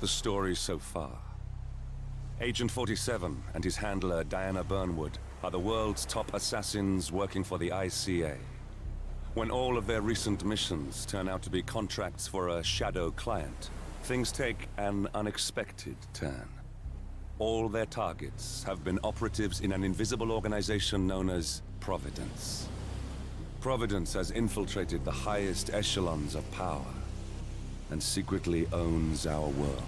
The story so far. Agent 47 and his handler Diana Burnwood are the world's top assassins working for the ICA. When all of their recent missions turn out to be contracts for a shadow client, things take an unexpected turn. All their targets have been operatives in an invisible organization known as Providence. Providence has infiltrated the highest echelons of power and secretly owns our world.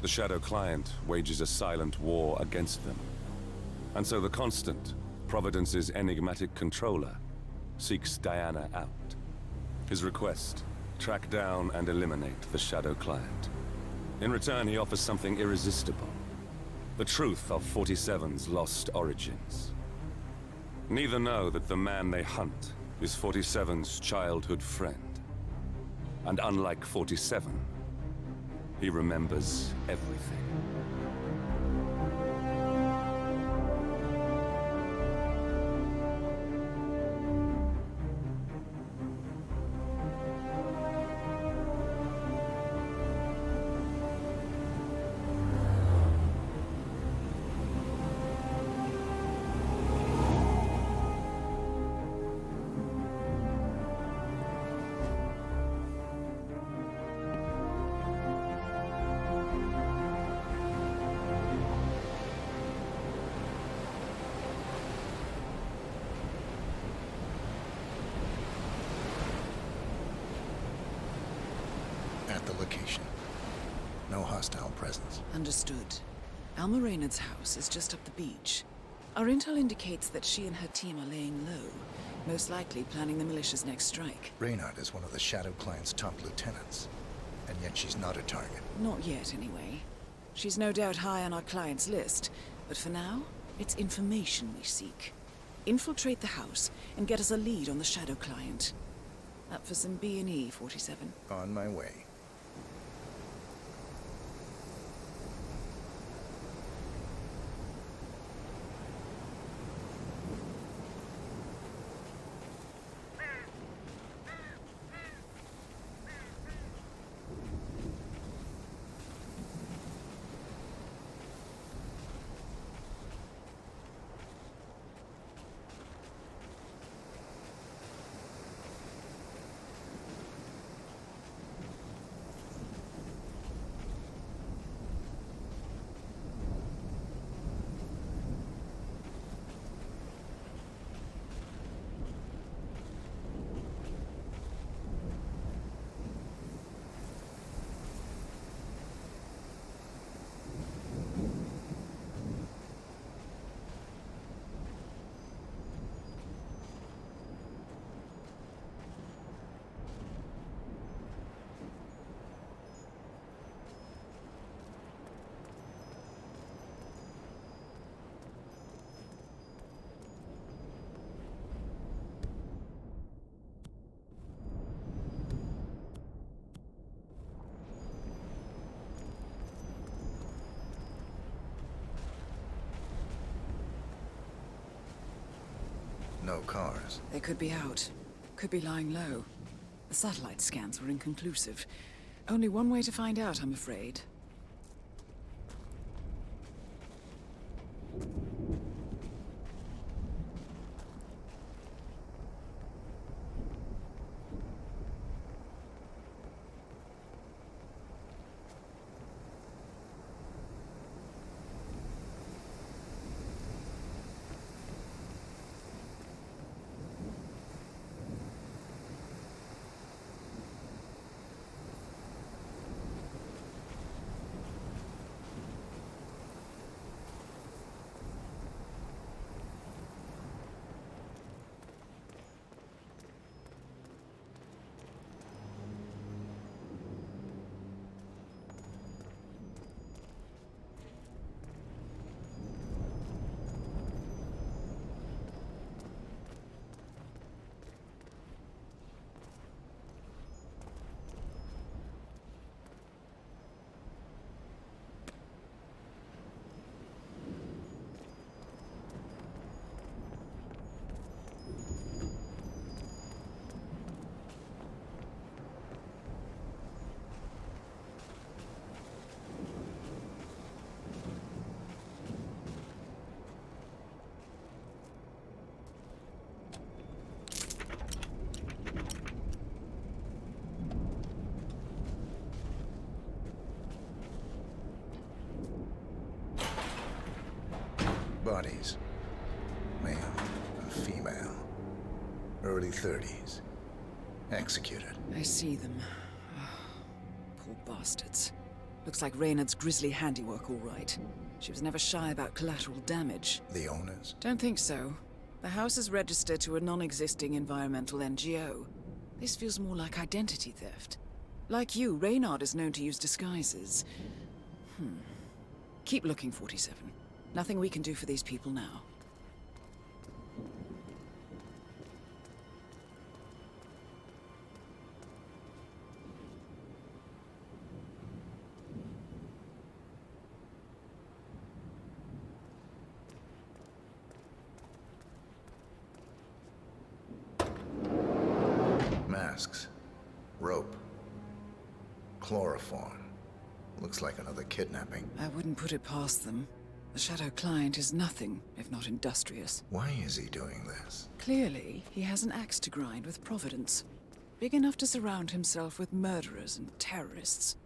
The shadow client wages a silent war against them. And so the Constant, Providence's enigmatic controller, seeks Diana out. His request, track down and eliminate the shadow client. In return, he offers something irresistible. The truth of 47's lost origins. Neither know that the man they hunt is 47's childhood friend. And unlike 47, he remembers everything. At the location. No hostile presence. Understood. Alma Reynard's house is just up the beach. Our intel indicates that she and her team are laying low, most likely planning the militia's next strike. Reynard is one of the Shadow Client's top lieutenants, and yet she's not a target. Not yet, anyway. She's no doubt high on our client's list, but for now, it's information we seek. Infiltrate the house and get us a lead on the Shadow Client. Up for some B&E, 47. On my way. No cars. They could be out. Could be lying low. The satellite scans were inconclusive. Only one way to find out, I'm afraid. Bodies. Male and female. Early 30s. Executed. I see them. Poor bastards. Looks like Reynard's grisly handiwork, all right. She was never shy about collateral damage. The owners? Don't think so. The house is registered to a non-existing environmental NGO. This feels more like identity theft. Like you, Reynard is known to use disguises. Keep looking, 47. Nothing we can do for these people now. Masks. Rope. Chloroform. Looks like another kidnapping. I wouldn't put it past them. The Shadow Client is nothing if not industrious. Why is he doing this? Clearly, he has an axe to grind with Providence. Big enough to surround himself with murderers and terrorists.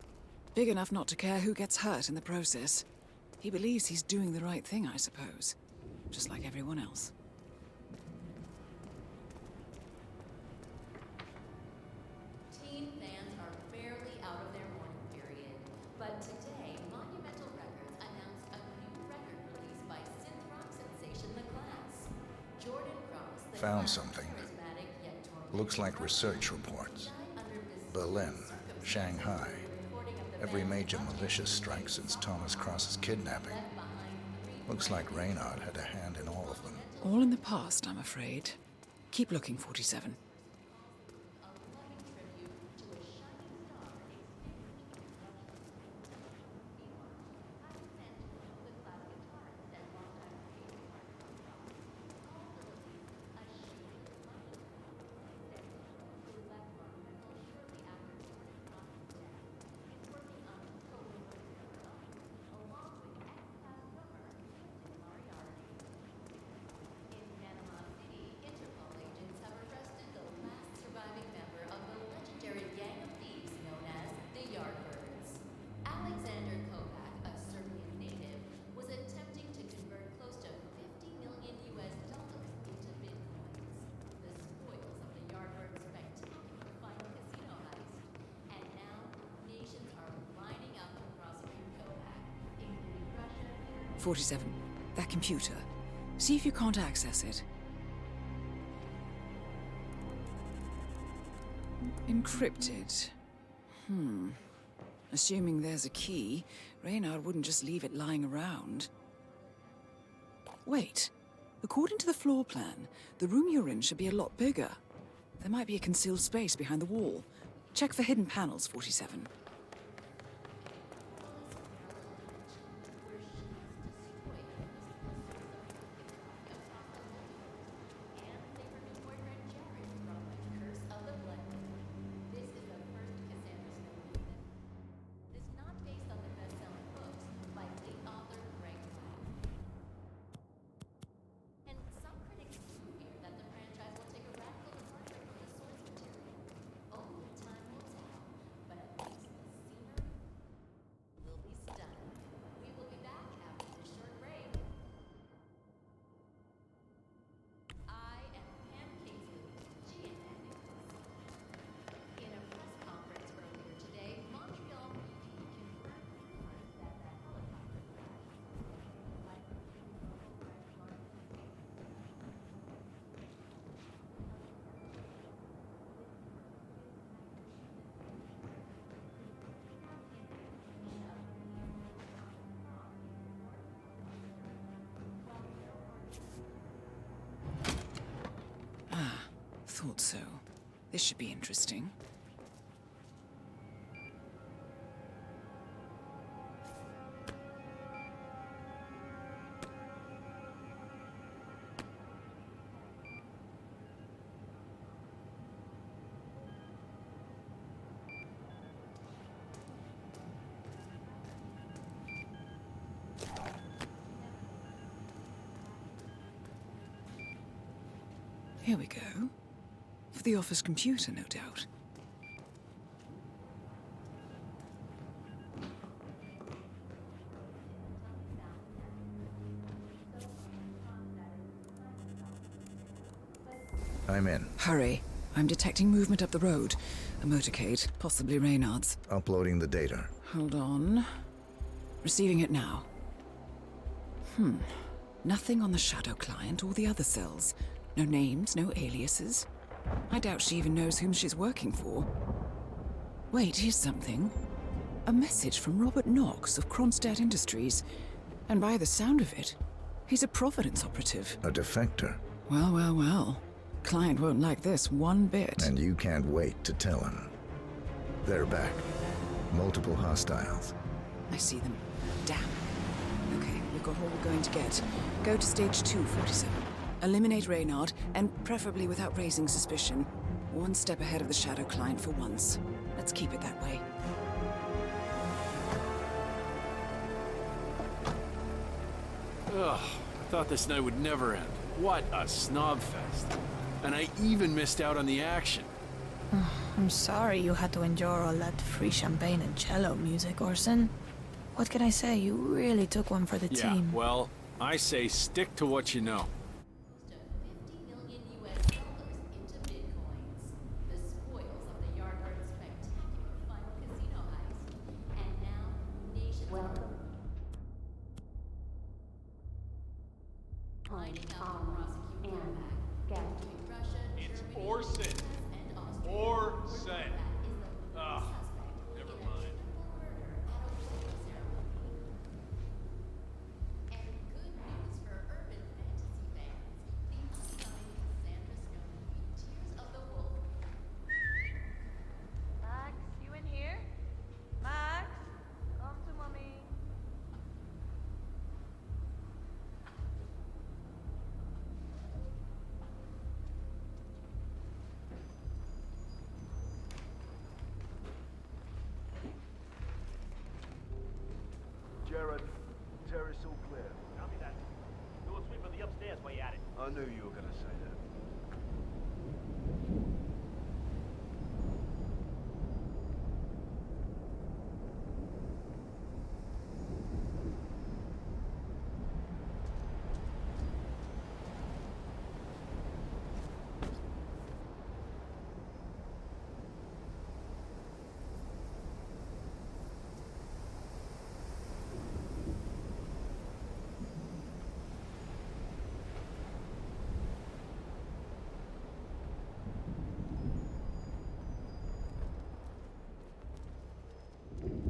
Big enough not to care who gets hurt in the process. He believes he's doing the right thing, I suppose. Just like everyone else. Teen fans are barely out of their mourning period. But today, Monumental Records announced a new record release by synth rock sensation The Class. Jordan Cross, the Found Class' something. charismatic yet tormented Looks like research reports. died under bizarre Berlin, circumstances Shanghai. recording of the Every band's major budget militia strike since Thomas Cross's kidnapping. left behind 3 Looks like Reynard had a hand in all of them. All in the past, I'm afraid. Keep looking, 47. a loving tribute to a shining star extinguished in Meanwhile, the class guitarist and longtime creative partner of Ross also released a shaded Monumental who left Monumental shortly after Jordan Cross's death. He's working on a solo career of his own, along with ex-Class drummer Quentin Moriarty. In Panama City, Interpol agents have arrested the last surviving member of the legendary gang of thieves known as the Yardbirds. Alexander Kovac, a Serbian native, was attempting to convert close to $50 million into bitcoins. The spoils of the Yardbirds' spectacular final casino heist. And now, nations are lining up to prosecute Kovac, including Russia. 47. That computer. See if you can't access it. Encrypted. Assuming there's a key, Reynard wouldn't just leave it lying around. Wait. According to the floor plan, the room you're in should be a lot bigger. There might be a concealed space behind the wall. Check for hidden panels, 47. Thought so. This should be interesting. Here we go. For the office computer, no doubt. I'm in. Hurry. I'm detecting movement up the road. A motorcade, possibly Reynard's. Uploading the data. Hold on. Receiving it now. Nothing on the shadow client or the other cells. No names, no aliases. I doubt she even knows whom she's working for. Wait, here's something. A message from Robert Knox of Kronstadt Industries. And by the sound of it, he's a Providence operative. A defector. Well, well, well. Client won't like this one bit. And you can't wait to tell him. They're back. Multiple hostiles. I see them. Damn. Okay, we've got all we're going to get. Go to stage 247. Eliminate Reynard, and preferably without raising suspicion. One step ahead of the shadow client for once. Let's keep it that way. Ugh, I thought this night would never end. What a snob fest. And I even missed out on the action. I'm sorry you had to endure all that free champagne and cello music, Orson. What can I say? You really took one for the Yeah, team. well, I say stick to what you know. Close to 50 million US dollars into bitcoins. The spoils of the Yardbird's spectacular final casino heist. And now, nations welcome. Lining up to prosecute comeback between Russia, It's Germany, Orson. US, and Austria. Orson. That is the Ah, suspect never in a mind. triple murder at a wedding ceremony. And good news for urban fantasy fans. The upcoming Cassandra Snow movie, Tears of the Wolf. Max, you in here? Max, come to mommy. Jared, terrace all clear. Copy that. Do a sweep of the upstairs while you're at it. I knew you were gonna say that.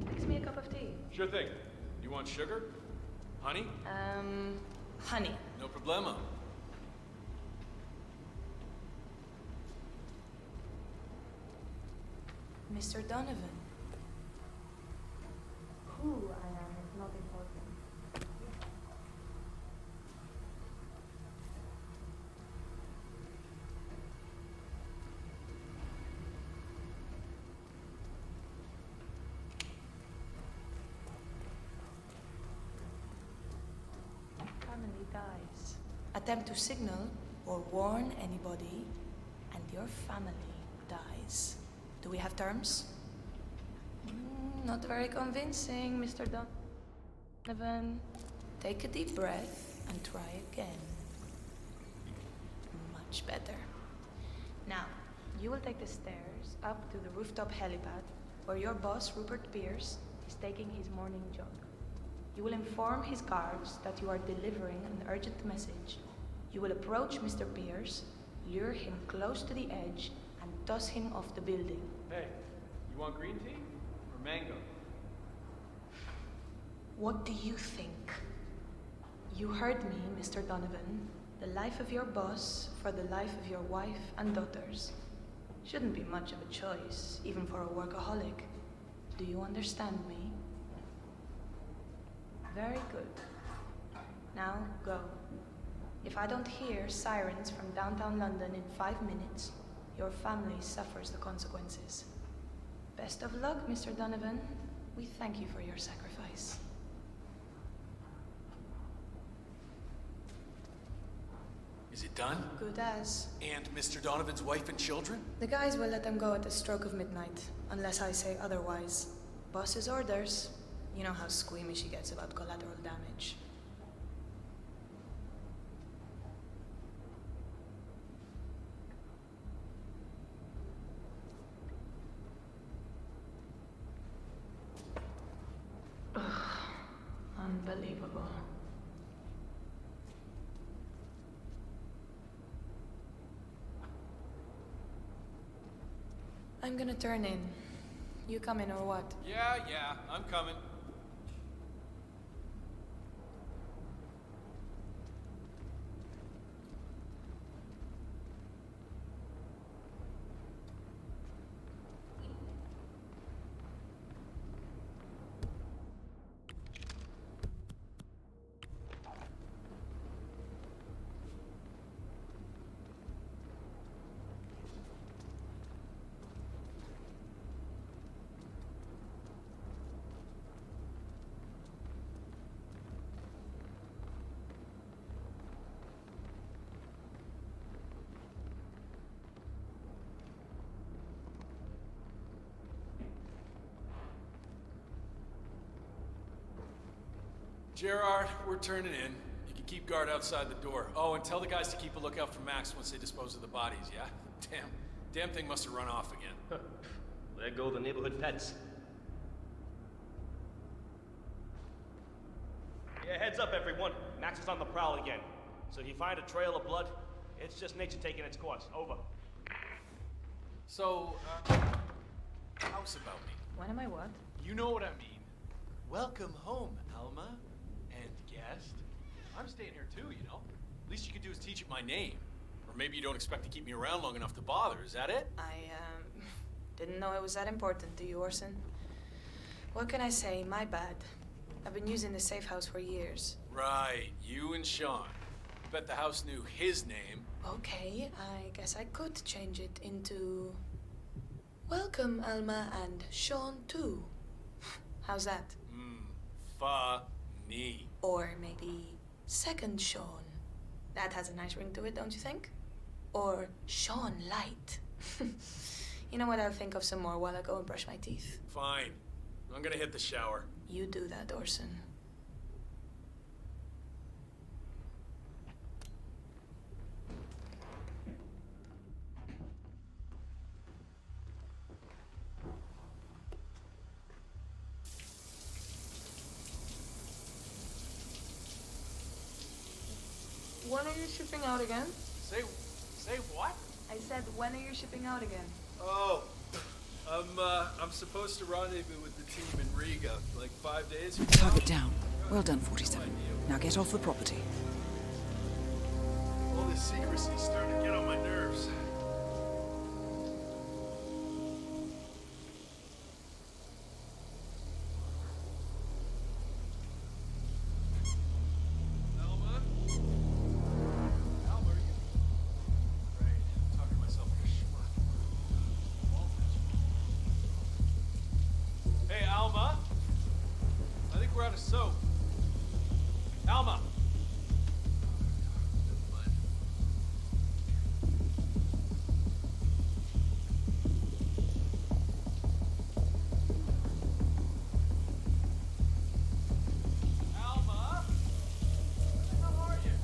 Mix me a cup of tea. Sure thing. You want sugar? Honey? Honey. No problema. Mr. Donovan. Who I am is not important. Family dies. Attempt to signal or warn anybody, and your family dies. Do we have terms? Not very convincing, Mr. Donovan. Take a deep breath and try again. Much better. Now, you will take the stairs up to the rooftop helipad where your boss, Rupert Pierce, is taking his morning jog. You will inform his guards that you are delivering an urgent message. You will approach Mr. Pierce, lure him close to the edge, and toss him off the building. Hey, you want green tea or mango? What do you think? You heard me, Mr. Donovan. The life of your boss for the life of your wife and daughters. Shouldn't be much of a choice, even for a workaholic. Do you understand me? Very good. Now, go. If I don't hear sirens from downtown London in 5 minutes, your family suffers the consequences. Best of luck, Mr. Donovan. We thank you for your sacrifice. Is it done? Good as. And Mr. Donovan's wife and children? The guys will let them go at the stroke of midnight, unless I say otherwise. Boss's orders. You know how squeamish he gets about collateral damage. Unbelievable. I'm gonna turn in. You coming or what? Yeah, I'm coming. Gerard, we're turning in. You can keep guard outside the door. Oh, and tell the guys to keep a lookout for Max once they dispose of the bodies, yeah? Damn thing must have run off again. There go the neighborhood pets. Yeah, heads up, everyone. Max is on the prowl again. So if you find a trail of blood, it's just nature taking its course. Over. So, house about me. When am I what? You know what I mean. Welcome home, Alma. And guest. I'm staying here too, you know. Least you could do is teach it my name. Or maybe you don't expect to keep me around long enough to bother, is that it? I, didn't know it was that important to you, Orson. What can I say? My bad. I've been using the safe house for years. Right, you and Sean. Bet the house knew his name. Okay, I guess I could change it into... Welcome, Alma, and Sean, too. How's that? Funny. Or maybe Second Sean. That has a nice ring to it, don't you think? Or Sean Light. You know what, I'll think of some more while I go and brush my teeth. Fine. I'm gonna hit the shower. You do that, Orson. When are you shipping out again? Say what? I said, when are you shipping out again? Oh, I'm supposed to rendezvous with the team in Riga, like 5 days from now. Target down. Well done, 47. Now get off the property. All this secrecy's starting to get on my nerves. Alma? Alma, are you... Right, I'm talking to myself like a schmuck. Hey, Alma? I think we're out of soap. Alma! Alma? How are you?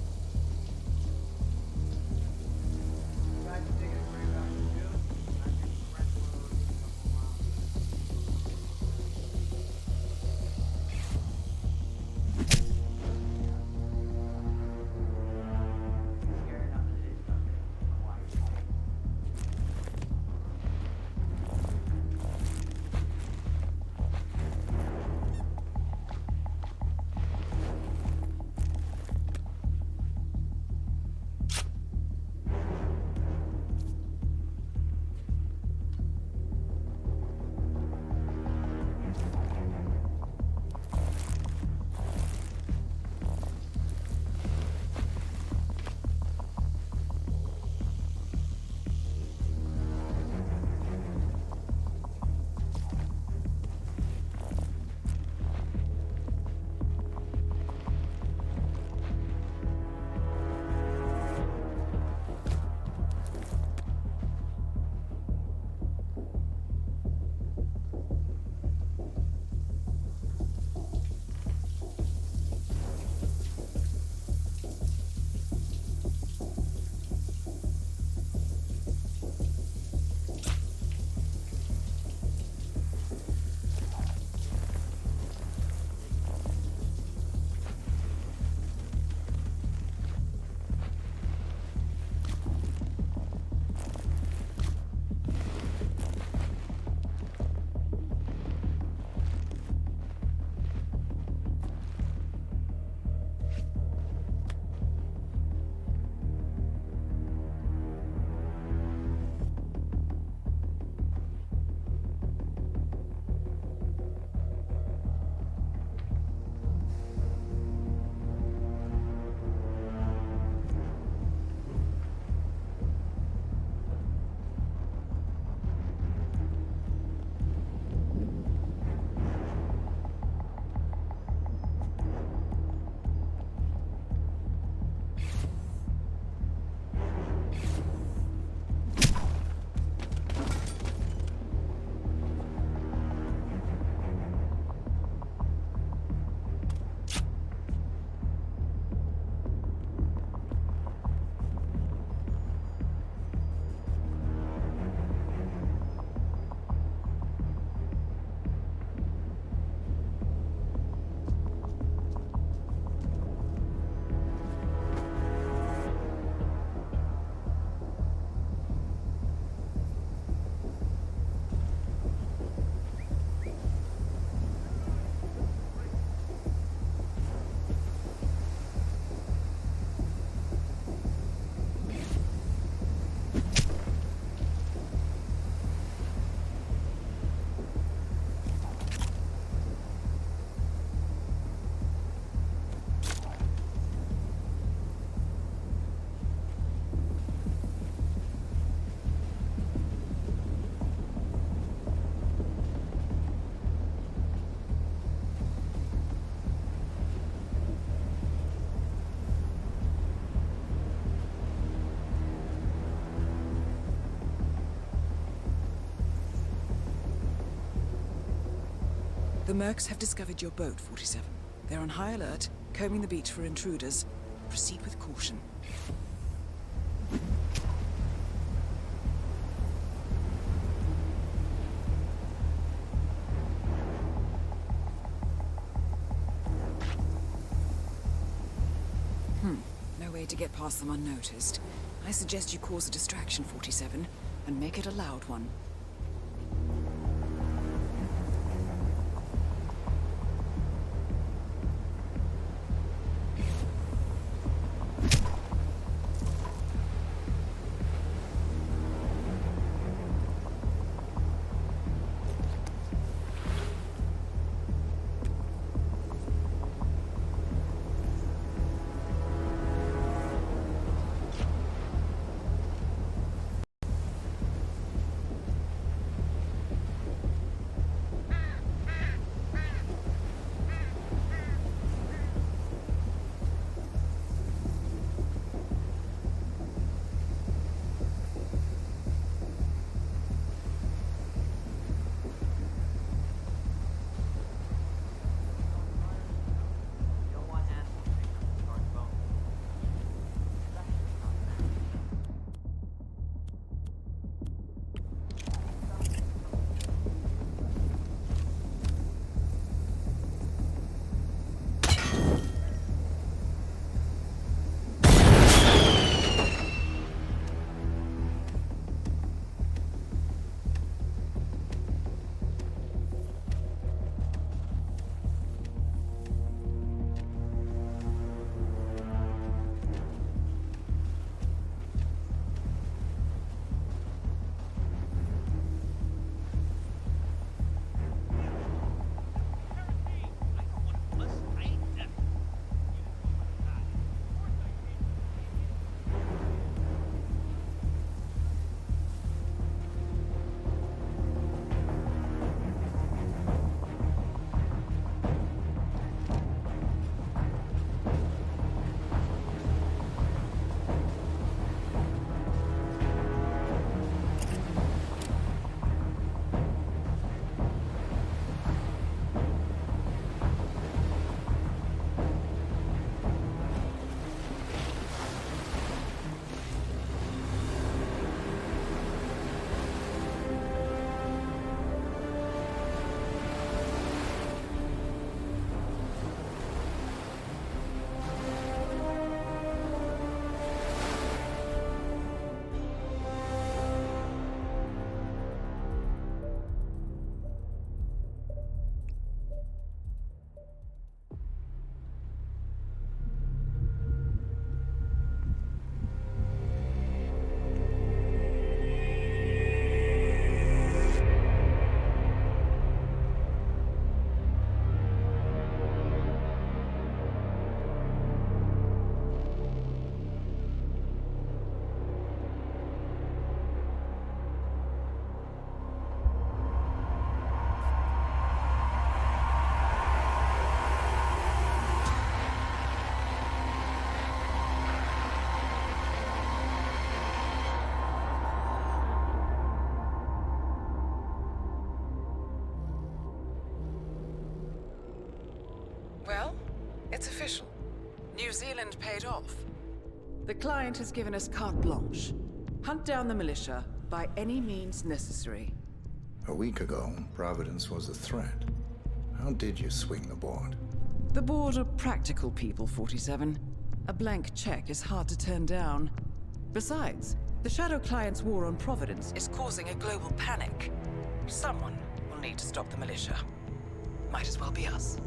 mercs have discovered your boat, 47. They're on high alert, combing the beach for intruders. Proceed with caution. No way to get past them unnoticed. I suggest you cause a distraction, 47, and make it a loud one. Well, it's official. New Zealand paid off. The client has given us carte blanche. Hunt down the militia by any means necessary. A week ago, Providence was a threat. How did you swing the board? The board are practical people, 47. A blank check is hard to turn down. Besides, the Shadow Client's war on Providence is causing a global panic. Someone will need to stop the militia. Might as well be us.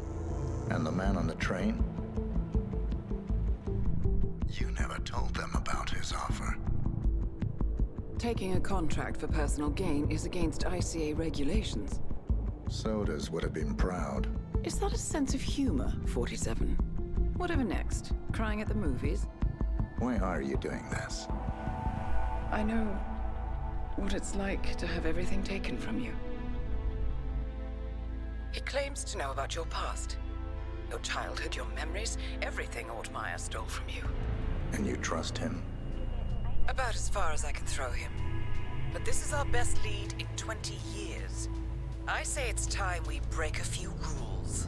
And the man on the train? You never told them about his offer. Taking a contract for personal gain is against ICA regulations. Sodas would have been proud. Is that a sense of humor, 47? Whatever next? Crying at the movies? Why are you doing this? I know what it's like to have everything taken from you. He claims to know about your past. Your childhood, your memories, everything Ortmeyer stole from you. And you trust him? About as far as I can throw him. But this is our best lead in 20 years. I say it's time we break a few rules.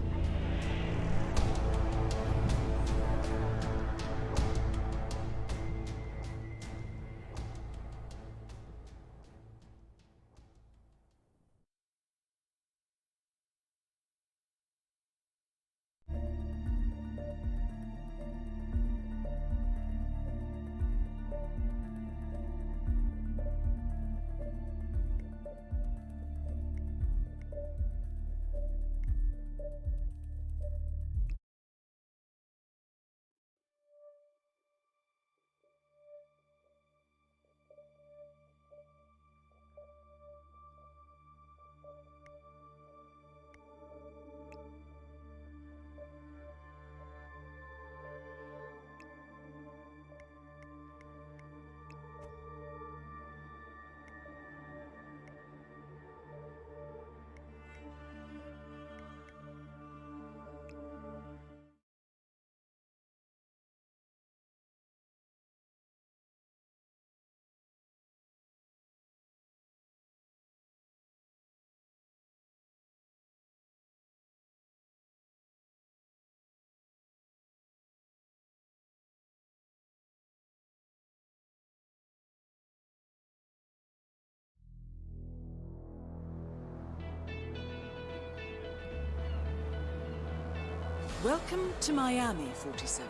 Welcome to Miami, 47.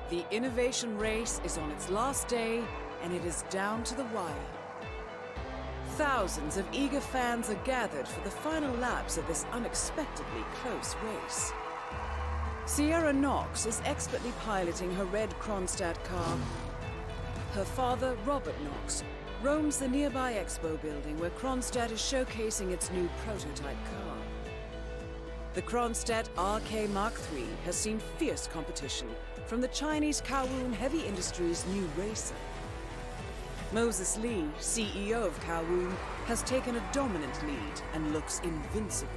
The innovation race is on its last day, and it is down to the wire. Thousands of eager fans are gathered for the final laps of this unexpectedly close race. Sierra Knox is expertly piloting her red Kronstadt car. Her father, Robert Knox, roams the nearby expo building where Kronstadt is showcasing its new prototype car. The Kronstadt RK Mark III has seen fierce competition from the Chinese Kowloon Heavy Industries' new racer. Moses Lee, CEO of Kowloon, has taken a dominant lead and looks invincible.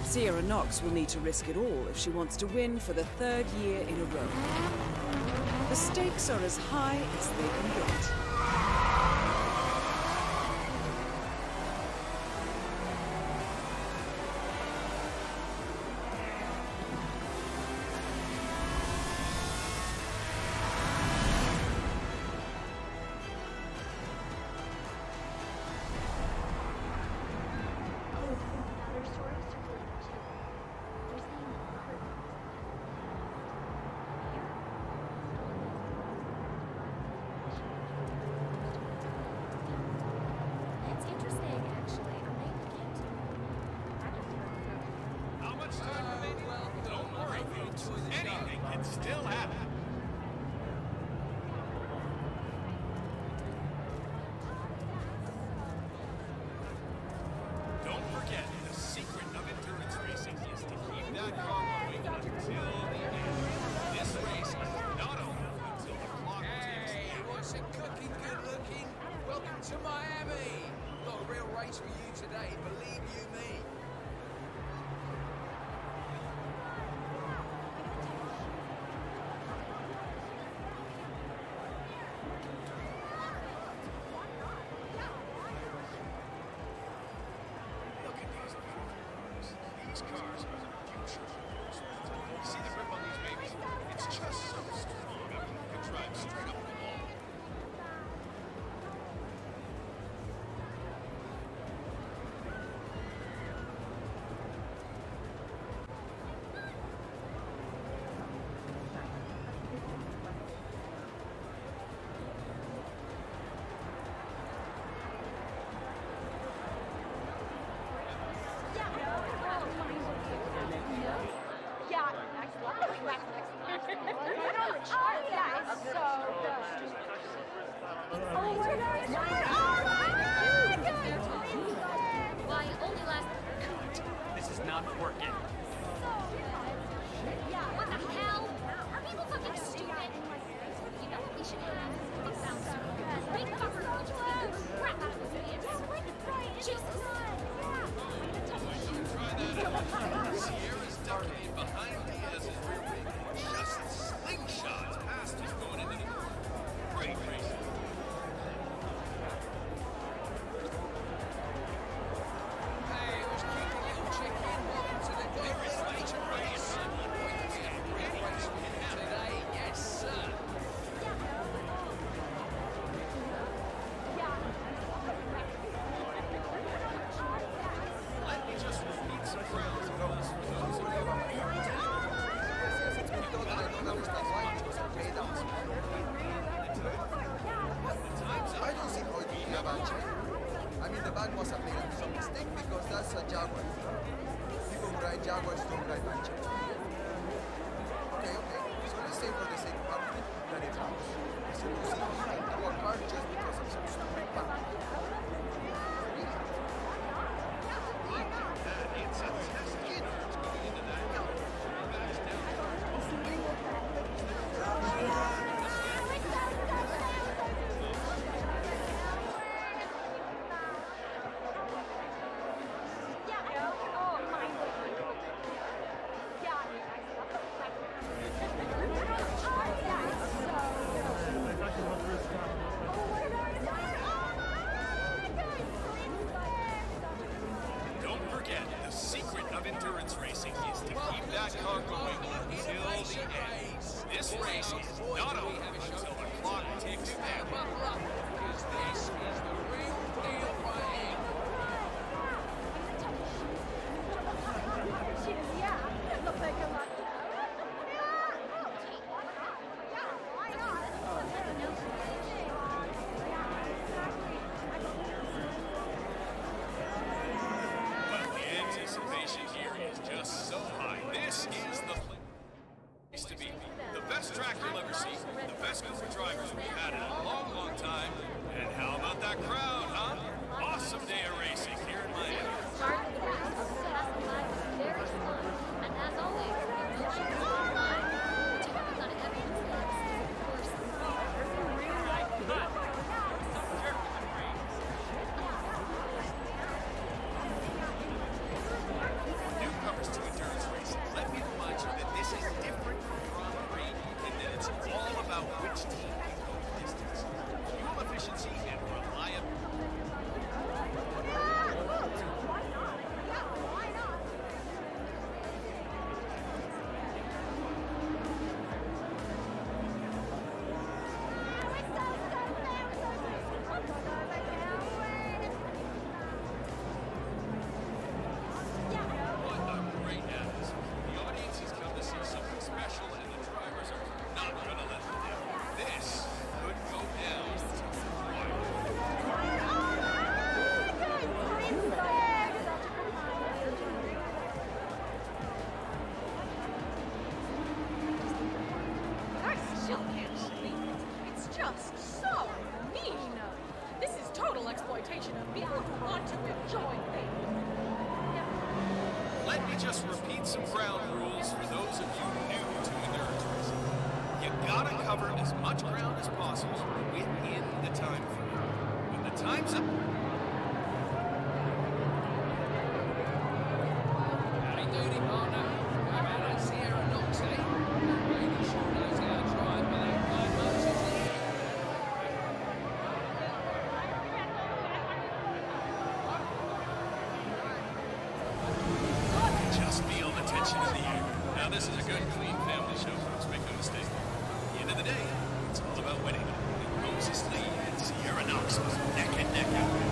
Sierra Knox will need to risk it all if she wants to win for the third year in a row. The stakes are as high as they can get. to Miami! Got a real race for you today, believe you me. Look at these cars. These cars are the future. You see the grip on these babies? It's just so strong. I mean, you could drive straight up the wall. Why, only last... This is not working. What the hell? Are people fucking stupid? You know what we should have? It sounds so good. Big fucker who will just beat the crap out of those idiots. Jesus. Sierra's ducking behind me as his rear wing just slingshots past him going into the corner. Great racing. a Jaguar. People who ride Jaguars don't ride Ranchers. Okay. So let's say for the sake of argument that it's ours. So you see, I do a car just because of some stupid plan. It's a test kit that's going into that. That's down. Don't forget, the secret of endurance racing is to keep that car going until the end. This race is not over until the clock ticks down. Buckle up, because this is the real deal right here. Well, the anticipation here is just so high. This is the place to be. The best track you'll ever see. The best group of drivers we've had in a long, long time. And how about that crowd, huh? Awesome day of racing here in Miami. Start the race of the past life is very fun, and as always, emotions are online. Depending on evidence that's of course Newcomers to endurance racing, let me remind you that this is different from Grand Prix in that it's all about which team can go the distance. Fuel efficiency and reliability. What a great atmosphere. The audience has come to see something special, and the drivers are not going to let them down. This could go down wild. I still can't believe it. It's just so mean. This is total exploitation of people who want to enjoy things. Let me just repeat some ground rules for those of you new to endurance racing. You gotta cover as much ground as possible within the time frame. When the time's up, Howdy doody, partner. How about that Sierra Knox, eh? That lady sure knows how to drive by that fine motor. just feel the tension in the air. Now this is a good, clean family show, folks. Make no mistake. At the end of the day, it's all about winning. And Moses Lee and Sierra Knox was neck and neck out there.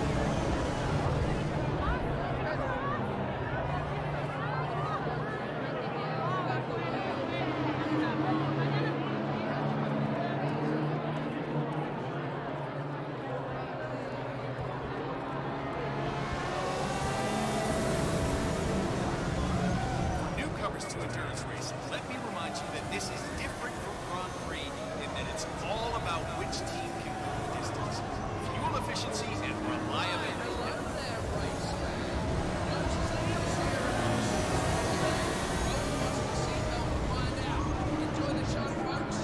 Newcomers to endurance racing, let me remind you that this is different from Grand Prix in that it's all about which team can go the distance. Fuel efficiency and reliability. Enjoy the show, folks.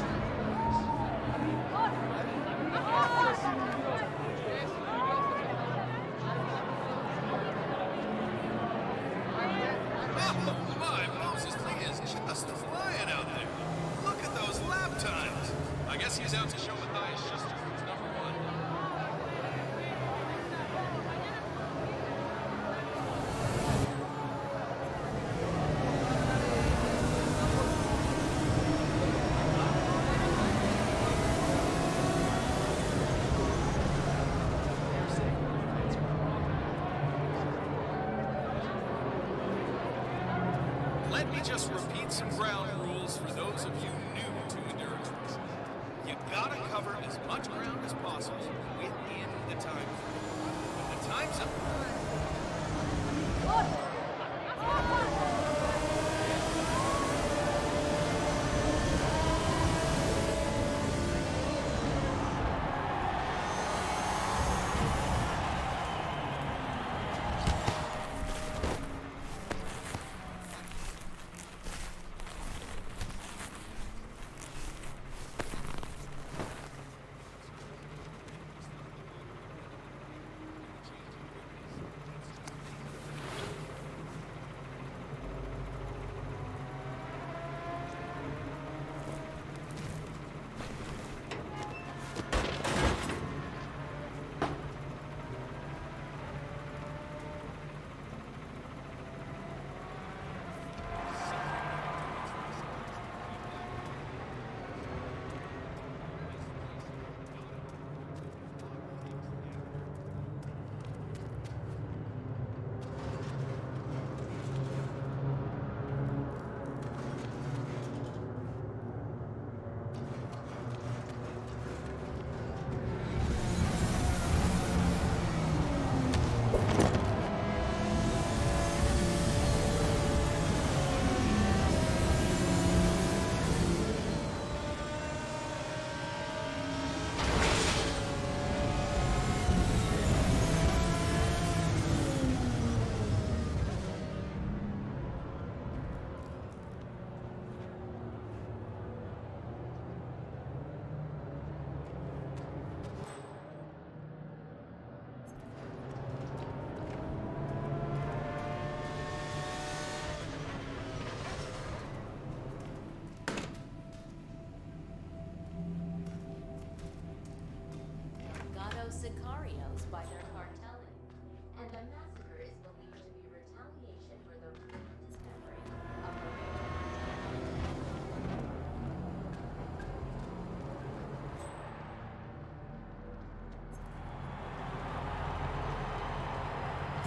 Oh my, Moses Lee is just flying out there. Look at those lap times. I guess he's out to show Matthias Schuster who's number one. Let me just repeat some ground rules for those of you new to endurance racing. You gotta cover as much ground as possible within the time frame. When the time's up,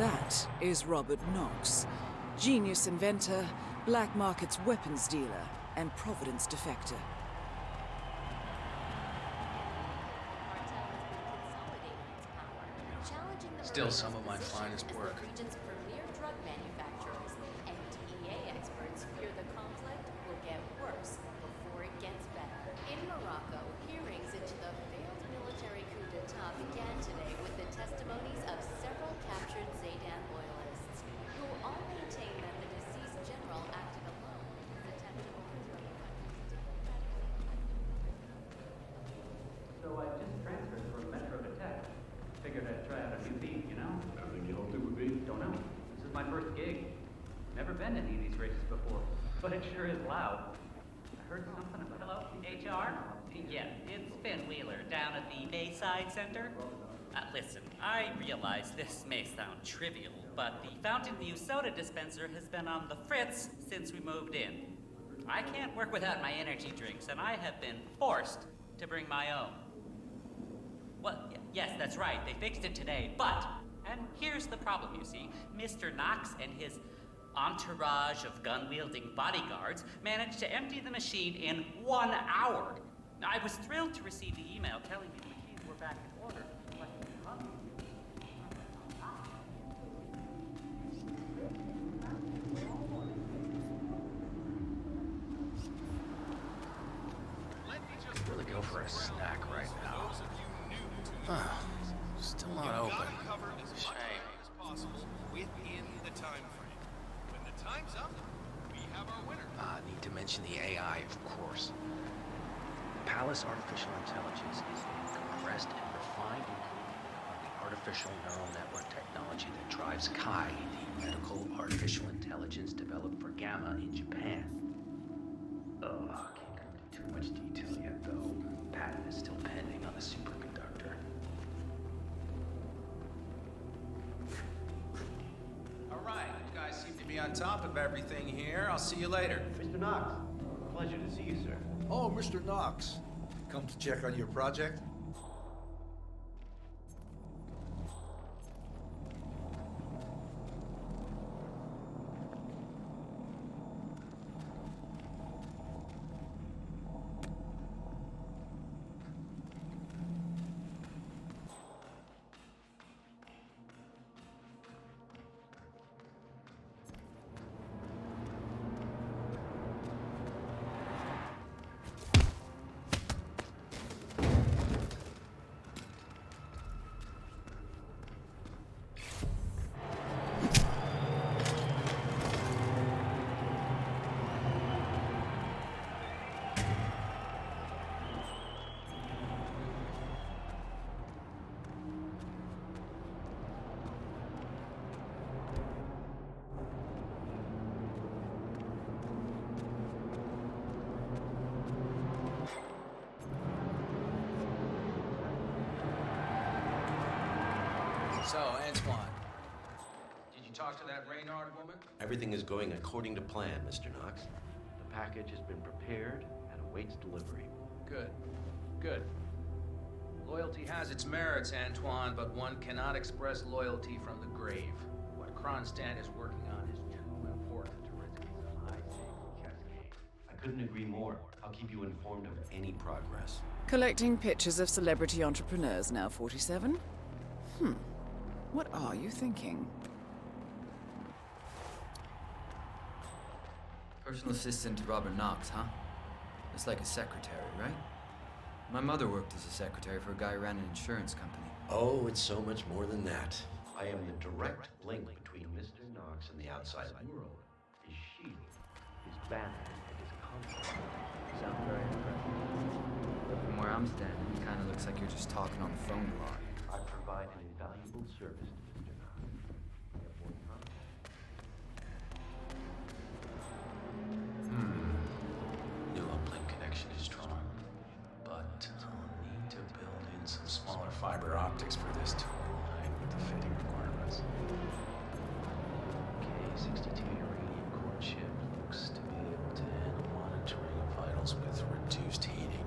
That is Robert Knox, genius inventor, black markets weapons dealer, and Providence defector. Still some of my finest work. The region's premier drug manufacturers and DEA experts fear the conflict will get worse before it gets better. In Morocco, hearings into the failed military coup d'etat began today with the testimonies of several captured Zaydan loyalists, who all maintain that the deceased general acted alone in his attempt to overthrow the country's So I just transferred from Metro to Tech. Figured I'd try out a new beat, you know? Everything you hoped it would be? Don't know. This is my first gig. Never been to any of these races before, but it sure is loud. I heard something about... Hello, HR? Yeah, it's Ben Wheeler down at the Bayside Center. Listen, I realize this may sound trivial, but the Fountain View soda dispenser has been on the fritz since we moved in. I can't work without my energy drinks, and I have been forced to bring my own. Well, yes, that's right. They fixed it today, but, and here's the problem, you see. Mr. Knox and his entourage of gun-wielding bodyguards managed to empty the machine in 1 hour. I was thrilled to receive the email telling me the machines were back in order. But, Really go for a snack right now. Still not open. Shame. Within the time frame. When the time's up, we have our winner. Need to mention the AI, of course. Palace Artificial Intelligence is the compressed and refined inclusion of the artificial neural network technology that drives Kai, the medical artificial intelligence developed for Gamma in Japan. Can't go into too much detail yet, though. Patent is still pending on the superconductor. All right, you guys seem to be on top of everything here. I'll see you later. Mr. Knox, pleasure to see you, sir. Oh, Mr. Knox. Come to check on your project? So, Antoine, did you talk to that Reynard woman? Everything is going according to plan, Mr. Knox. The package has been prepared and awaits delivery. Good. Good. Loyalty has its merits, Antoine, but one cannot express loyalty from the grave. What Kronstadt is working on is too important to risk a high-stakes chess game. I couldn't agree more. I'll keep you informed of any progress. Collecting pictures of celebrity entrepreneurs now, 47? What are you thinking? Personal assistant to Robert Knox, huh? It's like a secretary, right? My mother worked as a secretary for a guy who ran an insurance company. Oh, it's so much more than that. I am the direct link between Mr. Knox and the outside world. His shield, his banner, and his confidence sound very impressive. From where I'm standing, it kind of looks like you're just talking on the phone a lot. I provide an invaluable service to Mr. Knox. We have more time. New uplink connection is strong, but I'll need to build in some smaller fiber optics for this to align with the fitting requirements. K62 uranium core chip looks to be able to handle monitoring of vitals with reduced heating.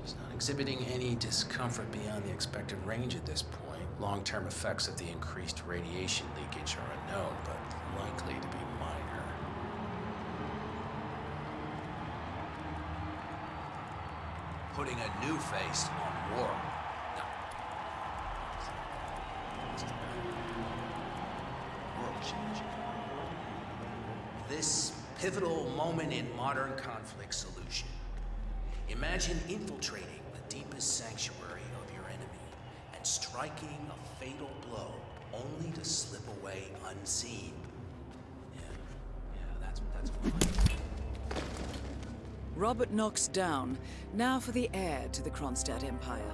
She's not exhibiting any discomfort beyond the expected range at this point. Long-term effects of the increased radiation leakage are unknown, but likely to be minor. Putting a new face on war. No. World change. This pivotal moment in modern conflict solution. Imagine infiltrating the deepest sanctuary of your enemy and striking a fatal blow only to slip away unseen. Yeah, that's Robert Knox down. Now for the heir to the Kronstadt Empire.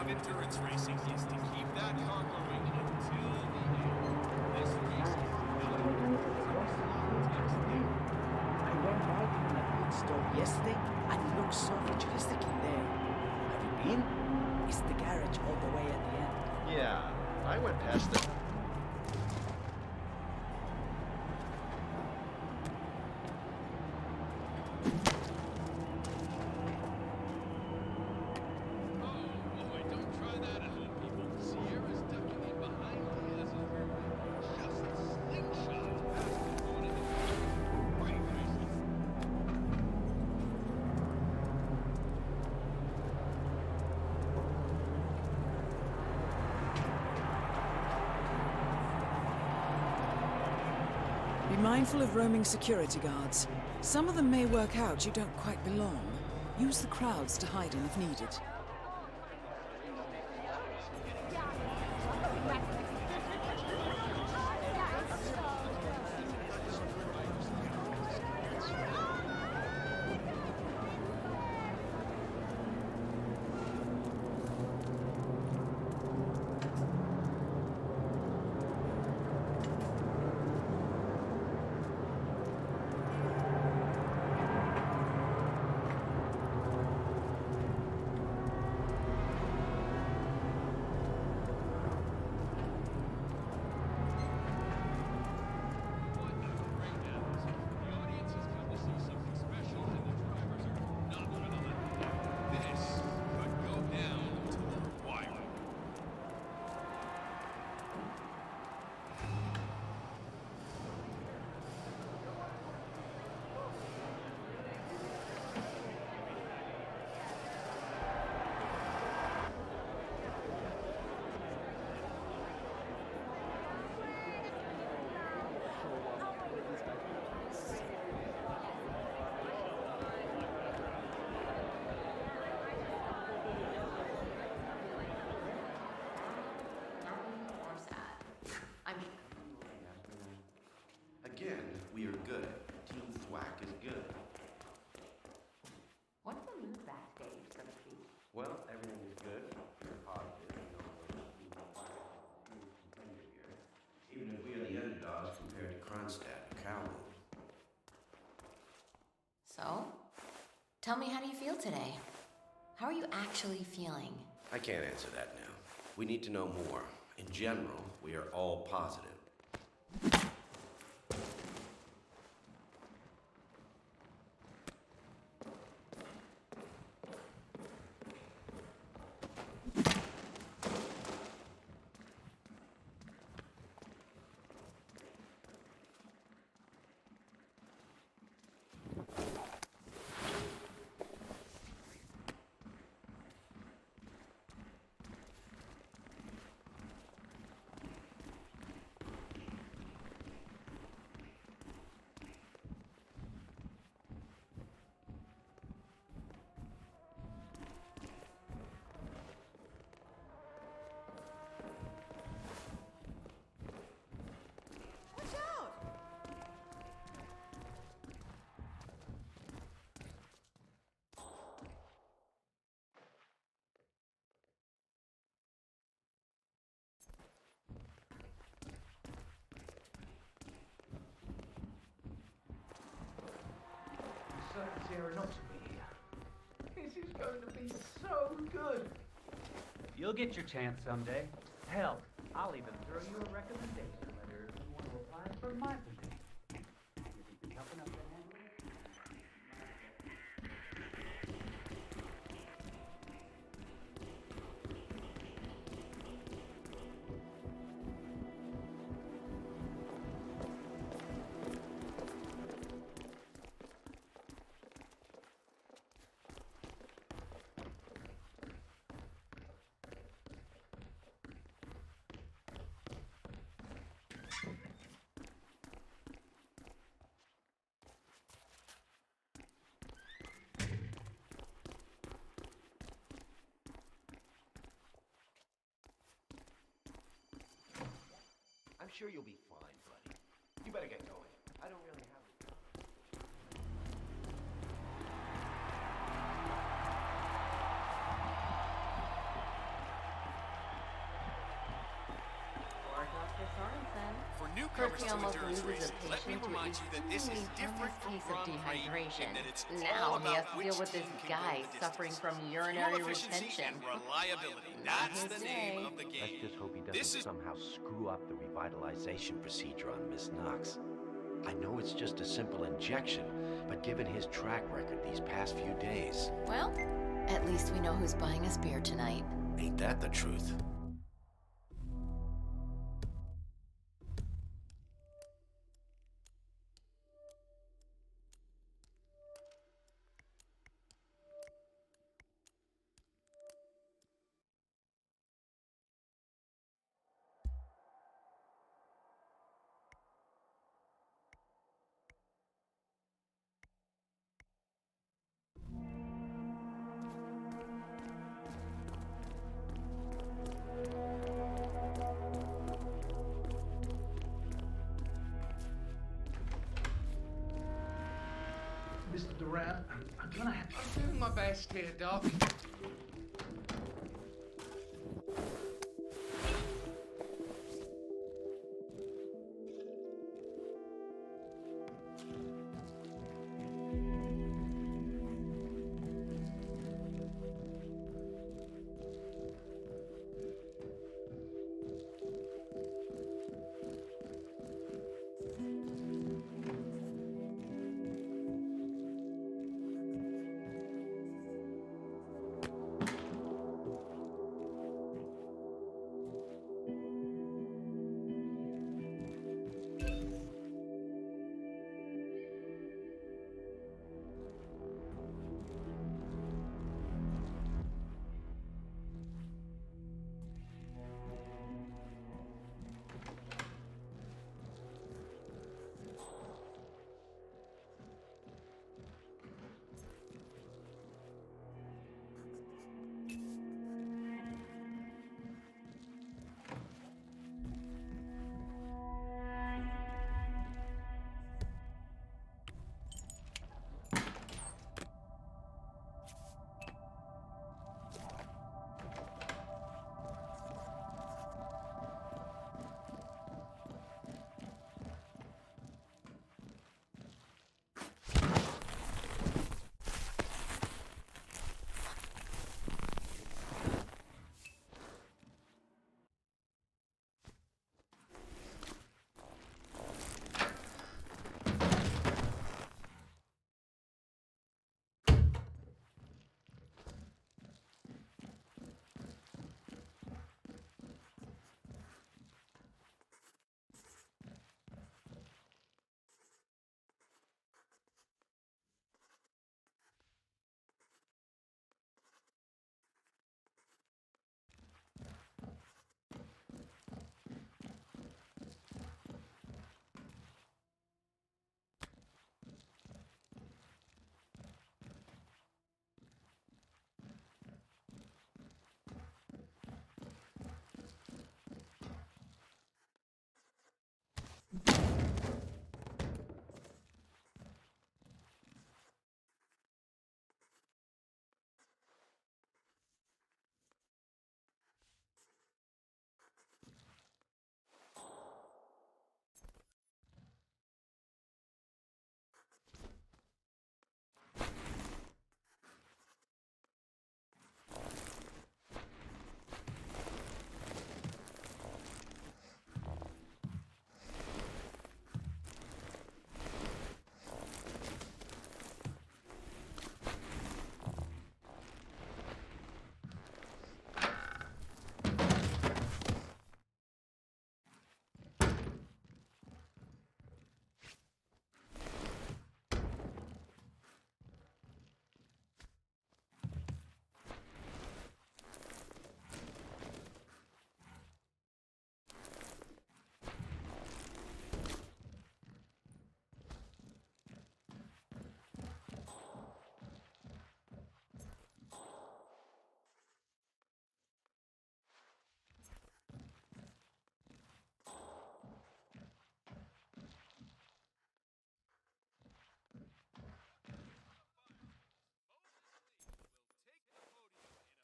endurance racing is to keep that car going until the end. This race is not I went by in a pit stop yesterday, and it looks so futuristic in there. Have you been? It's the garage all the way at the end. Yeah, I went past it. Be mindful of roaming security guards. Some of them may work out you don't quite belong. Use the crowds to hide in if needed. Well, everything is good. You're positive. You know, we continue here. Even if we are the underdogs compared to Kronstadt and Calhoun. So, tell me, how do you feel today? How are you actually feeling? I can't answer that now. We need to know more. In general, we are all positive. Sarah not to be here. This is going to be so good. You'll get your chance someday. Hell, I'll even throw you a recommendation letter if you want to apply for my position. You think you're tough enough to handle it? I'm sure you'll be fine, buddy. You better get going. I don't really have the time. For newcomers to endurance racing, let me remind you that this is different from Grand Prix in that it's all Now he has about to which deal with team this can guy go the distance. suffering from Fuel urinary efficiency retention. and reliability. That's the name of the game. Let's just hope he doesn't somehow screw up the revitalization procedure on Miss Knox. I know it's just a simple injection, but given his track record these past few days... Well, at least we know who's buying us beer tonight. Ain't that the truth? Mr. Duran, I'm gonna have to... I'm doing my best here, Doc.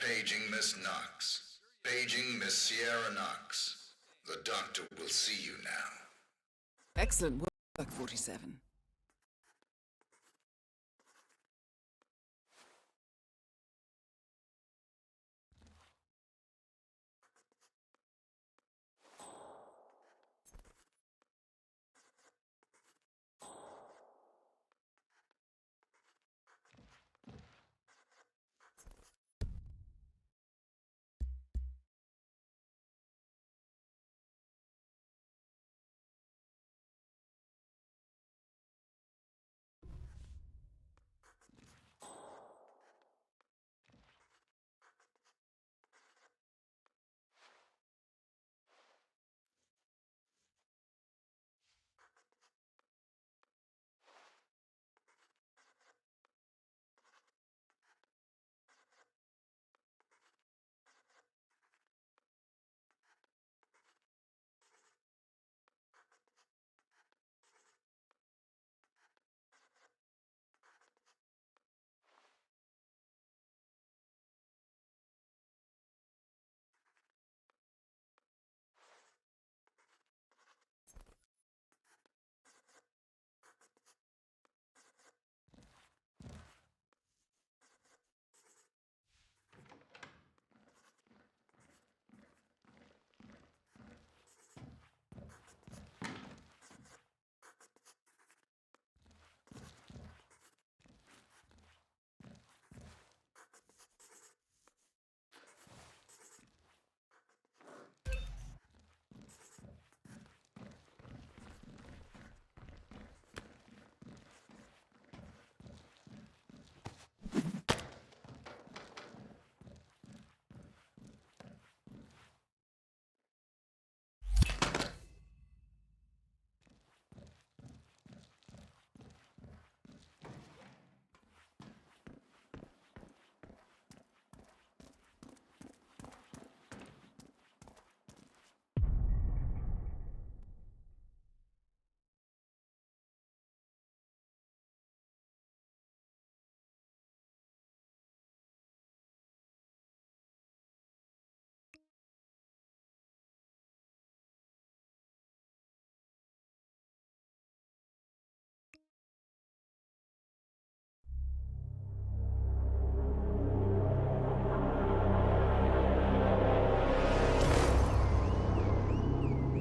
Paging Miss Knox. Paging Miss Sierra Knox. The doctor will see you now. Excellent work, 47.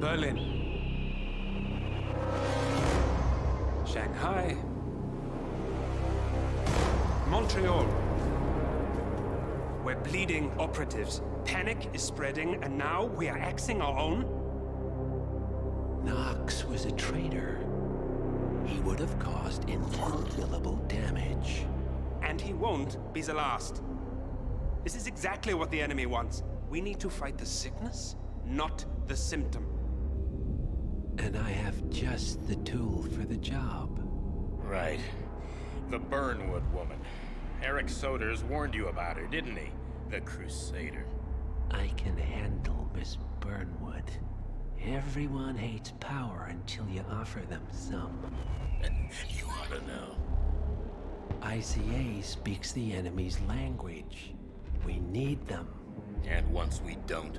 Berlin, Shanghai, Montreal. We're bleeding operatives. Panic is spreading, and now we are axing our own? Knox was a traitor. He would have caused incalculable damage. And he won't be the last. This is exactly what the enemy wants. We need to fight the sickness, not the symptom. And I have just the tool for the job. Right. The Burnwood woman. Eric Soders warned you about her, didn't he? The Crusader. I can handle Miss Burnwood. Everyone hates power until you offer them some. You ought to know. ICA speaks the enemy's language. We need them. And once we don't?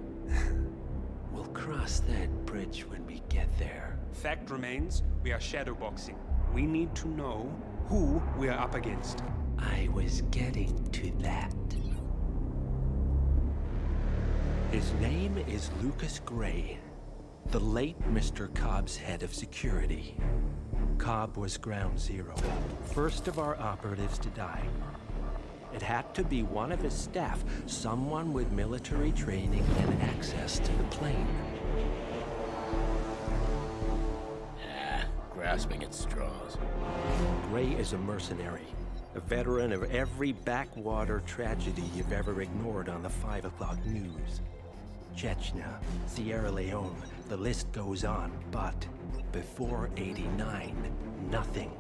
We'll cross that bridge when we get there. Fact remains, we are shadowboxing. We need to know who we are up against. I was getting to that. His name is Lucas Gray, the late Mr. Cobb's head of security. Cobb was ground zero, first of our operatives to die. It had to be one of his staff, someone with military training and access to the plane. Grasping at straws. Gray is a mercenary, a veteran of every backwater tragedy you've ever ignored on the 5 o'clock news. Chechnya, Sierra Leone, the list goes on, but before '89, nothing.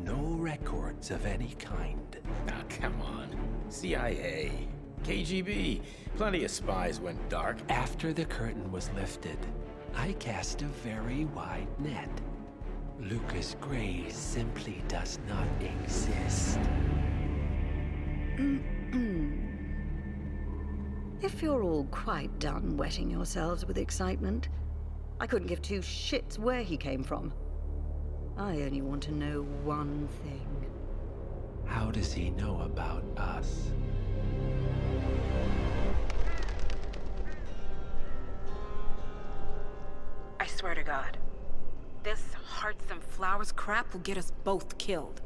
No records of any kind. Ah, come on. CIA, KGB, plenty of spies went dark. After the curtain was lifted, I cast a very wide net. Lucas Gray simply does not exist. If you're all quite done wetting yourselves with excitement, I couldn't give two shits where he came from. I only want to know one thing. How does he know about us? I swear to God, this hearts and flowers crap will get us both killed.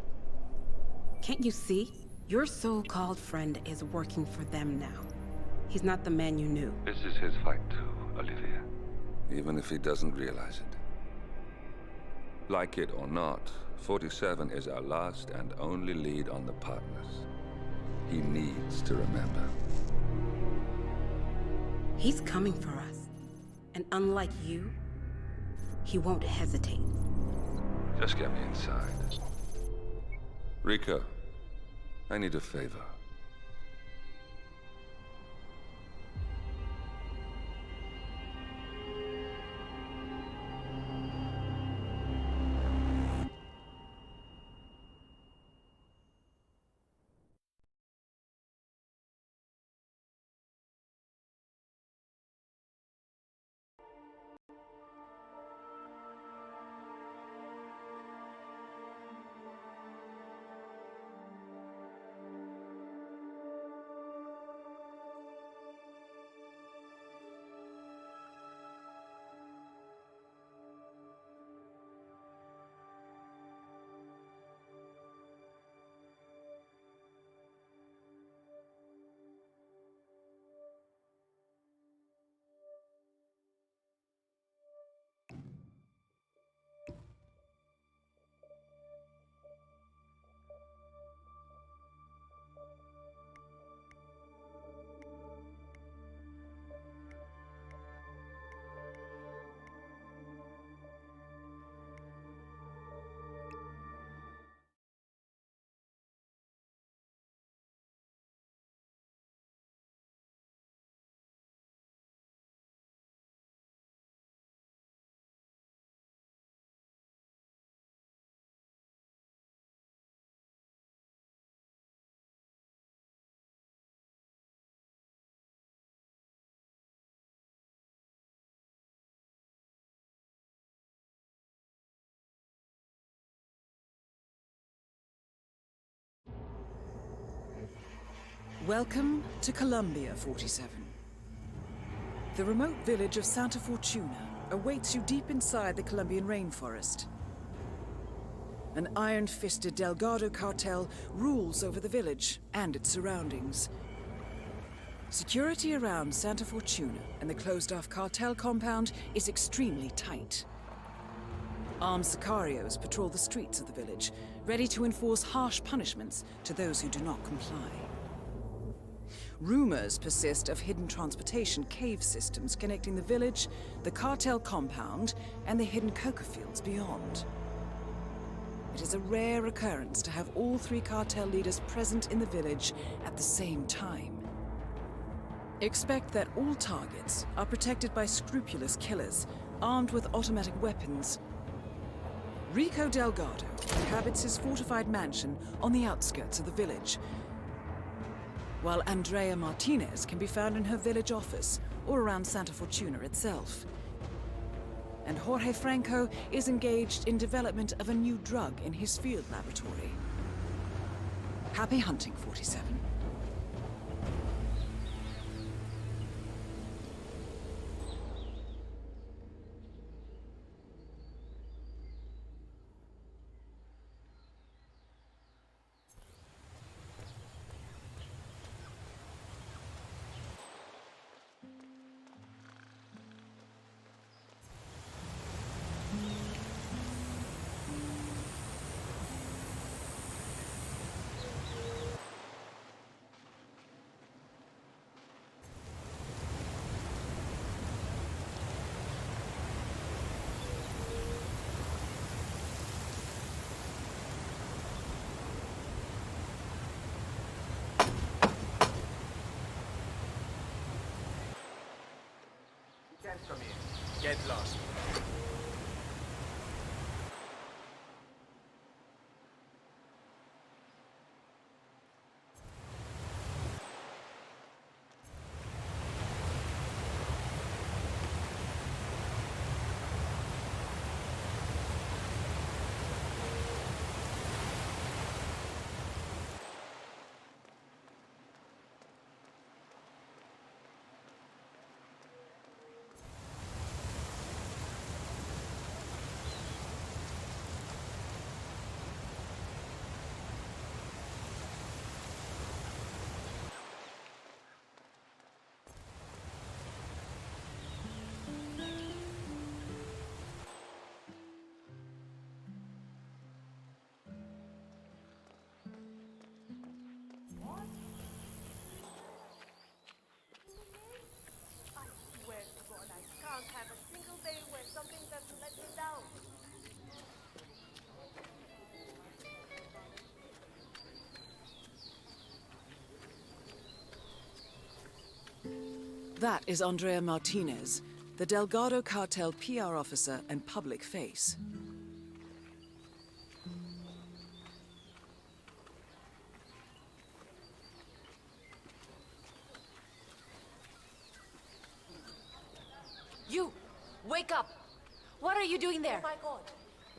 Can't you see? Your so-called friend is working for them now. He's not the man you knew. This is his fight too, Olivia. Even if he doesn't realize it. Like it or not, 47 is our last and only lead on the partners. He needs to remember. He's coming for us. And unlike you, he won't hesitate. Just get me inside. Rico, I need a favor. Welcome to Columbia, 47. The remote village of Santa Fortuna awaits you deep inside the Colombian rainforest. An iron-fisted Delgado cartel rules over the village and its surroundings. Security around Santa Fortuna and the closed-off cartel compound is extremely tight. Armed sicarios patrol the streets of the village, ready to enforce harsh punishments to those who do not comply. Rumors persist of hidden transportation cave systems connecting the village, the cartel compound, and the hidden coca fields beyond. It is a rare occurrence to have all three cartel leaders present in the village at the same time. Expect that all targets are protected by scrupulous killers, armed with automatic weapons. Rico Delgado inhabits his fortified mansion on the outskirts of the village, while Andrea Martinez can be found in her village office or around Santa Fortuna itself. And Jorge Franco is engaged in development of a new drug in his field laboratory. Happy hunting, 47. From here. Get lost. That is Andrea Martinez, the Delgado cartel PR officer and public face. You! Wake up! What are you doing there? Oh my God.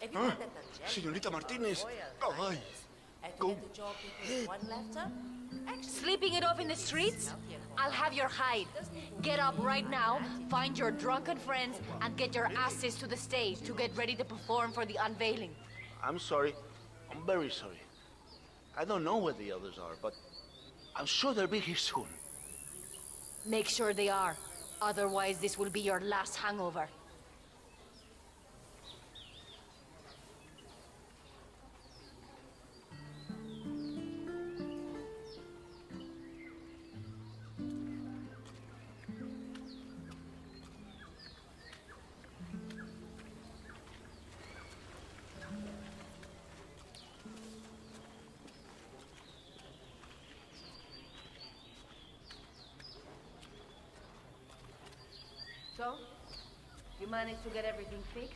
Have you heard that the Señorita Martinez. Ay. Go ahead. Sleeping it off in the streets? I'll have your hide. Get up right now, find your drunken friends, and get your asses to the stage to get ready to perform for the unveiling. I'm sorry. I'm very sorry. I don't know where the others are, but I'm sure they'll be here soon. Make sure they are. Otherwise, this will be your last hangover. So, you managed to get everything fixed?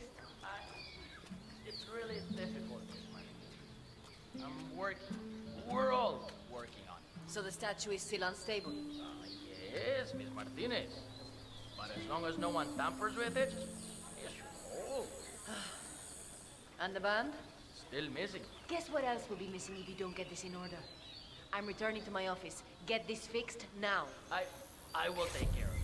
It's really difficult, Miss Martinez. I'm working. We're all working on it. So the statue is still unstable? Yes, Miss Martinez. But as long as no one tampers with it, it should hold. And the band? Still missing. Guess what else will be missing if you don't get this in order? I'm returning to my office. Get this fixed now. I will take care of it.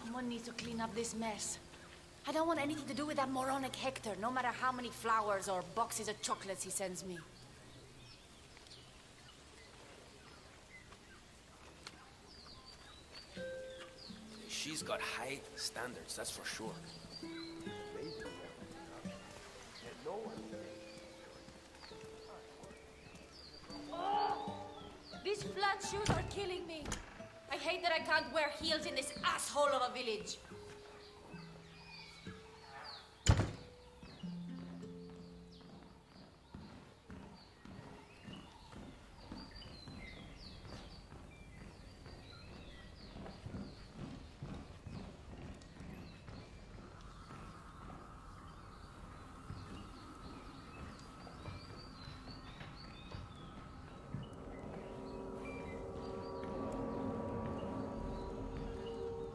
Someone needs to clean up this mess. I don't want anything to do with that moronic Hector, no matter how many flowers or boxes of chocolates he sends me. She's got high standards, that's for sure. Oh! These flat shoes are killing me. I hate that I can't wear heels in this asshole of a village.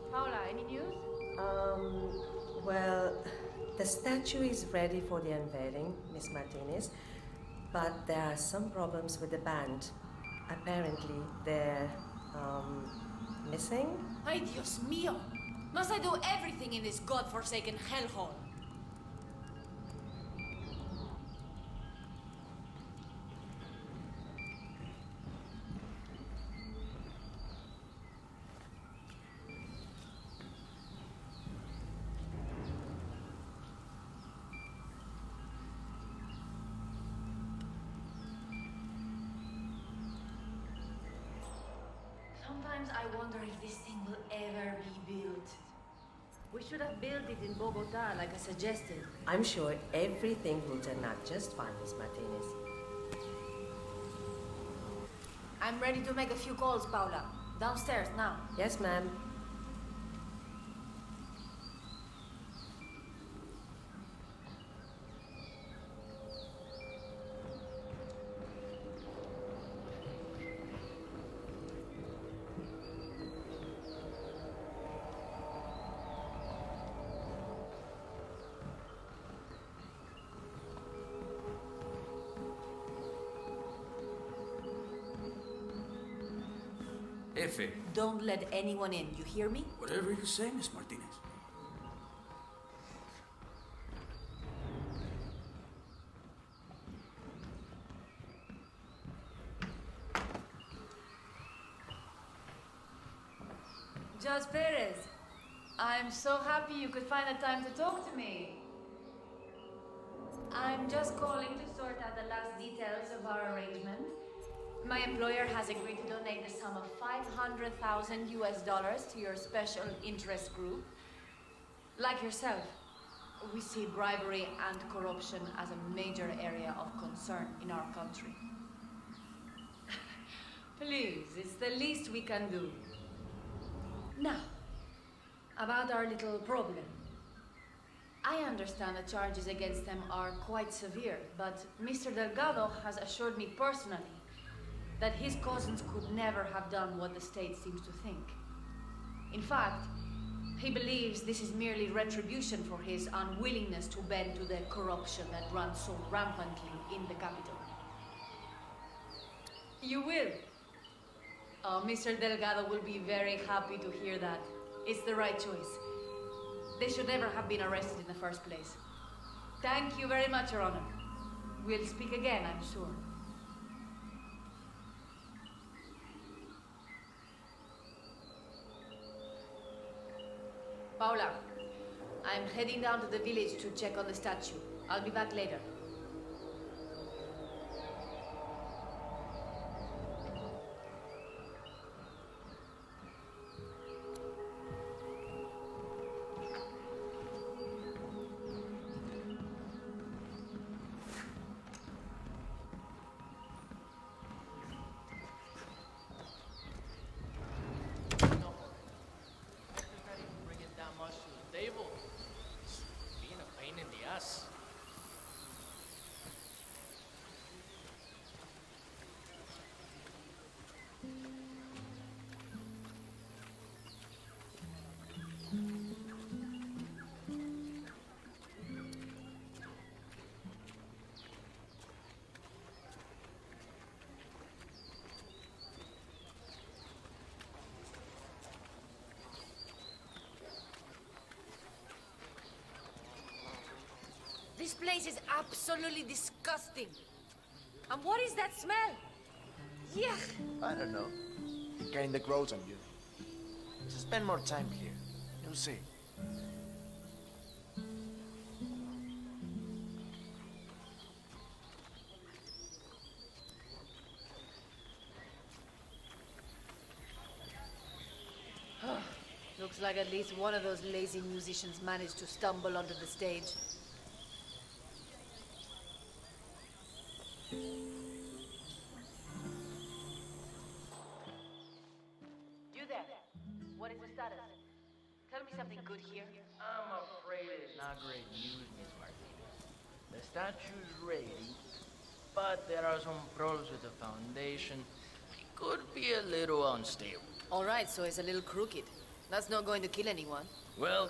Paula, any news? Well, the statue is ready for the unveiling, Miss Martinez, but there are some problems with the band. Apparently, they're, missing? Ay, Dios mío! Must I do everything in this godforsaken hellhole? Sometimes I wonder if this thing will ever be built. We should have built it in Bogota, like I suggested. I'm sure everything will turn out just fine, Miss Martinez. I'm ready to make a few calls, Paula. Downstairs now. Yes, ma'am. Efe. Don't let anyone in, you hear me? Whatever you say, Miss Martinez. Judge Perez, I'm so happy you could find the time to talk to me. I'm just calling to sort out the last details of our arrangement. My employer has agreed to donate the sum of $500,000 US to your special interest group. Like yourself, we see bribery and corruption as a major area of concern in our country. Please, it's the least we can do. Now, about our little problem. I understand the charges against them are quite severe, but Mr. Delgado has assured me personally that his cousins could never have done what the state seems to think. In fact, he believes this is merely retribution for his unwillingness to bend to the corruption that runs so rampantly in the capital. You will. Oh, Mr. Delgado will be very happy to hear that. It's the right choice. They should never have been arrested in the first place. Thank you very much, Your Honor. We'll speak again, I'm sure. Paula, I'm heading down to the village to check on the statue. I'll be back later. This place is absolutely disgusting. And what is that smell? Yuck! I don't know. It kinda grows on you. Just spend more time here. You'll see. Looks like at least one of those lazy musicians managed to stumble onto the stage. You there? What is the status? Tell me something good here. I'm afraid it's not great news, Miss Martinez. The statue's ready, but there are some problems with the foundation. It could be a little unstable. All right, so it's a little crooked. That's not going to kill anyone. Well,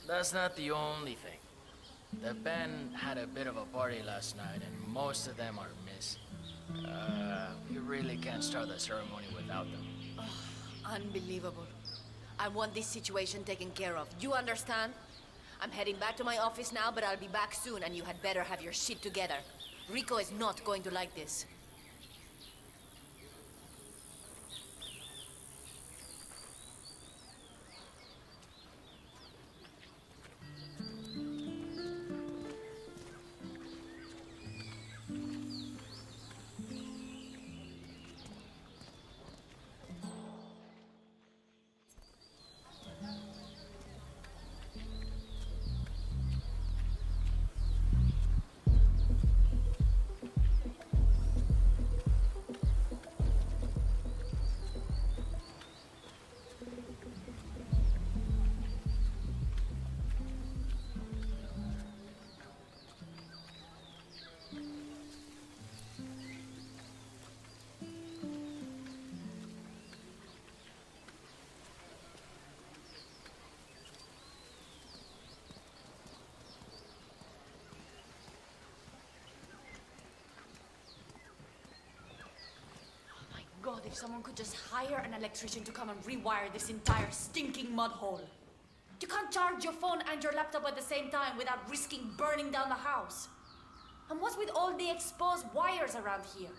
that's not the only thing. The band had a bit of a party last night, and most of them are missing. We really can't start the ceremony without them. Oh, unbelievable. I want this situation taken care of. You understand? I'm heading back to my office now, but I'll be back soon, and you had better have your shit together. Rico is not going to like this. If someone could just hire an electrician to come and rewire this entire stinking mud hole. You can't charge your phone and your laptop at the same time without risking burning down the house. And what's with all the exposed wires around here?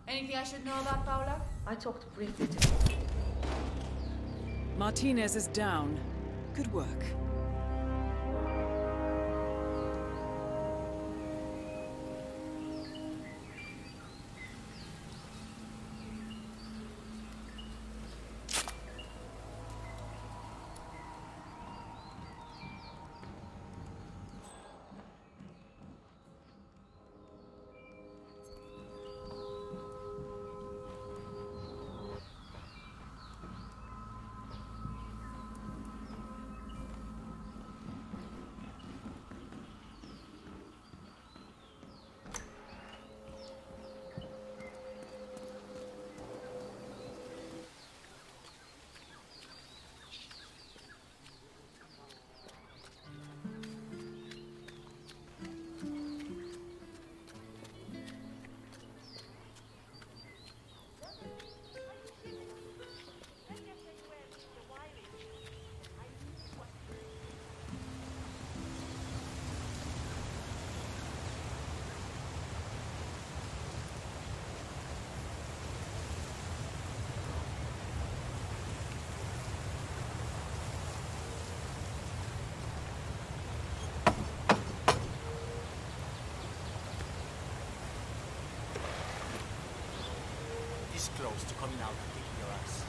Anything I should know about Paula? I talked briefly to her. Martinez is down. Good work. This close to coming out and kicking your ass.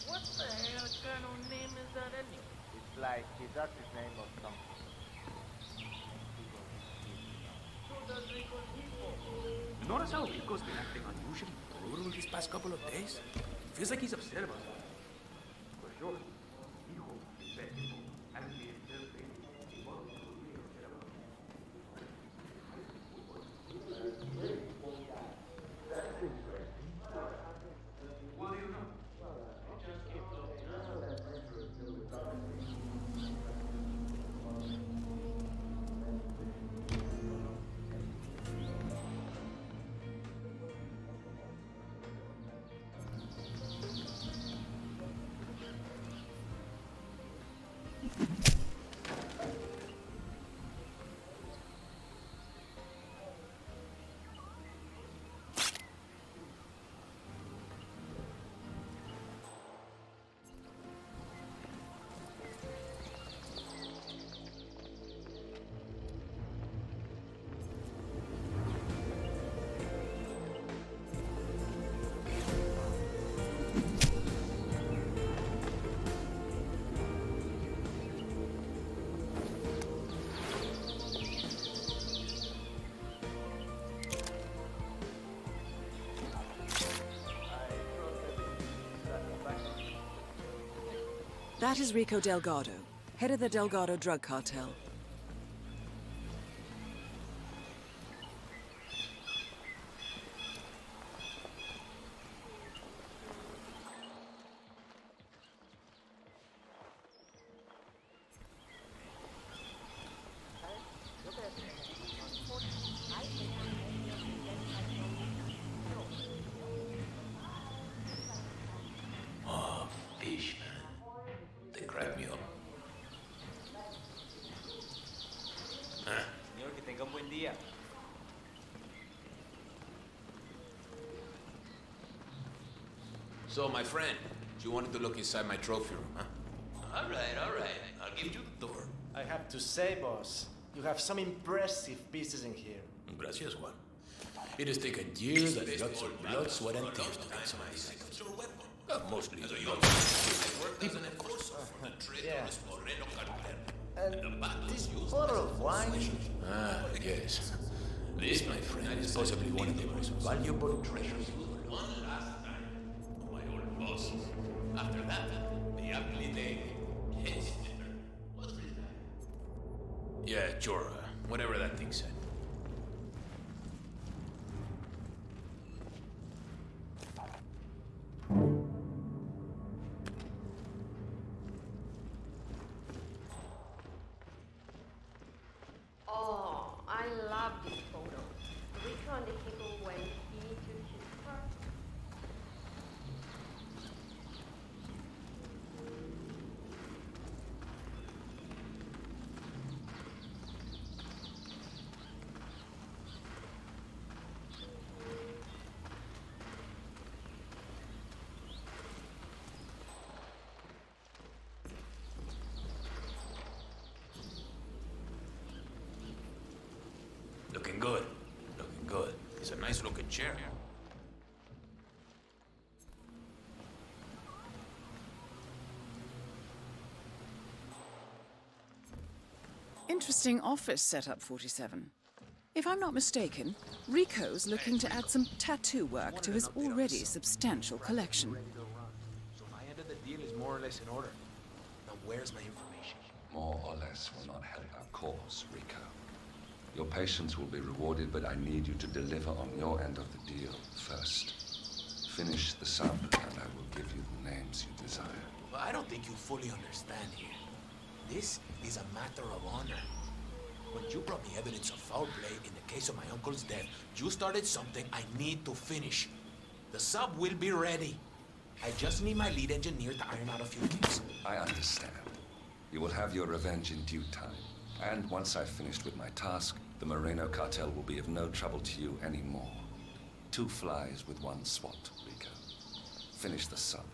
What the hell kind of name is that anyway? It's like his artist name or something. So does Rico's people. Notice how Rico's been acting unusually brutal these past couple of days? Feels like he's upset about something. For sure. Hijo, pendejo, hasn't been interrogated. What do you know? It just keeps up. That is Rico Delgado, head of the Delgado drug cartel. Oh, Fishman. idea. So, my friend, you wanted to look inside my trophy room, huh? All right. I'll give you the tour. I have to say, boss, you have some impressive pieces in here. Gracias, Juan. It has taken years and lots of blood, sweat, and tears to get some of these items. Mostly the blood. Yeah. And this bottle of wine? Ah, yes. This, my friend, is possibly one of the most valuable treasures. One last time to my old boss. After that, the ugly day. Yeah, sure. Whatever that thing said. Oh, I love this photo. Rico and the people when he took his part. Looking good. Looking good. It's a nice looking chair. Interesting office setup, 47. If I'm not mistaken, Rico's looking to add some tattoo work to his already substantial collection. So my end of the deal is more or less in order. Now where's my information? More or less will not help our cause, Rico. Your patience will be rewarded, but I need you to deliver on your end of the deal first. Finish the sub, and I will give you the names you desire. Well, I don't think you fully understand here. This is a matter of honor. When you brought me evidence of foul play in the case of my uncle's death, you started something I need to finish. The sub will be ready. I just need my lead engineer to iron out a few kinks. I understand. You will have your revenge in due time. And once I've finished with my task, the Moreno cartel will be of no trouble to you anymore. 2 flies with 1 swat, Rico. Finish the sub.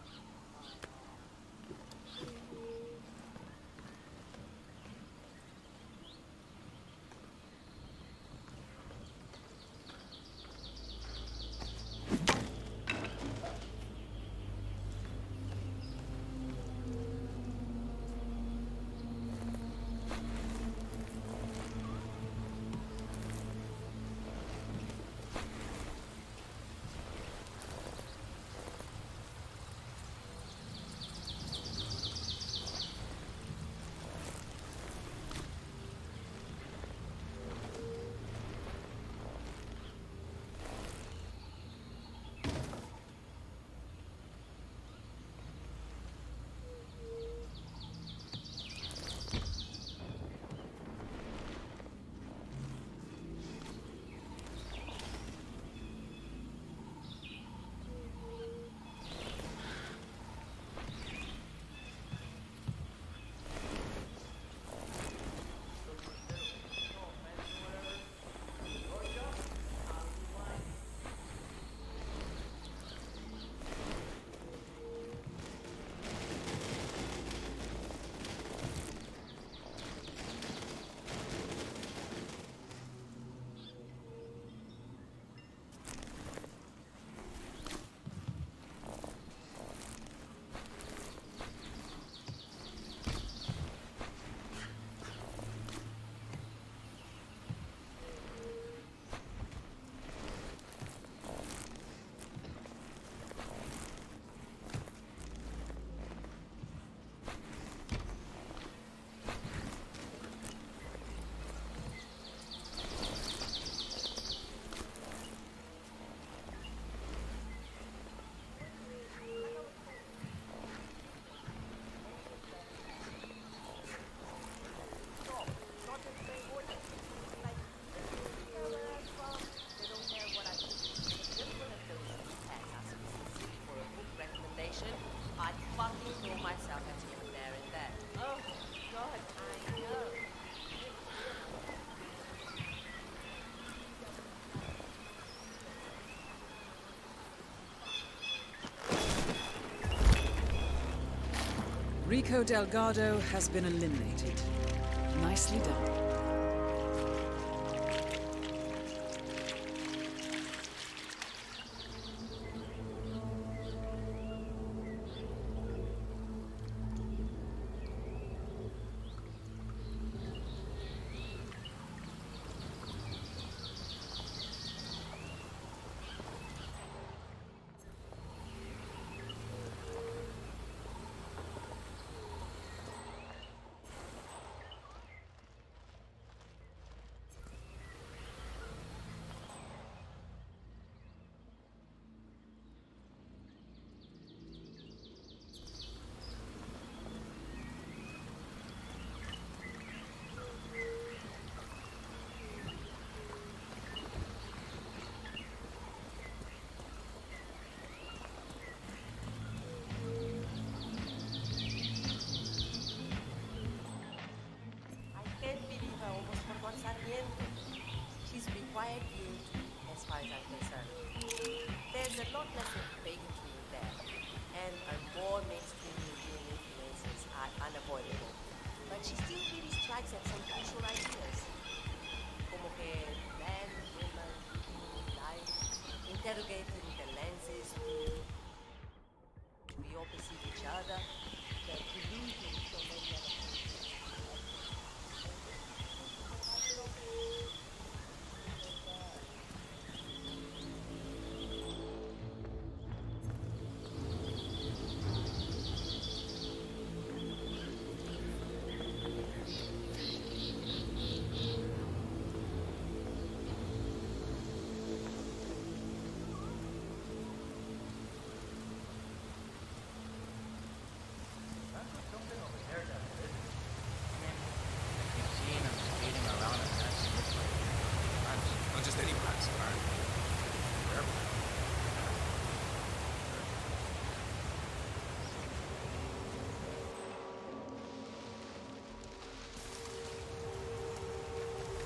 Rico Delgado has been eliminated. Nicely done. She's required viewed as far as I'm concerned. There's a lot less of bigotry there, and more mainstream European influences are unavoidable. But she still really strikes at some crucial ideas. Como que men, women, life, interrogating the lenses we all perceive each other, the delusion so many other things. Not just any rats, alright?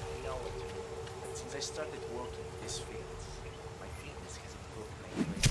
I know it, but since I started working in this field, my fitness has improved greatly.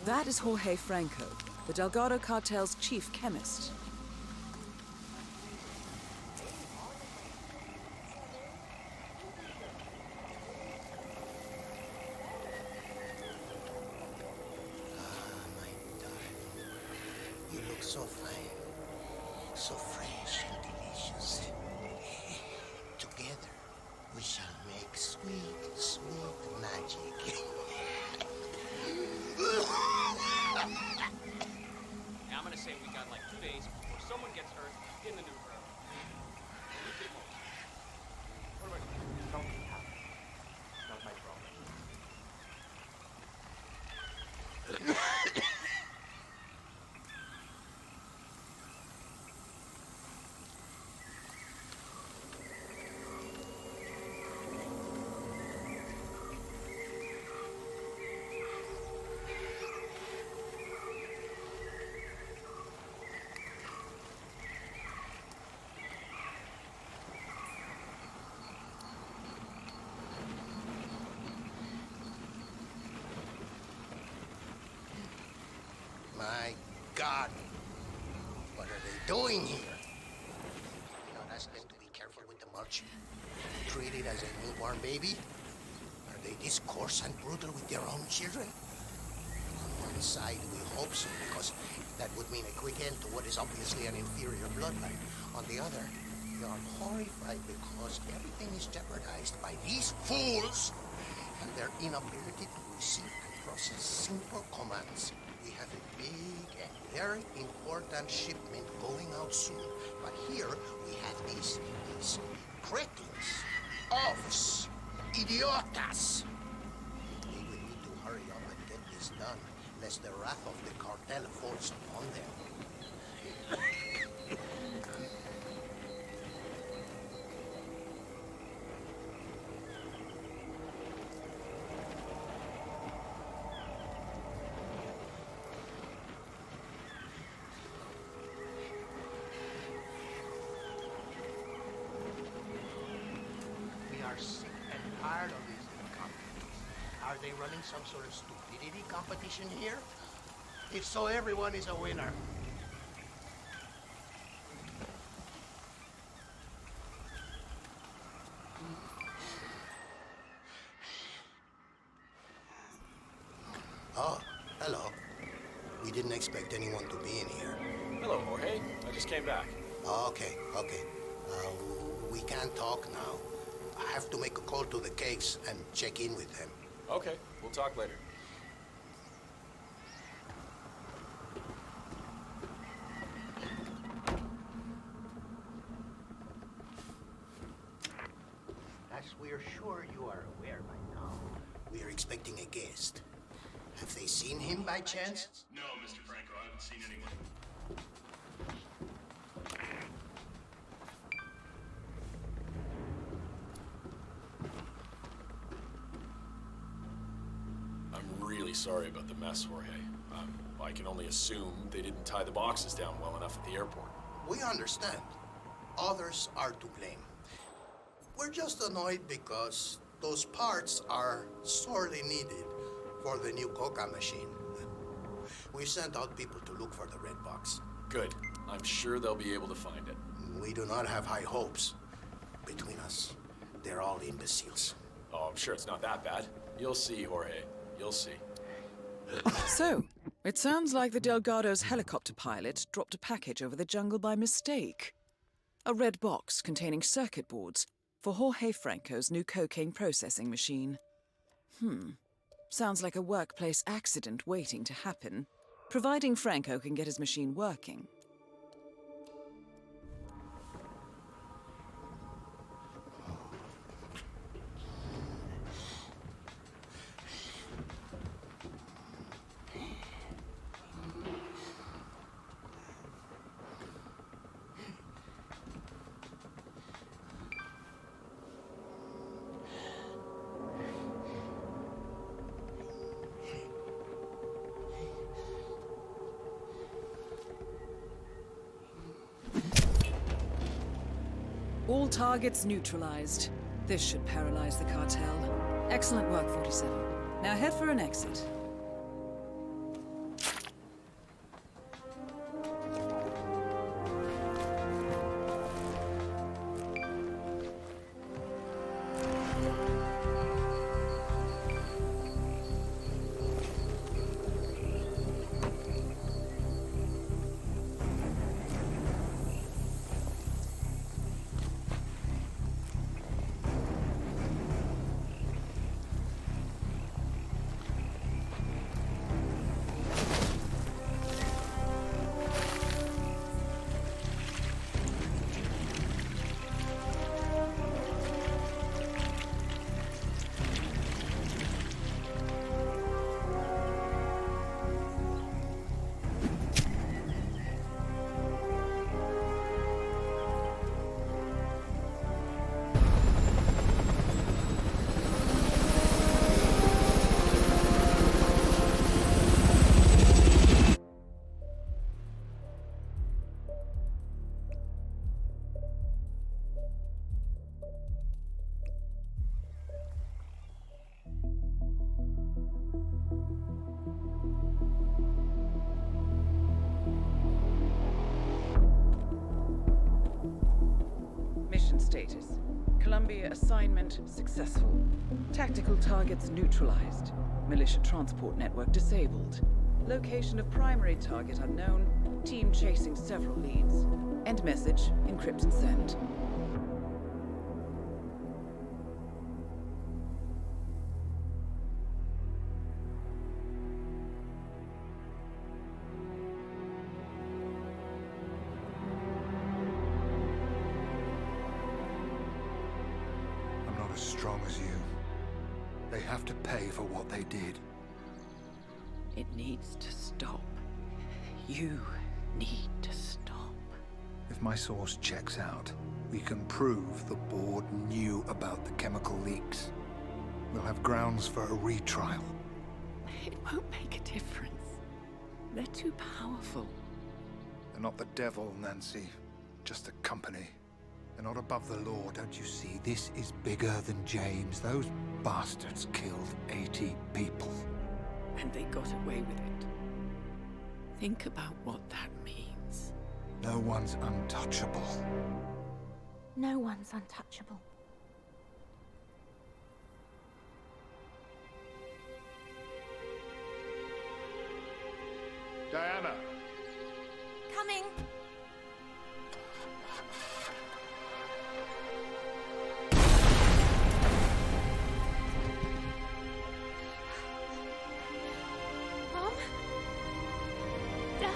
That is Jorge Franco, the Delgado cartel's chief chemist. You look so fine, so fresh and delicious. Together, we shall make sweet, sweet magic. Yeah, I'm gonna say we got like 2 days before someone gets hurt in the new room. What do I do? Don't be happy. Not my problem. My God, what are they doing here? You not ask them to be careful with the mulch. Treat it as a newborn baby? Are they this coarse and brutal with their own children? On one side, we hope so, because that would mean a quick end to what is obviously an inferior bloodline. On the other, we are horrified because everything is jeopardized by these fools and their inability to receive and process simple commands. we have a big and very important shipment going out soon. But here we have these cretins, offs, idiotas. We will need to hurry up and get this done, lest the wrath of the cartel falls upon them. We are sick and tired of these incompetents. Are they running some sort of stupidity competition here? If so, everyone is a winner. Oh, hello. We didn't expect anyone to be in here. Hello, Jorge. I just came back. Okay. We can't talk now. I have to make a call to the cakes and check in with them. Okay, we'll talk later. As we're sure you are aware by now, we are expecting a guest. Have they seen him by chance? No, Mr. Franco, I haven't seen anyone. I'm really sorry about the mess, Jorge. I can only assume they didn't tie the boxes down well enough at the airport. We understand. Others are to blame. We're just annoyed because those parts are sorely needed for the new Coca machine. We sent out people to look for the red box. Good. I'm sure they'll be able to find it. We do not have high hopes. Between us, they're all imbeciles. Oh, I'm sure it's not that bad. You'll see, Jorge. You'll see. So, it sounds like the Delgado's helicopter pilot dropped a package over the jungle by mistake. A red box containing circuit boards for Jorge Franco's new cocaine processing machine. Sounds like a workplace accident waiting to happen, providing Franco can get his machine working. All targets neutralized. This should paralyze the cartel. Excellent work, 47. Now head for an exit. Mission status. Columbia assignment successful. Tactical targets neutralized. Militia transport network disabled. Location of primary target unknown. Team chasing several leads. End message, encrypt and send. as strong as you. They have to pay for what they did. It needs to stop. You need to stop. If my source checks out, we can prove the board knew about the chemical leaks. We'll have grounds for a retrial. It won't make a difference. They're too powerful. They're not the devil, Nancy. Just a company. They're not above the law, don't you see? This is bigger than James. Those bastards killed 80 people. And they got away with it. Think about what that means. No one's untouchable. No one's untouchable. Diana! Coming! Mom? Dad?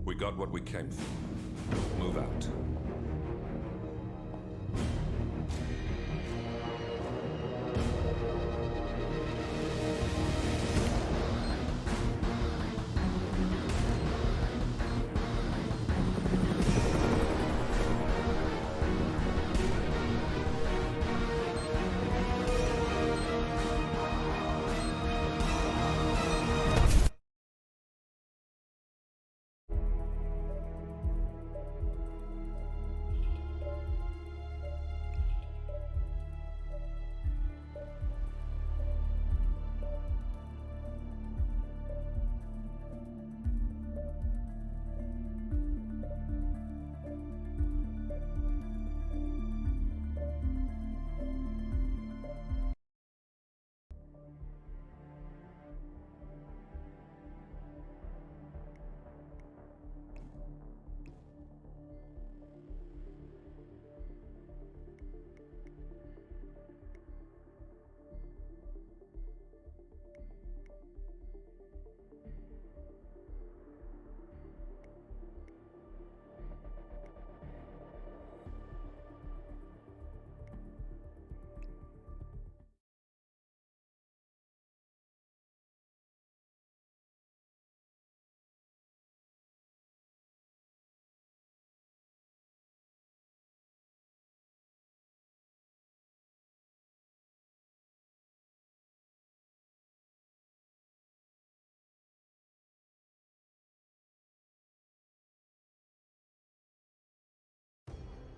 We got what we came for. Move out.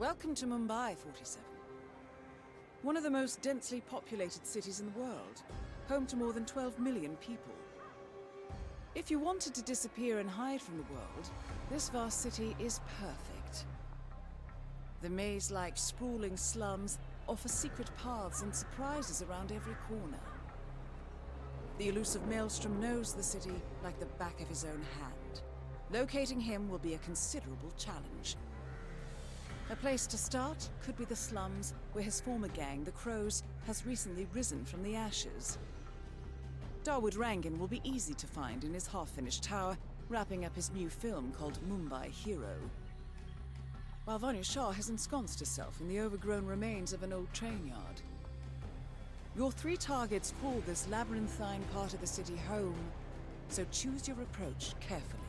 Welcome to Mumbai, 47. One of the most densely populated cities in the world, home to more than 12 million people. If you wanted to disappear and hide from the world, this vast city is perfect. The maze-like sprawling slums offer secret paths and surprises around every corner. The elusive Maelstrom knows the city like the back of his own hand. Locating him will be a considerable challenge. A place to start could be the slums, where his former gang, the Crows, has recently risen from the ashes. Dawood Rangan will be easy to find in his half-finished tower, wrapping up his new film called Mumbai Hero. While Vanya Shah has ensconced herself in the overgrown remains of an old train yard. Your three targets call this labyrinthine part of the city home, so choose your approach carefully.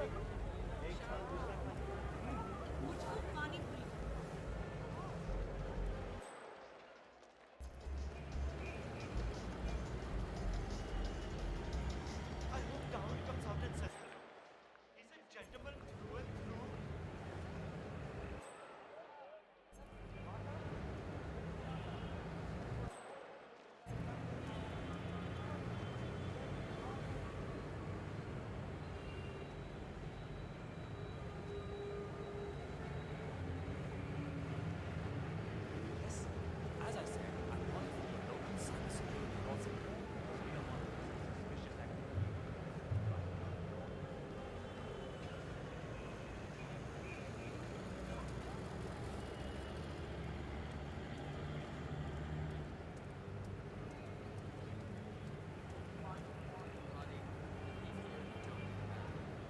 I hope Town comes out and says hello. He's a gentleman through and through. Yes, as I said, I'm one of the local cybersecurity laws. We don't want suspicious activity.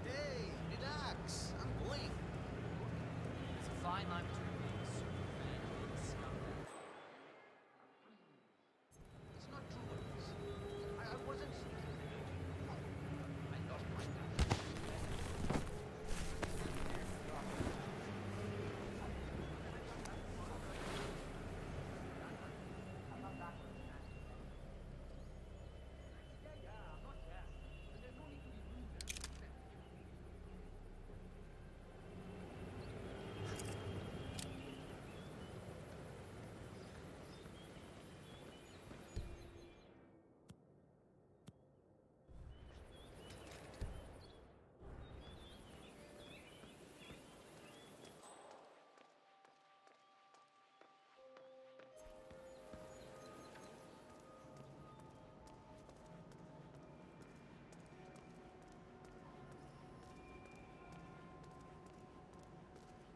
Hey, relax. I'm going. It's a fine line between being a superfan and being a scumbag. It's not true what it is. I wasn't sneaking. I lost my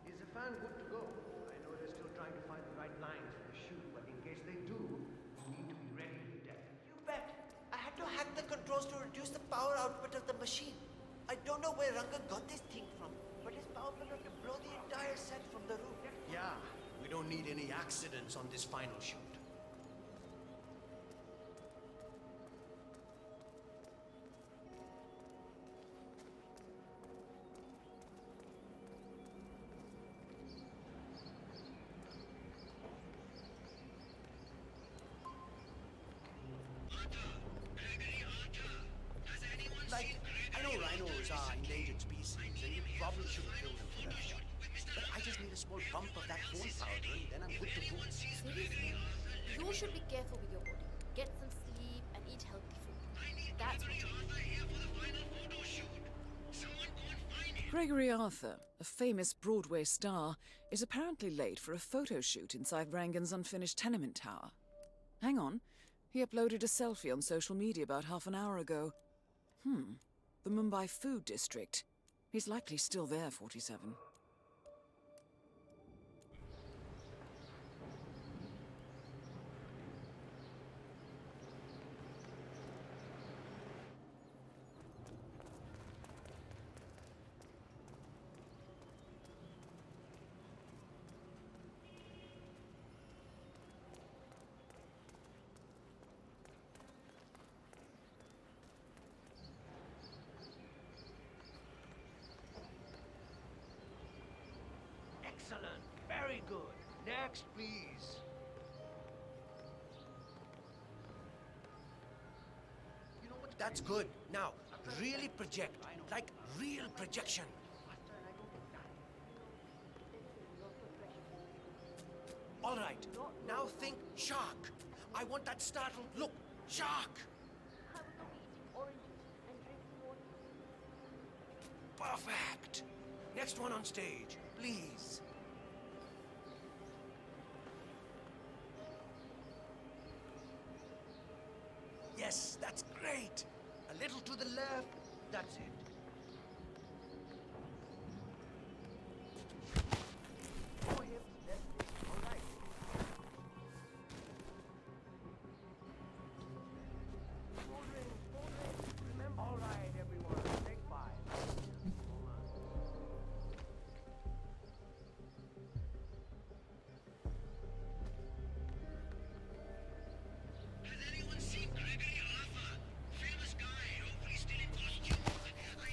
Is the fan good to go? I know they're still trying to find the right lines for the shoot, but in case they do, you need to be ready to death. You bet. I had to hack the controls to reduce the power output of the machine. I don't know where Ranga got this thing from, but it's powerful enough to blow the entire set from the roof. Yeah, we don't need any accidents on this final shoot. Like, I know rhinos are endangered species, and you probably shouldn't kill them for that shot. But I just need a small bump of that phone powder, and then I'm good to go. Seriously? You should be careful with your body. Get some sleep and eat healthy food. That's what you need. Gregory Arthur, a famous Broadway star, is apparently late for a photo shoot inside Rangan's unfinished tenement tower. Hang on, he uploaded a selfie on social media about half an hour ago. The Mumbai Food District. He's likely still there, 47. Excellent. Very good. Next, please. You know what? That's good. Now, really project. Like real projection. All right. Now think shark. I want that startled look. Shark. Perfect. Next one on stage, please. Yes, that's great. A little to the left. That's it. More hips, less hips. All right. Remember. All right, everyone. Take 5. Has anyone seen Gregory Arthur? Famous guy, hopefully still in costume. I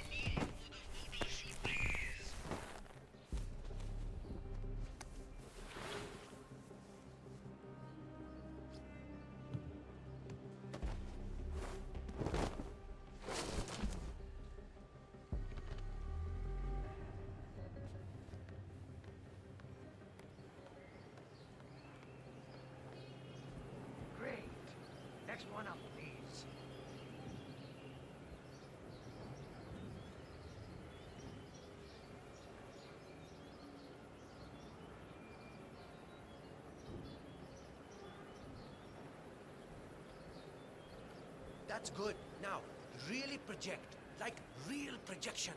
That's good. Now, really project. Like real projection.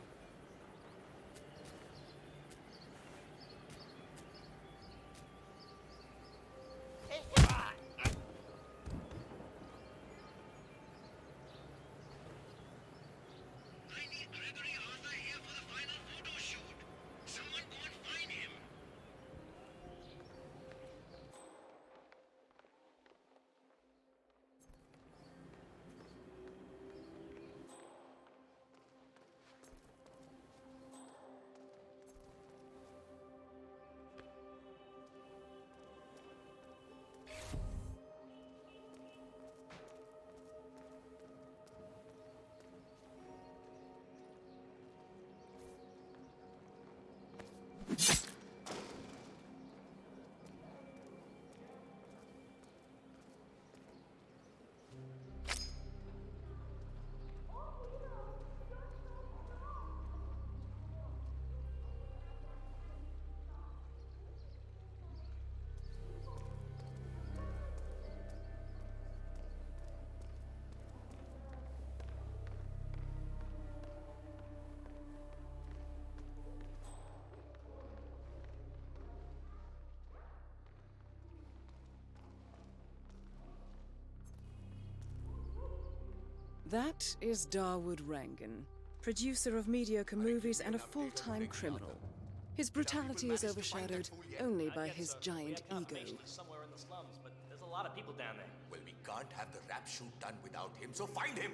That is Dawood Rangan, producer of mediocre movies and a full-time criminal. His brutality is overshadowed only by his giant ego. Somewhere in the slums, but there's a lot of people down there. Well, we can't have the rap shoot done without him, so find him!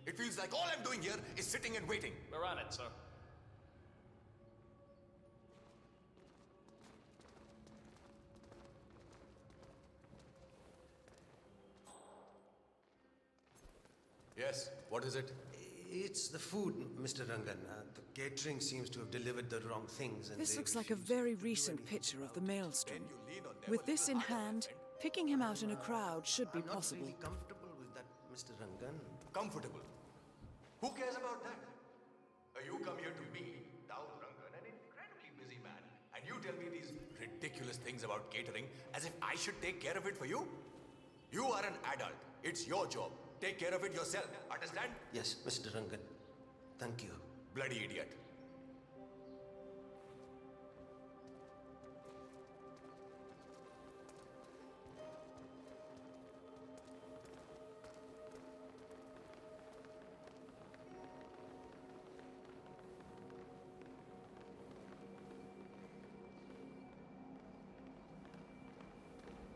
It feels like all I'm doing here is sitting and waiting. We're on it, sir. Yes, what is it? It's the food, Mr. Rangan. The catering seems to have delivered the wrong things. And This they looks like a very recent picture of the Maelstrom. With this in hand, picking him out in a crowd should be possible. I'm not really comfortable with that, Mr. Rangan. Comfortable? Who cares about that? You come here to me, Dawood Rangan, an incredibly busy man, and you tell me these ridiculous things about catering as if I should take care of it for you? You are an adult. It's your job. Take care of it yourself. Understand? Yes, Mr. Rangan. Thank you. Bloody idiot.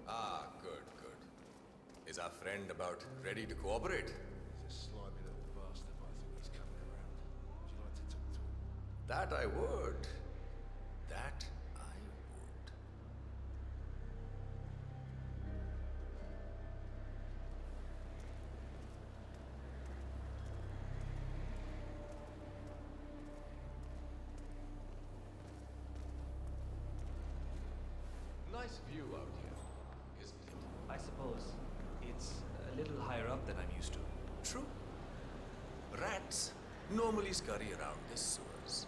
Ah, good, good. Is our friend about ready to cooperate? He's a slimy little bastard, but I think he's coming around. Would you like to talk to him? That I would. That I would. Nice view out here, isn't it? I suppose it's a little higher up than I'm used to. True. Rats normally scurry around the sewers.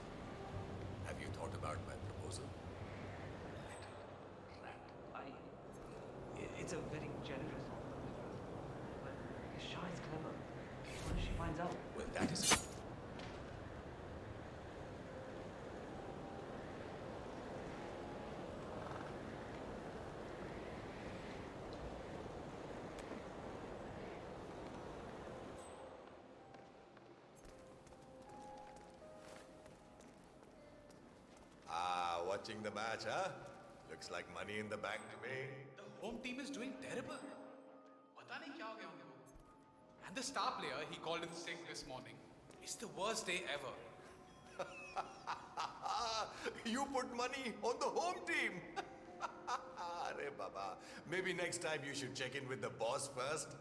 Have you thought about my proposal? It's a very generous offer, but Shah is clever. What if she finds out? Well, that is... watching the match, huh? Looks like money in the bank to me. The home team is doing terrible. Pata nahi kya ho gaya honge wo. And the star player, he called in sick this morning. It's the worst day ever. You put money on the home team. Arey Baba, maybe next time you should check in with the boss first.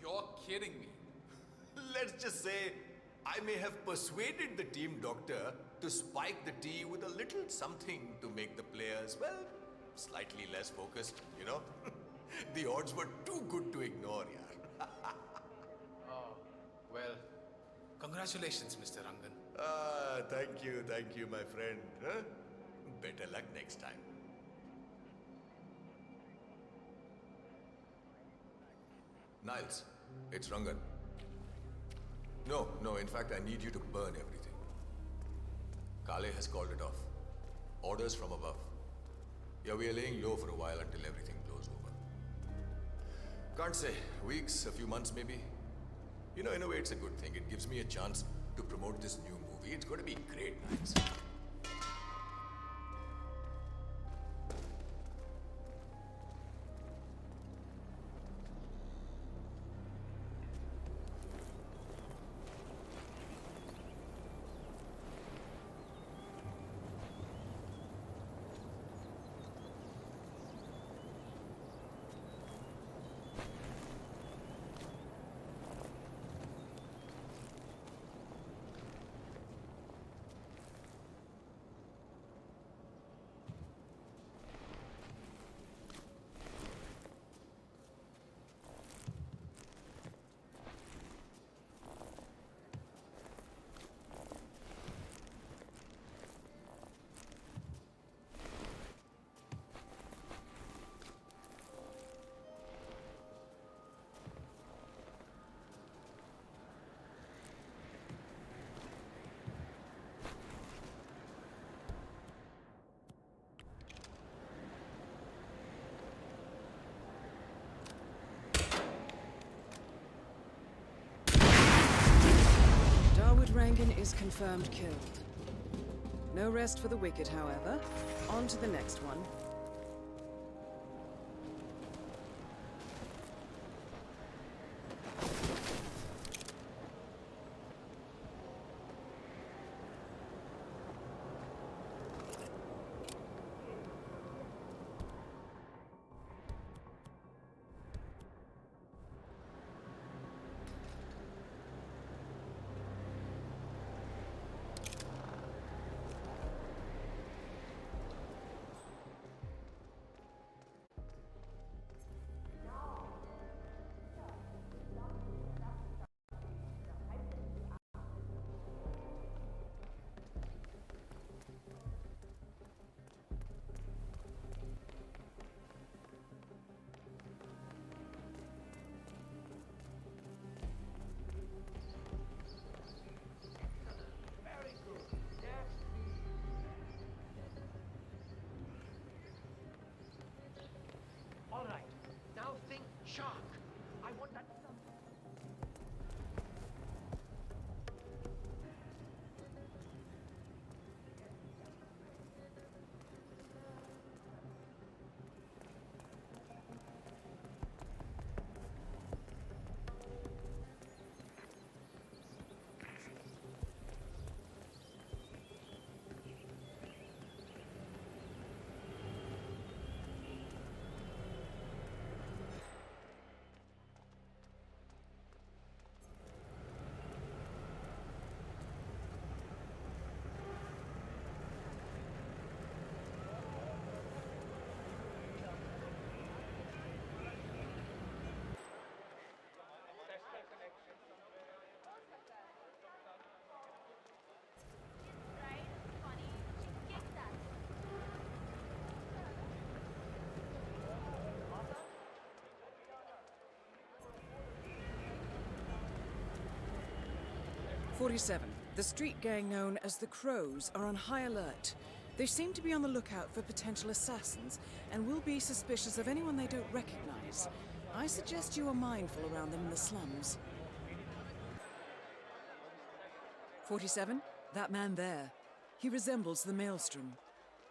You're kidding me. Let's just say I may have persuaded the team doctor to spike the tea with a little something to make the players, well, slightly less focused, you know? The odds were too good to ignore, yaar. Oh, well, congratulations, Mr. Rangan. Thank you, my friend. Huh? Better luck next time. Niles, it's Rangan. No, in fact, I need you to burn everything. Kale has called it off. Orders from above. Yeah, we are laying low for a while until everything blows over. Can't say. Weeks, a few months maybe. You know, in a way, it's a good thing. It gives me a chance to promote this new movie. It's going to be great, Max. Rangan is confirmed killed. No rest for the wicked, however. On to the next one. All right, now think shark. I want that. .47. The street gang known as the Crows are on high alert. They seem to be on the lookout for potential assassins and will be suspicious of anyone they don't recognize. I suggest you are mindful around them in the slums. 47. That man there. He resembles the Maelstrom.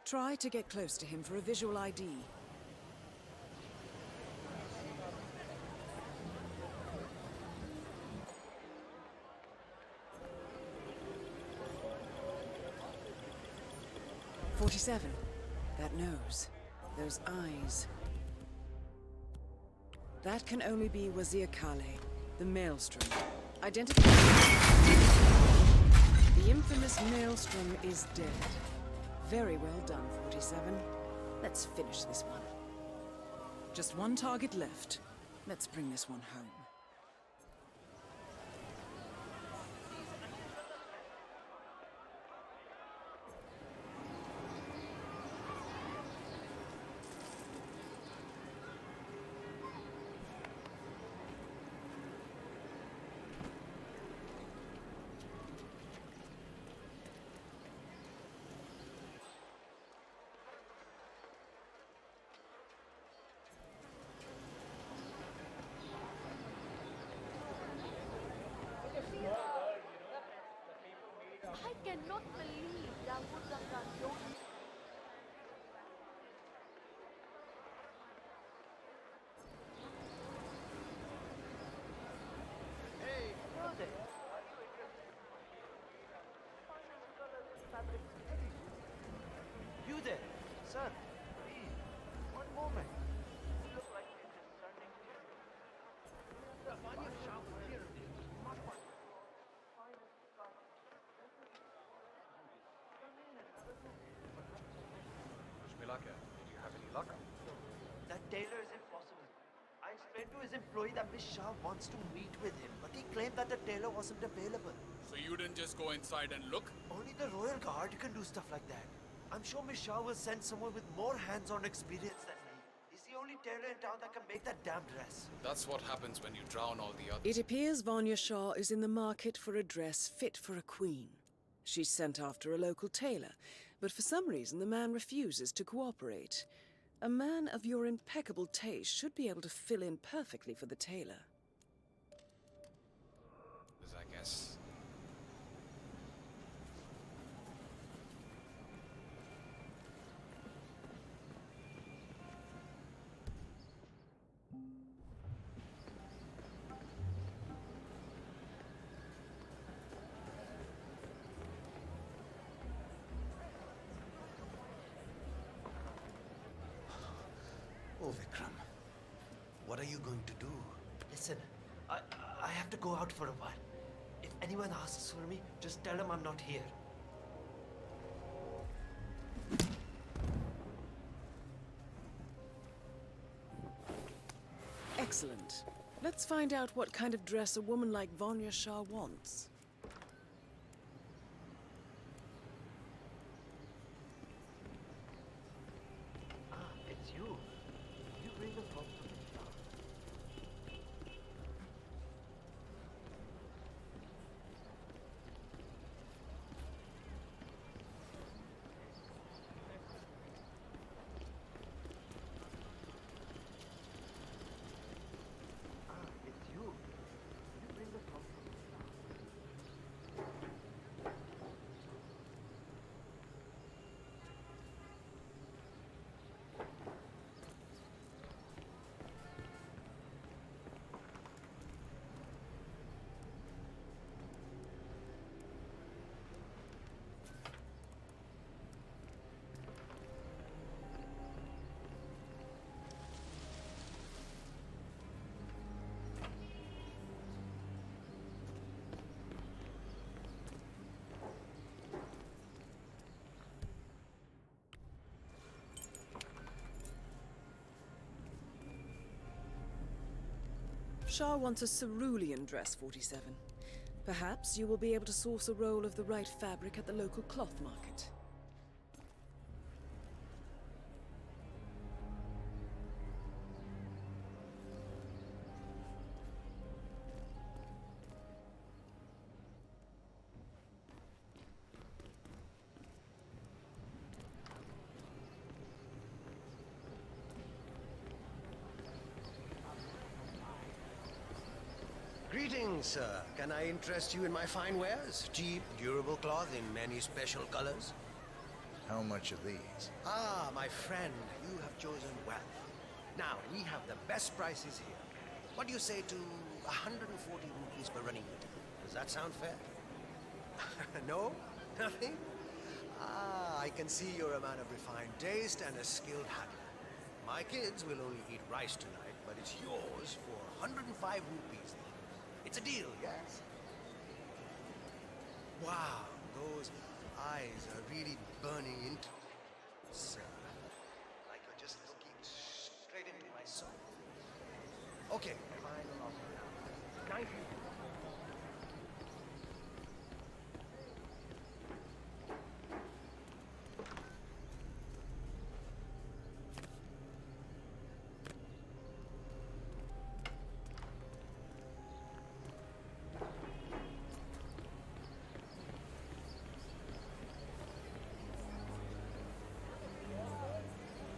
Try to get close to him for a visual ID. .47. That nose. Those eyes. That can only be Wazir Kale, the Maelstrom. Identification. The infamous Maelstrom is dead. Very well done, 47. Let's finish this one. Just one target left. Let's bring this one home. cannot believe Rahul Ranga don't. Hey, hello there. Are you interested in finest colors and fabrics everywhere? You there, sir? Please, one moment. You look like a discerning gentleman. The Vanya shop here is much fun. Finest colors. Come in and have a look. Wish me luck, Ed. Did you have any luck? That tailor is impossible. I explained to his employee that Miss Shah wants to meet with him, but he claimed that the tailor wasn't available. So you didn't just go inside and look? Only the Royal Guard can do stuff like that. I'm sure Miss Shah will send someone with more hands-on experience than me. He's the only tailor in town that can make that damn dress. That's what happens when you drown all the others. It appears Vanya Shah is in the market for a dress fit for a queen. She's sent after a local tailor, but for some reason the man refuses to cooperate. A man of your impeccable taste should be able to fill in perfectly for the tailor. As I guess. Oh, Vikram. What are you going to do? Listen, I have to go out for a while. If anyone asks for me, just tell them I'm not here. Excellent. Let's find out what kind of dress a woman like Vanya Shah wants. It's you. You bring the problem to me now. It's you. You bring the problem to me now. Shah wants a cerulean dress, 47. Perhaps you will be able to source a roll of the right fabric at the local cloth market. Greetings, sir. Can I interest you in my fine wares? Cheap, durable cloth in many special colors. How much are these? Ah, my friend, you have chosen well. Now, we have the best prices here. What do you say to 140 rupees per running meter? Does that sound fair? No? Nothing? Ah, I can see you're a man of refined taste and a skilled handler. My kids will only eat rice tonight, but it's yours for 105 rupees. It's a deal, yes? Wow, those eyes are really burning into me, sir. Like you're just looking straight into my soul. Okay, final offer now. 90.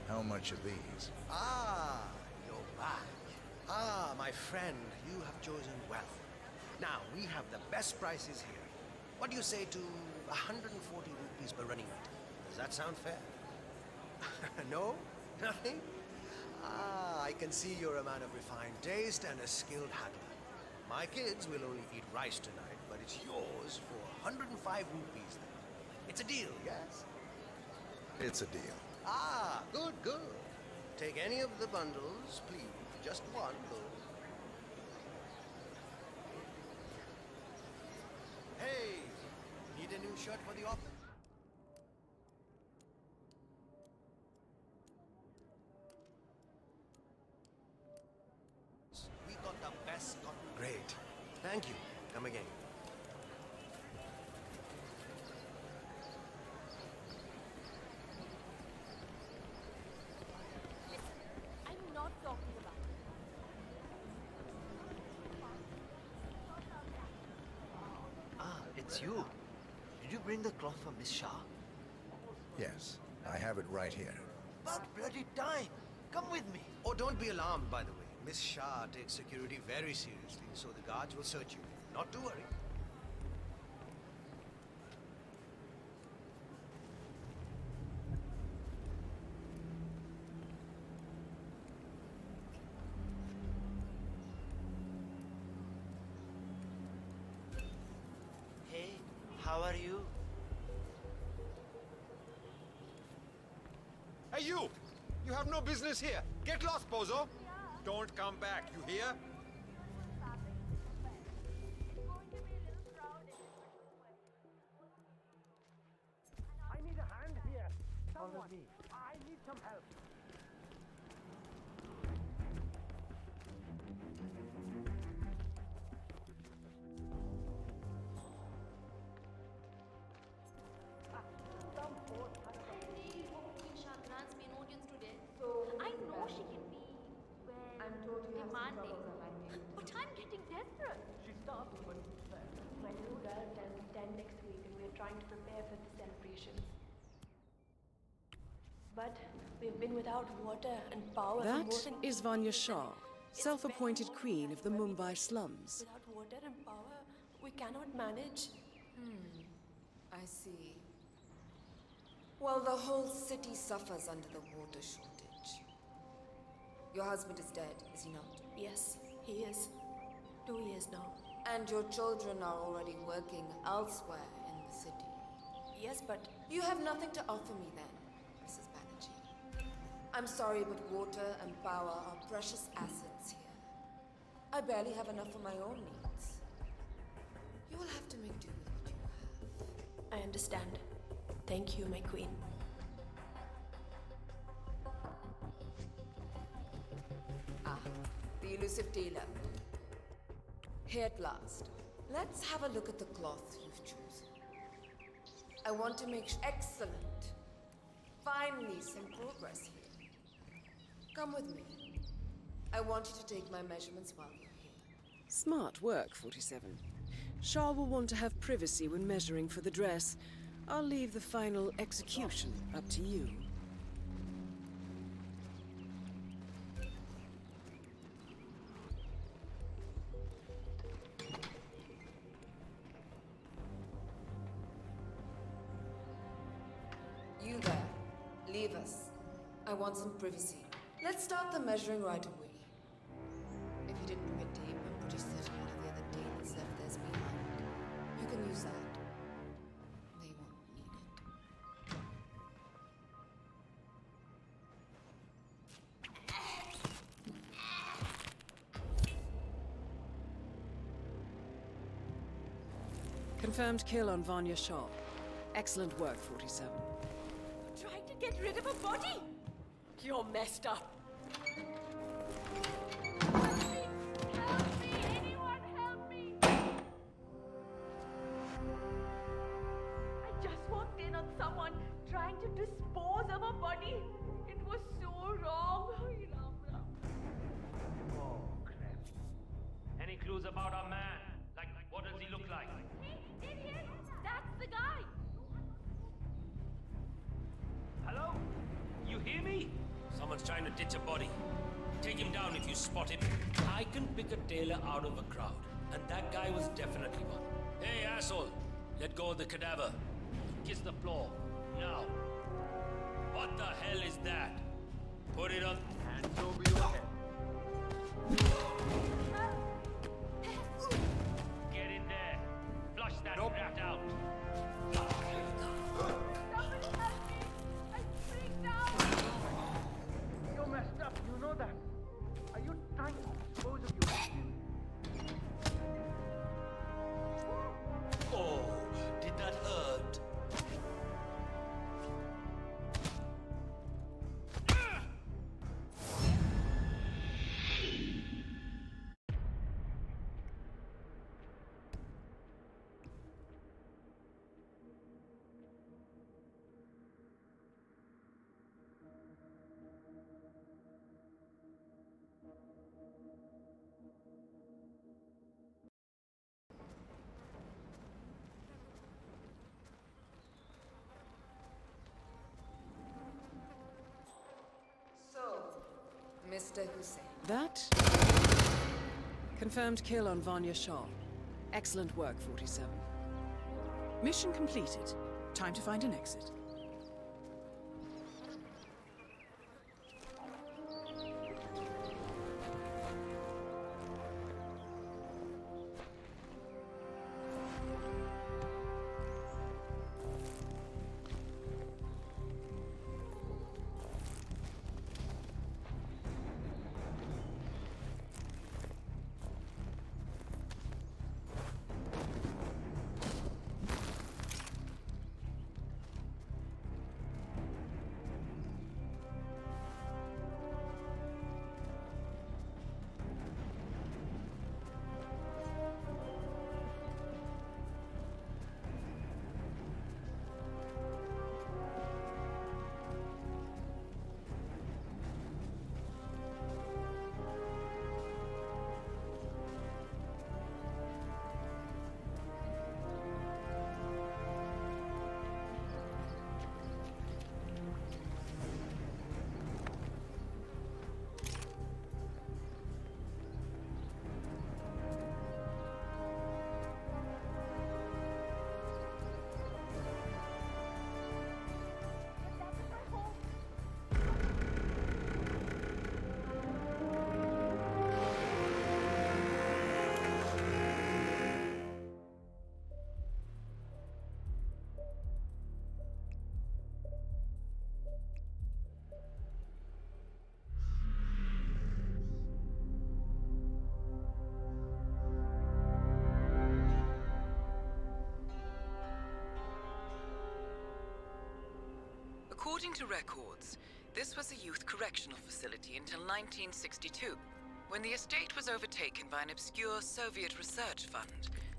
How much are these? Ah, you're back. Ah, my friend, you have chosen well. Now, we have the best prices here. What do you say to 140 rupees per running mate. Does that sound fair? No? Nothing? Ah, I can see you're a man of refined taste and a skilled haggler. My kids will only eat rice tonight, but it's yours for 105 rupees then. It's a deal, yes? It's a deal. Ah, good, good. Take any of the bundles, please. Just one, though. Hey, need a new shirt for the office? We got the best. Great. Thank you. Come again. I'm not talking about Ah, it's you. Did you bring the cloth for Miss Shah? Yes, I have it right here. About bloody time. Come with me. Oh, don't be alarmed, by the way. Miss Shah takes security very seriously, so the guards will search you. Not to worry. Hey, how are you? Hey, you! You have no business here. Get lost, Bozo! Don't come back, you hear? I need a hand here. Someone. I need some help. Shah grants me an audience today. So I know she can be, well, demanding. But I'm getting desperate. She stopped when My little girl turns 10 next week and we're trying to prepare for the celebrations. But we've been without water and power for more That than... is Vanya Shah, self-appointed queen of the Mumbai slums. Without water and power, we cannot manage. I see. Well, the whole city suffers under the water shortage. Your husband is dead, is he not? Yes, he is. 2 years now. And your children are already working elsewhere in the city. Yes, but... You have nothing to offer me then, Mrs. Banerjee. I'm sorry, but water and power are precious assets here. I barely have enough for my own needs. You will have to make do with what you have. I understand. Thank you, my queen. Ah, the elusive dealer. Here at last. Let's have a look at the cloth you've chosen. I want to make excellent. Finally, some progress here. Come with me. I want you to take my measurements while you're here. Smart work, 47. Shah will want to have privacy when measuring for the dress. I'll leave the final execution up to you. You there. Leave us. I want some privacy. Let's start the measuring right away. If you didn't bring a tape, I'm pretty certain one of the other tailors left theirs behind. You can use that. They won't need it. Confirmed kill on Vanya Shah. Excellent work, 47. Trying to get rid of a body? You're messed up. I just walked in on someone trying to dispose of a body. It was so wrong. Oh, crap. Any clues about our man? Like, what does he look like? Hey, idiot! That's the guy! Hello? You hear me? Someone's trying to ditch a body. Take him down if you spot him. I can pick a tailor out of a crowd, and that guy was definitely one. Hey, asshole! Let go of the cadaver. kiss the floor. Now. What the hell is that? Put it on. Hands over your head. Get in there. Flush that rat out. You're messed up, you know that. Are you trying to dispose of your... Oh, did that hurt? Mr. Hussein. That? Confirmed kill on Vanya Shah. Excellent work, 47. Mission completed. Time to find an exit. According to records, this was a youth correctional facility until 1962, when the estate was overtaken by an obscure Soviet research fund,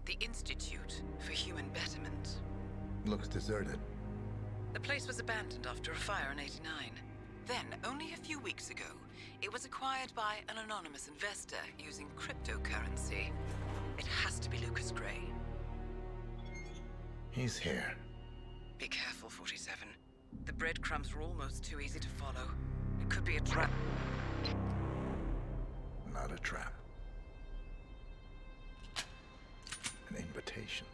the Institute for Human Betterment. Looks deserted. The place was abandoned after a fire in '89. Then, only a few weeks ago, it was acquired by an anonymous investor using cryptocurrency. It has to be Lucas Gray. He's here. Be careful, 47. The breadcrumbs were almost too easy to follow. It could be a trap. Not a trap. An invitation.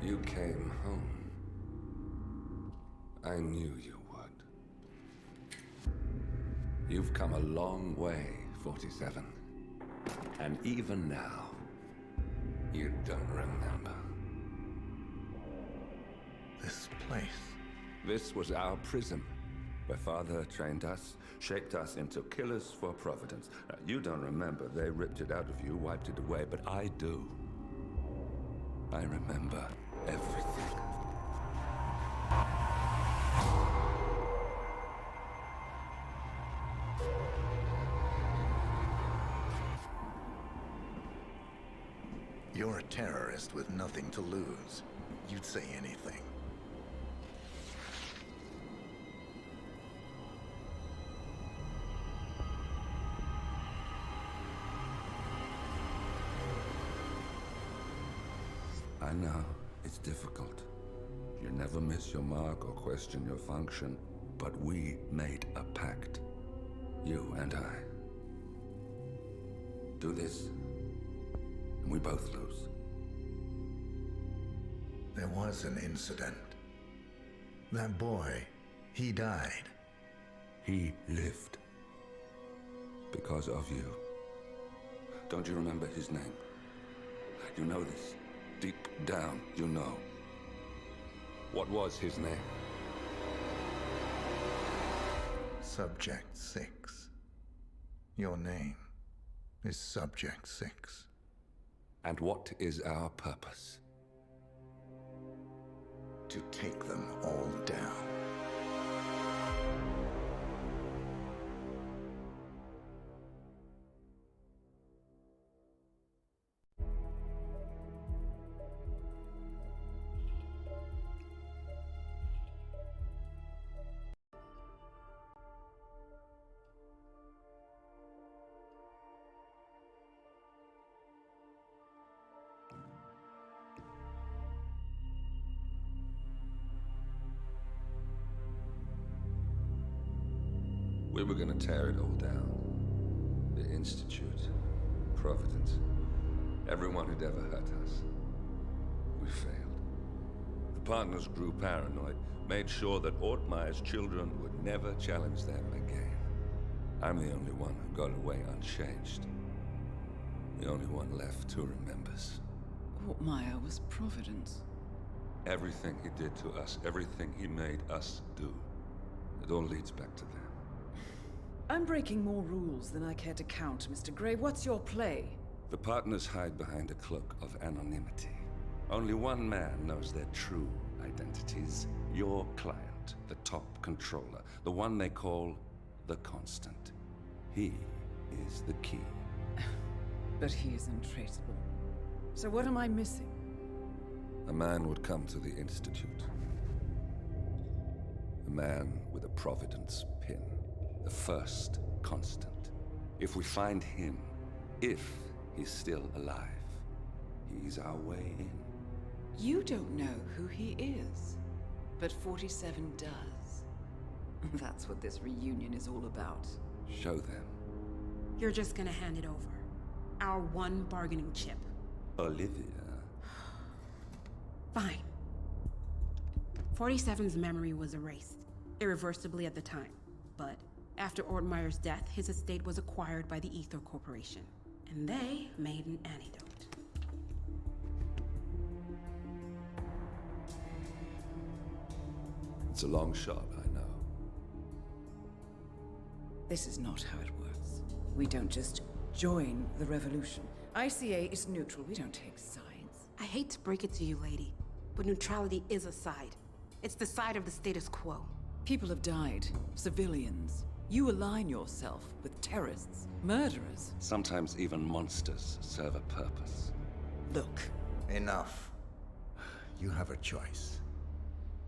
You came home. I knew you would. You've come a long way, 47. And even now, you don't remember. This place. This was our prison, where Father trained us, shaped us into killers for Providence. You don't remember. They ripped it out of you, wiped it away, but I do. I remember everything. You're a terrorist with nothing to lose. You'd say anything. I know. It's difficult. You never miss your mark or question your function, but we made a pact. You and I. Do this, and we both lose. There was an incident. That boy, he died. He lived. Because of you. Don't you remember his name? You know this. Deep down, you know. What was his name? Subject 6. Your name is Subject 6. And what is our purpose? To take them all down. We were gonna tear it all down. The Institute, Providence, everyone who'd ever hurt us. We failed. The partners grew paranoid, made sure that Ortmeyer's children would never challenge them again. I'm the only one who got away unchanged. The only one left who remembers. Ortmeyer was Providence. Everything he did to us, everything he made us do, it all leads back to them. I'm breaking more rules than I care to count, Mr. Gray. What's your play? The partners hide behind a cloak of anonymity. Only one man knows their true identities. Your client, the top controller, the one they call the Constant. He is the key. But he is untraceable. So what am I missing? A man would come to the Institute. A man with a Providence pin. The first Constant. If we find him, if he's still alive, he's our way in. You don't know who he is, but 47 does. That's what this reunion is all about. Show them. You're just gonna hand it over. Our one bargaining chip. Olivia. Fine. 47's memory was erased, irreversibly at the time, but after Ortmeyer's death, his estate was acquired by the Ether Corporation, and they made an antidote. It's a long shot, I know. This is not how it works. We don't just join the revolution. ICA is neutral. We don't take sides. I hate to break it to you, lady, but neutrality is a side. It's the side of the status quo. People have died. Civilians. You align yourself with terrorists, murderers. Sometimes even monsters serve a purpose. Look. Enough. You have a choice.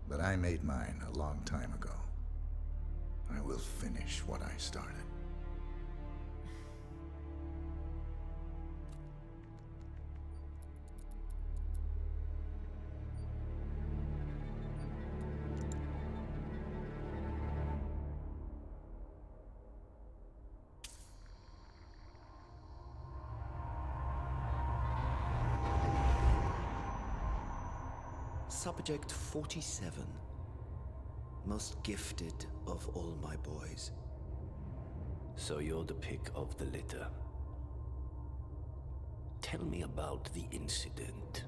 But I made mine a long time ago. I will finish what I started. Subject 47. Most gifted of all my boys. So you're the pick of the litter. Tell me about the incident.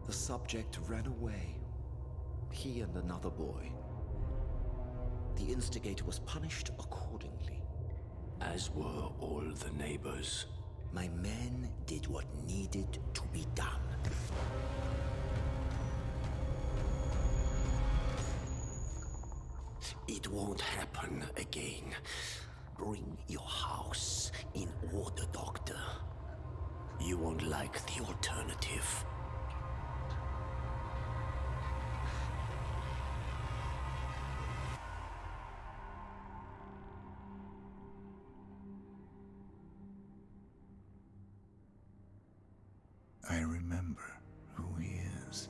The subject ran away. He and another boy. The instigator was punished accordingly. As were all the neighbors. My men did what needed to be done. It won't happen again. Bring your house in order, Doctor. You won't like the alternative. I remember who he is.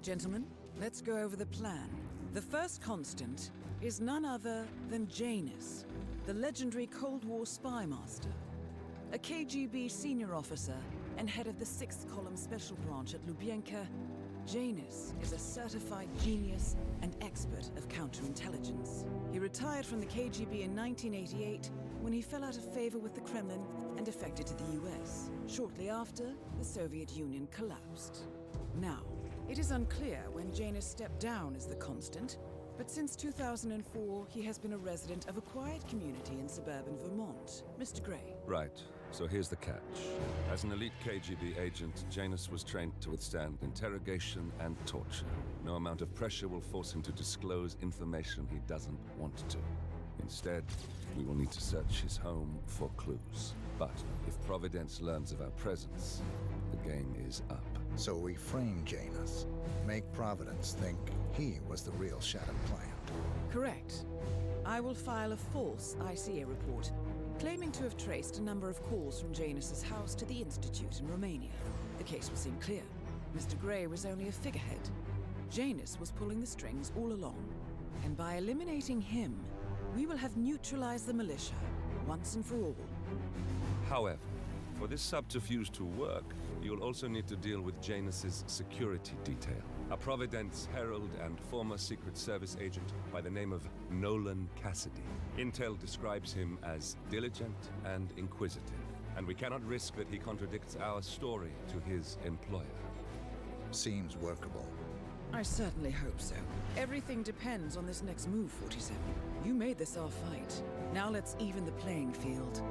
Gentlemen, let's go over the plan. The first constant is none other than Janus, the legendary Cold War spy master. A KGB senior officer and head of the 6th Column Special Branch at Lubyanka, Janus is a certified genius and expert of counterintelligence. He retired from the KGB in 1988 when he fell out of favor with the Kremlin and defected to the US. Shortly after, the Soviet Union collapsed. Now, it is unclear when Janus stepped down as the constant, but since 2004, he has been a resident of a quiet community in suburban Vermont. Mr. Gray. Right. So here's the catch. As an elite KGB agent, Janus was trained to withstand interrogation and torture. No amount of pressure will force him to disclose information he doesn't want to. Instead, we will need to search his home for clues. But if Providence learns of our presence, the game is up. So we frame Janus, make Providence think he was the real shadow client. Correct. I will file a false ICA report claiming to have traced a number of calls from Janus's house to the Institute in Romania. The case will seem clear. Mr. Gray was only a figurehead. Janus was pulling the strings all along. And by eliminating him, we will have neutralized the militia once and for all. However, for this subterfuge to work, you'll also need to deal with Janus's security detail. A Providence herald and former Secret Service agent by the name of Nolan Cassidy. Intel describes him as diligent and inquisitive, and we cannot risk that he contradicts our story to his employer. Seems workable. I certainly hope so. Everything depends on this next move, 47. You made this our fight. Now let's even the playing field.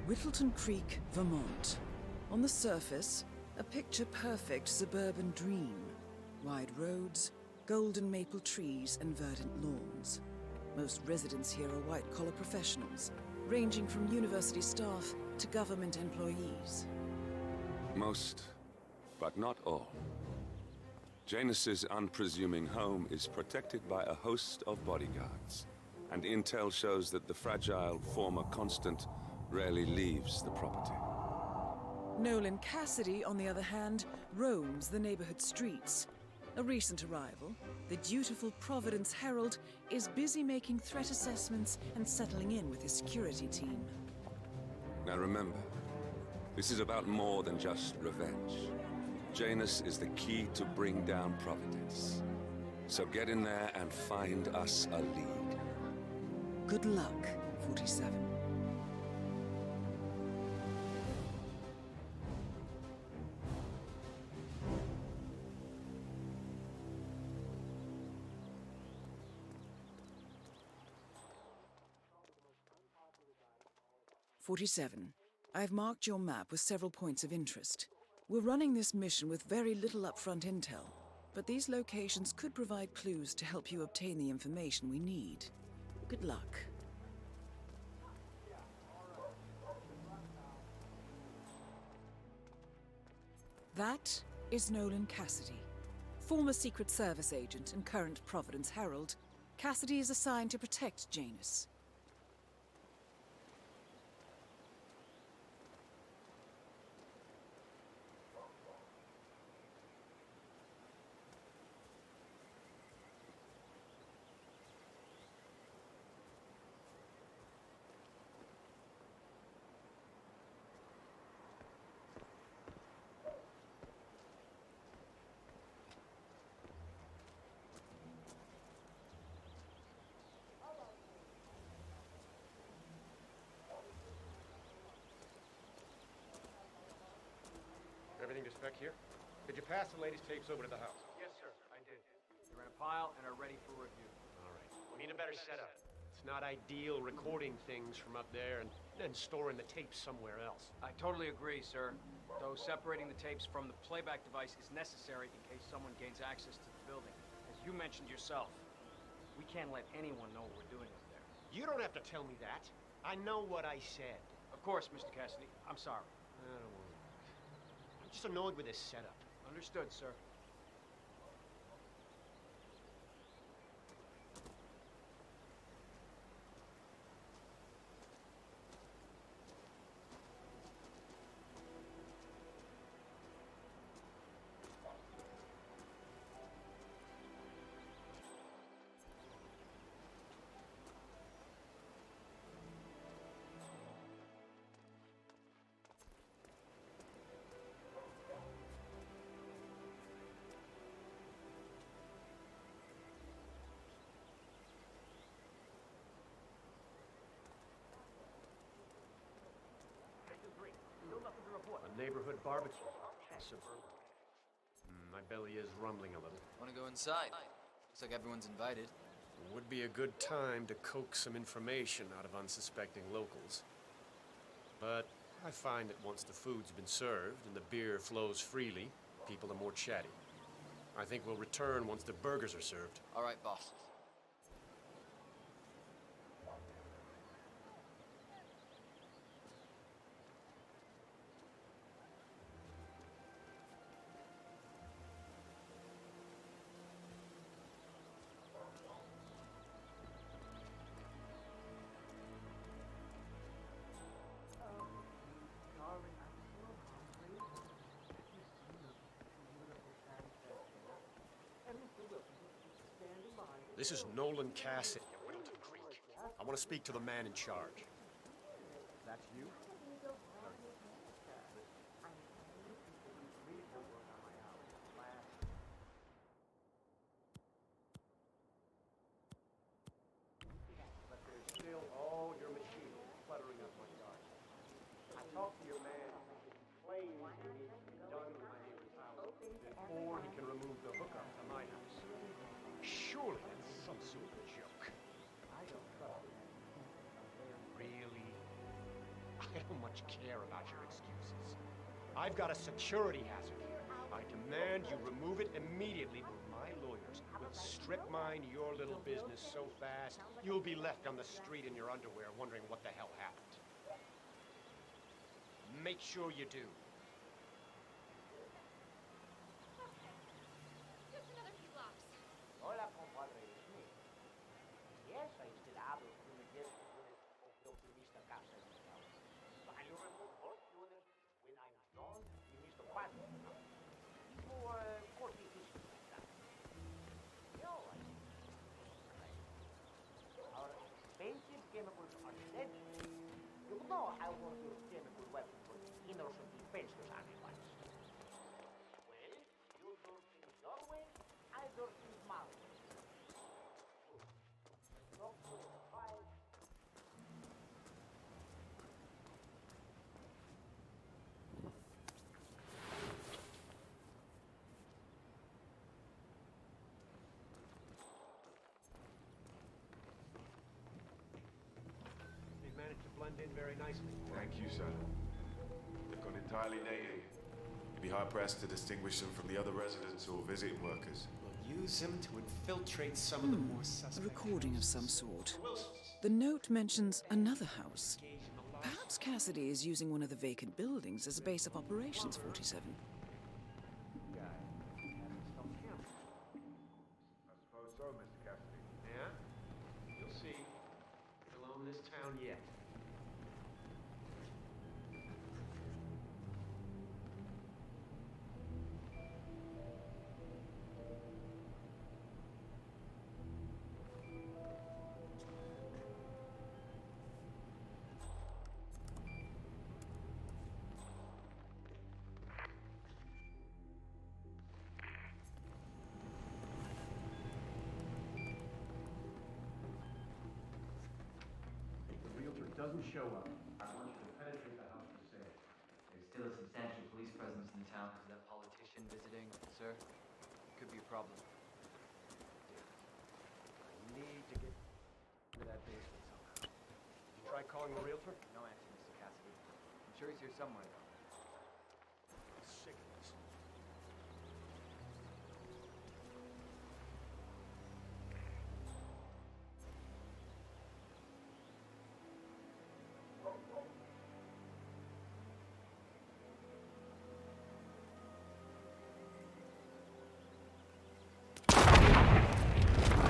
Whittleton Creek, Vermont. On the surface, a picture-perfect suburban dream. Wide roads, golden maple trees, and verdant lawns. Most residents here are white-collar professionals, ranging from university staff to government employees. Most, but not all. Janus's unpresuming home is protected by a host of bodyguards, and intel shows that the fragile former constant rarely leaves the property. Nolan Cassidy, on the other hand, roams the neighborhood streets. A recent arrival, the dutiful Providence Herald is busy making threat assessments and settling in with his security team. Now remember, this is about more than just revenge. Janus is the key to bring down Providence. So get in there and find us a lead. Good luck, 47. I've marked your map with several points of interest. We're running this mission with very little upfront intel, but these locations could provide clues to help you obtain the information we need. Good luck. That is Nolan Cassidy, former Secret Service agent and current Providence Herald. Cassidy is assigned to protect Janus. Beck here. Did you pass the latest tapes over to the house? Yes, sir, I did. They're in a pile and are ready for review. All right. We need a better setup. It's not ideal recording things from up there and then storing the tapes somewhere else. I totally agree, sir. Though separating the tapes from the playback device is necessary in case someone gains access to the building. As you mentioned yourself, we can't let anyone know what we're doing up there. You don't have to tell me that. I know what I said. Of course, Mr. Cassidy. I'm sorry. I don't worry. I'm just annoyed with this setup. Understood, sir. A neighborhood barbecue. Suburban. My belly is rumbling a little. Want to go inside? Looks like everyone's invited. Would be a good time to coax some information out of unsuspecting locals. But I find that once the food's been served and the beer flows freely, people are more chatty. I think we'll return once the burgers are served. All right, boss. This is Nolan Cassidy at Wilton Creek. I want to speak to the man in charge. That's you? But there's still all your machines cluttering up my yard. I talked to your man. He claims it needs to be done in my neighbor's house before he can remove the hookup to my house. Surely that's some sort of joke. I don't trust it. Really? I don't much care about your excuses. I've got a security hazard here. I demand you remove it immediately, or my lawyers will strip mine your little business so fast you'll be left on the street in your underwear wondering what the hell happened. Make sure you do. Just another few blocks. Hola, compadre, it's me. Yes, I still have a full unit of the optimista casa in the town. But I remove all units when I'm done with Mr. Quadro. For court issues like that. You know, our expensive chemicals are dead. You know I want your chemical weapon for innocent defenseless animals. Well, you do things your way, I do things my way. You've managed to blend in very nicely. Thank you, sir. They've gone entirely native. You'd be hard-pressed to distinguish them from the other residents or visiting workers. We'll use them to infiltrate some of the more suspect. A recording of some sort. The note mentions another house. Perhaps Cassidy is using one of the vacant buildings as a base of operations, 47. I suppose so, Mr. Cassidy. Yeah? You'll see. He'll own this town yet. Doesn't show up. I want you to penetrate the house to say. There's still a substantial police presence in the town because of that Technician visiting, sir. It could be a problem. I need to get to that basement somehow. You try calling the realtor? No answer, Mr. Cassidy. I'm sure he's here somewhere, though. I'm sick of this.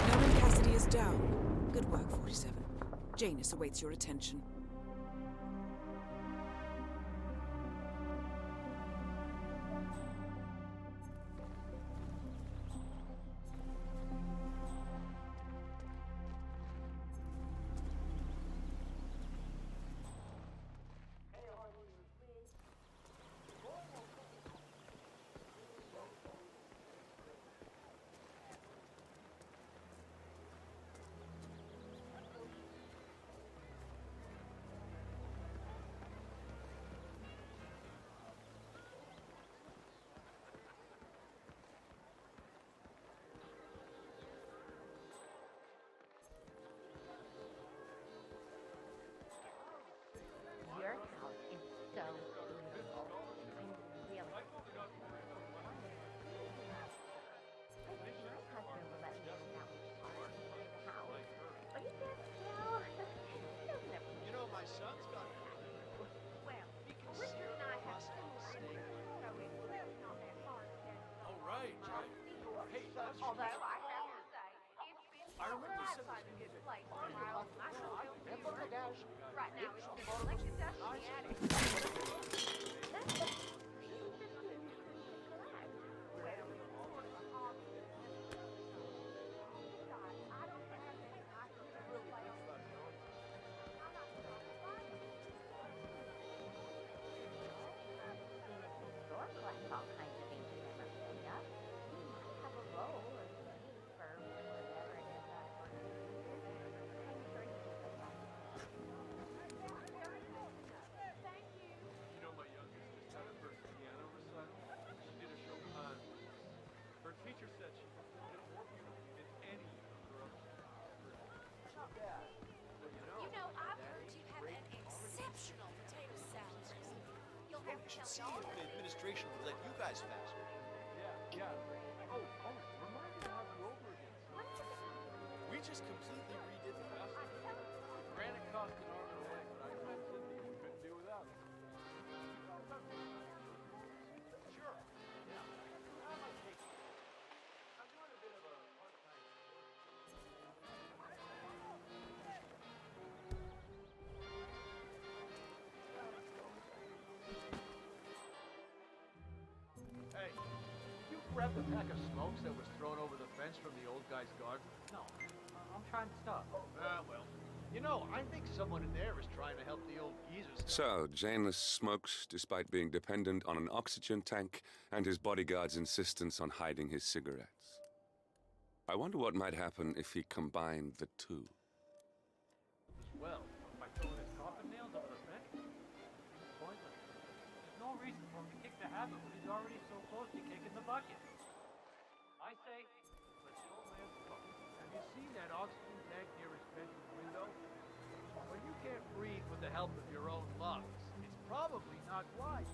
Nolan Cassidy is down. Good work, 47. Janus awaits your attention. Your house is so beautiful. I'm really my husband will let me know which part of the house, but he can't tell. You know, my son's got it. Well, He can Richard see and I have across the steak, so it's really not that hard to get. Oh, right. Hey, that's Although I have to say, it's been I remember nice you said finding this place for a Hey, while. I yeah, sure I feel remember pretty the dash. right now It's it's all like over the dust in nice. the attic. That's the piece of thing you couldn't collect. Well, it's sort of a hobby. Besides, I don't have any I can really play on. I'm not sure why. The store collects all kinds of ancient memorabilia. You might have a roll or something for whatever it is that we're interested in. I'm sure you can find out. Thank you. You know, my youngest just had her first piano recital. She did a Chopin. Her teacher said she performed it more beautifully than any of her other students. Not bad. You know, I've heard you have an exceptional potato salad recipe. You'll have to tell me all if the administration would let you guys faster. Yeah. Oh, remind me to have you over again. We just completely redid the festival. Granite cost an arm and a leg, but I told Cindy we couldn't do without it. Sure. Yeah. I might take it. I'm doing a bit of a part-time Hey, you grabbed a pack of smokes that was thrown over the fence from the old guy's garden? No, I'm trying to stop. Well, you know, I think someone in there is trying to help the old geezers. So, Janus smokes despite being dependent on an oxygen tank and his bodyguard's insistence on hiding his cigarettes. I wonder what might happen if he combined the two. Well, by throwing his coffin nails over the fence? It's pointless. There's no reason for him to kick the habit when he's already so close to kicking the bucket. I say, let the old man smoke. Have you seen that oxygen tank near his bedroom window? When you can't breathe with the help of your own lungs, it's probably not wise.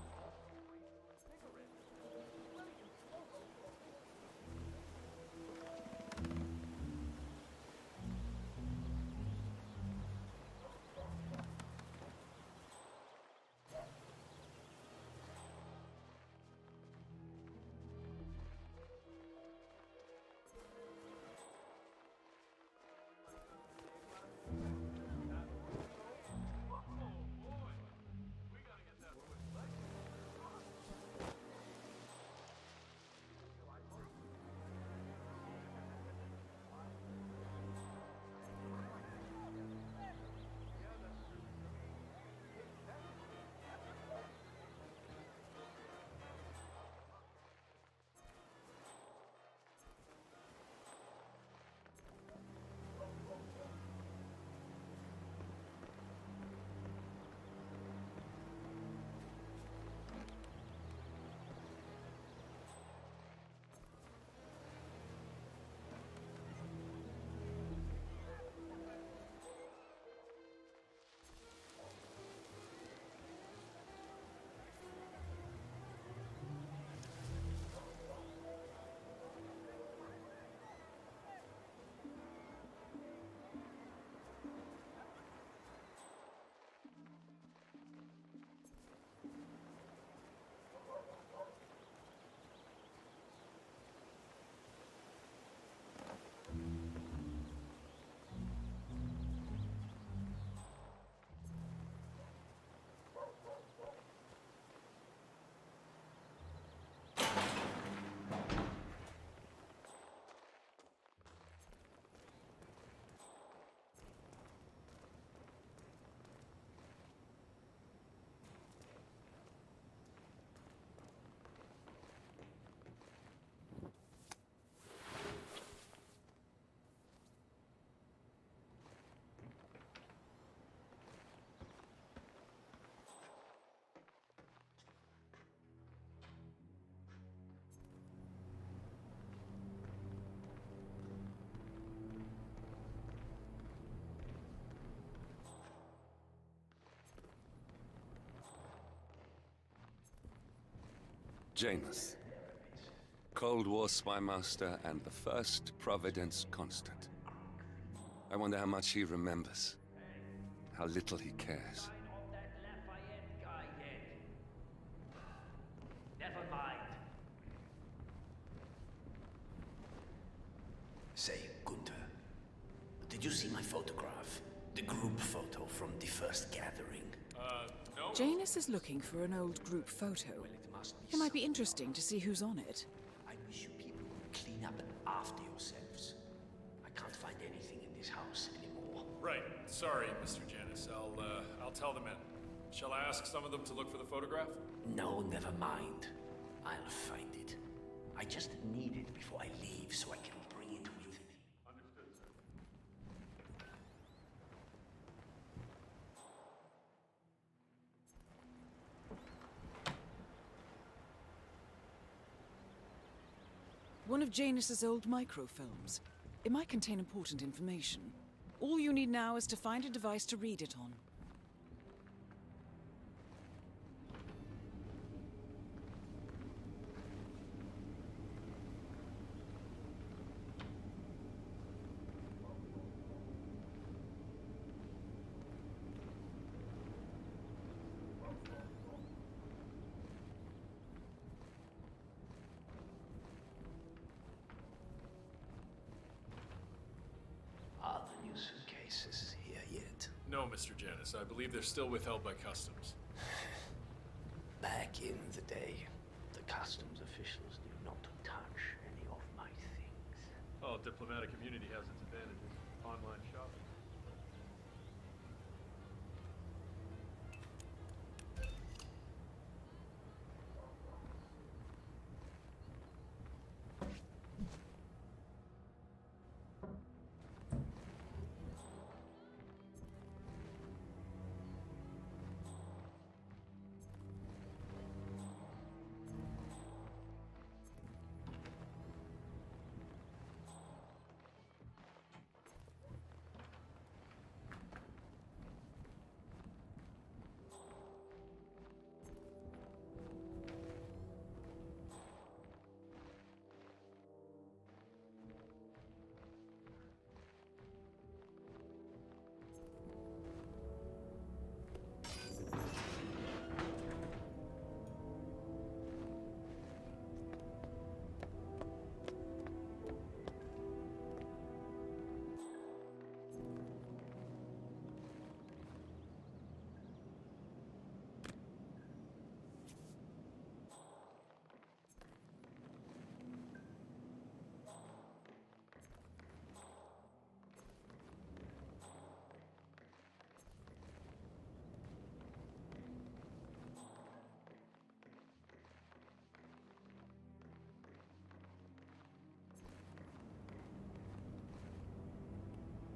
Janus. Cold War spy master and the first Providence constant. I wonder how much he remembers. How little he cares. Never mind. Say, Gunther, did you see my photograph? The group photo from the first gathering? No. Janus is looking for an old group photo. It might be interesting to see who's on it. I wish you people would clean up after yourselves. I can't find anything in this house anymore. Right. Sorry, Mr. Janus. I'll tell the men. Shall I ask some of them to look for the photograph? No, never mind. I'll find it. I just need it before I leave so I can bring it with me. Understood, sir. One of Janus's old microfilms. It might contain important information. All you need now is to find a device to read it on. Are the new suitcases here yet? No, Mr. Janus. I believe they're still withheld by customs. Back in the day, the customs officials knew not to touch any of my things. Oh, diplomatic immunity has its advantages. Online shopping.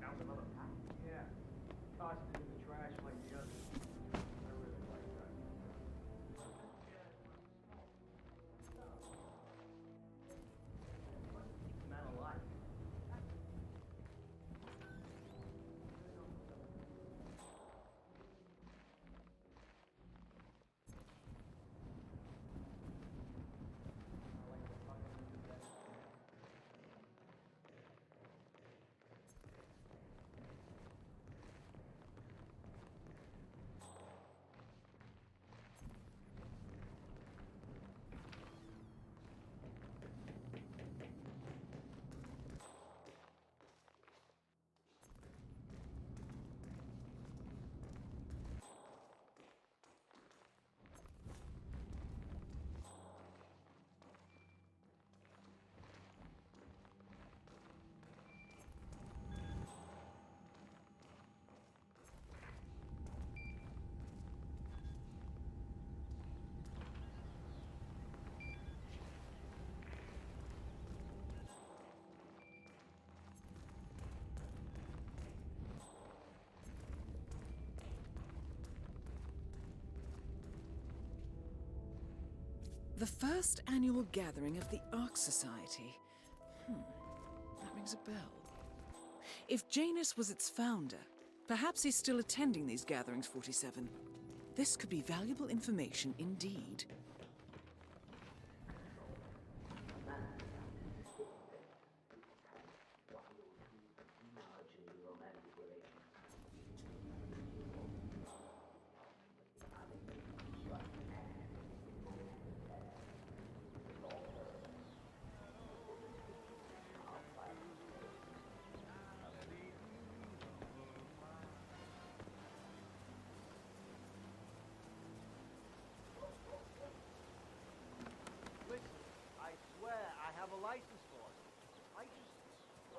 Found another pack? Yeah. Tossed it in the trash like the others. I really like that. Keep man alive. The first annual gathering of the Ark Society. That rings a bell. If Janus was its founder, perhaps he's still attending these gatherings, 47. This could be valuable information indeed. license for it. I just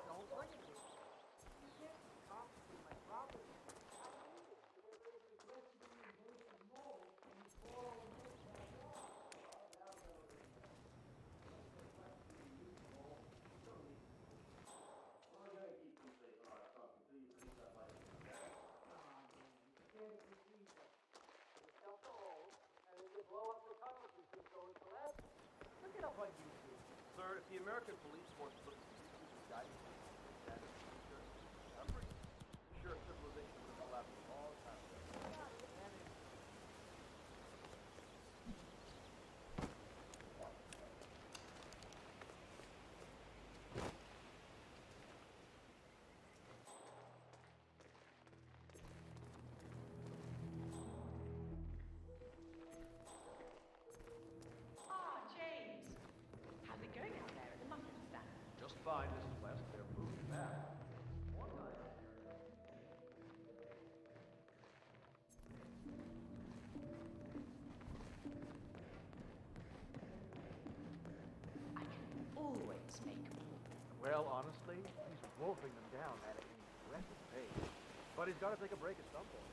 don't like it. You can't confiscate my property. I need it. The rest of the invasion more and all Look it up on YouTube. Sir, if the American police force look at YouTube's guidance, I'm pretty sure civilization would have collapsed a long time ago. Ah, James. How's it going out there at the muffin stand? Just fine, Mrs. West. They're moving back. I can always make more. Well, honestly, he's wolfing them down at an aggressive pace. But he's got to take a break at some point.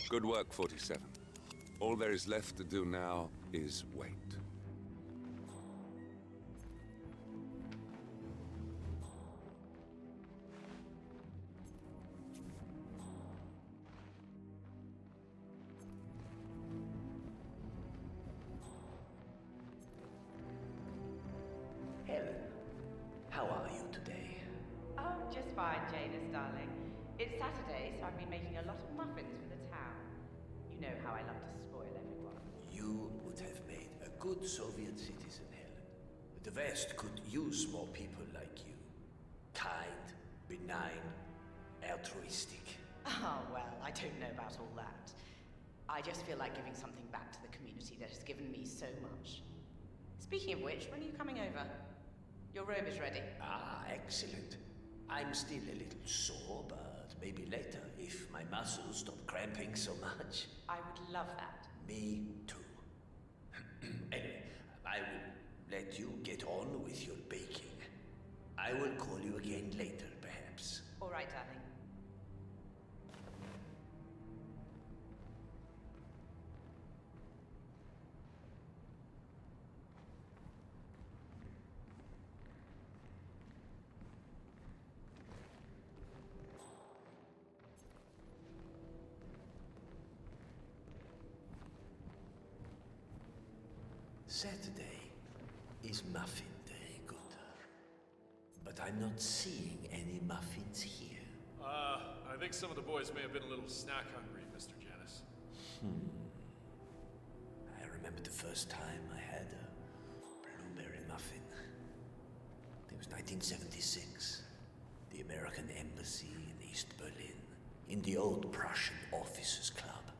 Good work, 47. All there is left to do now is wait. Helen, how are you today? Oh, just fine, Janus, darling. It's Saturday, so I've been making a lot of muffins for the town. You know how I love to spoil everyone. You would have made a good Soviet citizen, Helen. The West could use more people like you. Kind, benign, altruistic. Oh, well, I don't know about all that. I just feel like giving something back to the community that has given me so much. Speaking of which, when are you coming over? Your robe is ready. Ah, excellent. I'm still a little sore, but maybe later, if my muscles stop cramping so much. I would love that. Me too. Anyway, I will let you get on with your baking. I will call you again later, perhaps. All right, darling. Saturday is Muffin Day, Gunther. But I'm not seeing any muffins here. I think some of the boys may have been a little snack hungry, Mr. Janus. I remember the first time I had a blueberry muffin. It was 1976. The American Embassy in East Berlin, in the old Prussian Officers Club.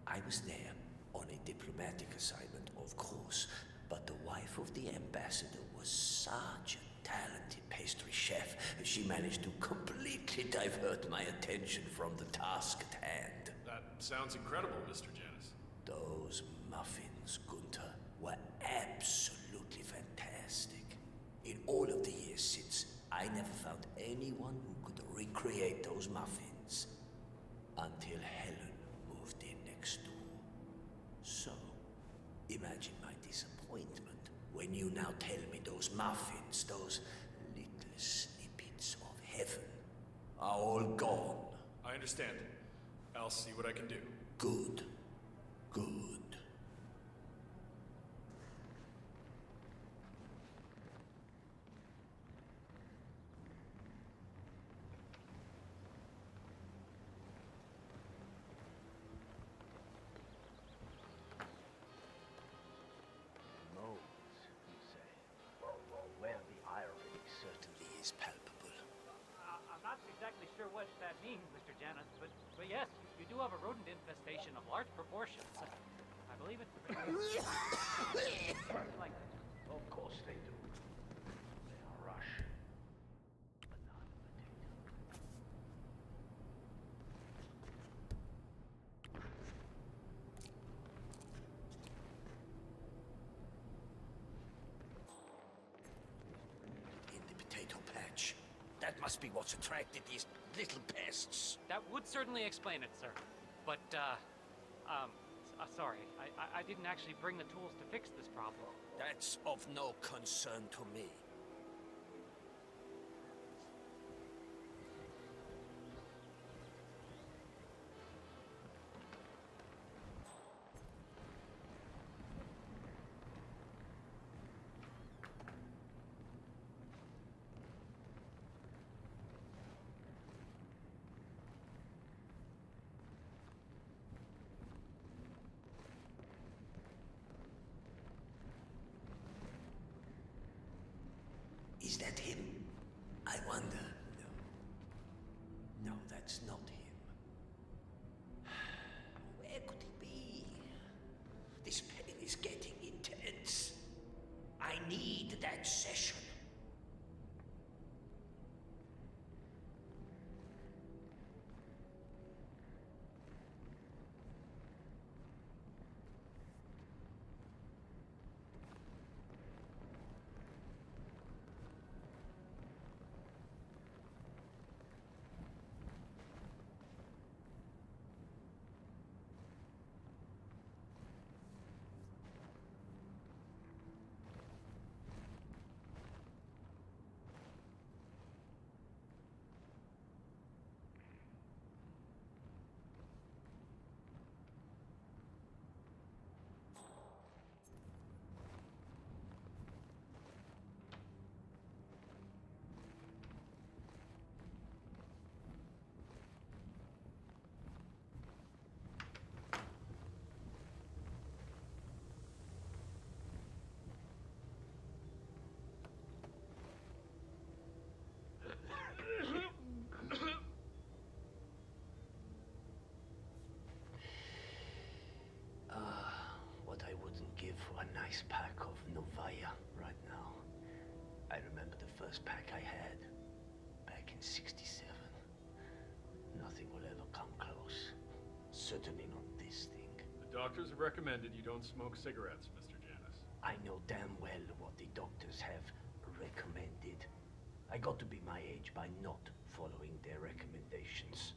I was there on a diplomatic assignment, of course, but the wife of the ambassador was such a talented pastry chef, she managed to completely divert my attention from the task at hand. That sounds incredible, Mr. Janus. Those muffins, Gunther, were absolutely fantastic. In all of the years since, I never found anyone who could recreate those muffins. Until Helen moved in next door. So, imagine my disappointment when you now tell me those muffins, those little snippets of heaven, are all gone. I understand. I'll see what I can do. Good. Good. Modes, you say? Well, the irony certainly is palpable. I'm not exactly sure what that means, Mr. Janus, but yes, you do have a rodent infestation of large proportions. I believe it's like that. Of course they do. They are rush. But not potato. In the potato patch. That must be what's attracted these little pests. That would certainly explain it, sir. But, sorry. I didn't actually bring the tools to fix this problem. That's of no concern to me. Is that him? I wonder. No. No, that's not him. Where could he be? This pain is getting intense. I need that session. What I wouldn't give for a nice pack of Novaya right now. I remember the first pack I had back in '67. Nothing will ever come close. Certainly not this thing. The doctors have recommended you don't smoke cigarettes, Mr. Janus. I know damn well what the doctors have recommended. I got to be my age by not following their recommendations.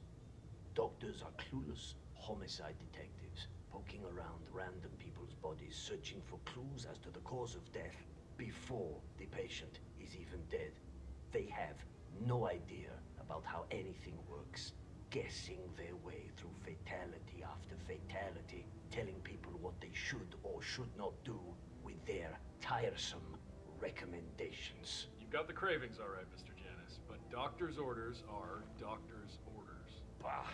Doctors are clueless homicide detectives, poking around random people's bodies, searching for clues as to the cause of death before the patient is even dead. They have no idea about how anything works, guessing their way through fatality after fatality, telling people what they should or should not do with their tiresome recommendations. You've got the cravings all right, Mr. Janus, but doctor's orders are doctor's orders. Bah!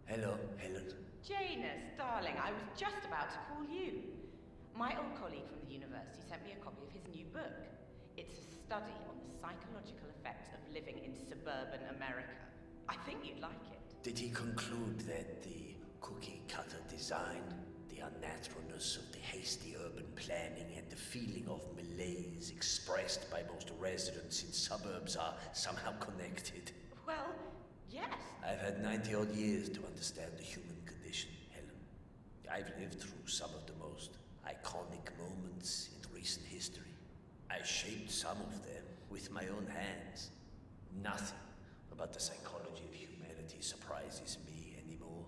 Hello, Helen. Janus, darling, I was just about to call you. My old colleague from the university sent me a copy of his new book. It's a study on the psychological effects of living in suburban America. I think you'd like it. Did he conclude that the cookie-cutter design, the unnaturalness of the hasty urban planning, and the feeling of malaise expressed by most residents in suburbs are somehow connected? Well, yes. I've had 90-odd years to understand the human condition, Helen. I've lived through some of the most iconic moments in recent history. I shaped some of them with my own hands. Nothing about the psychology of humanity surprises me anymore.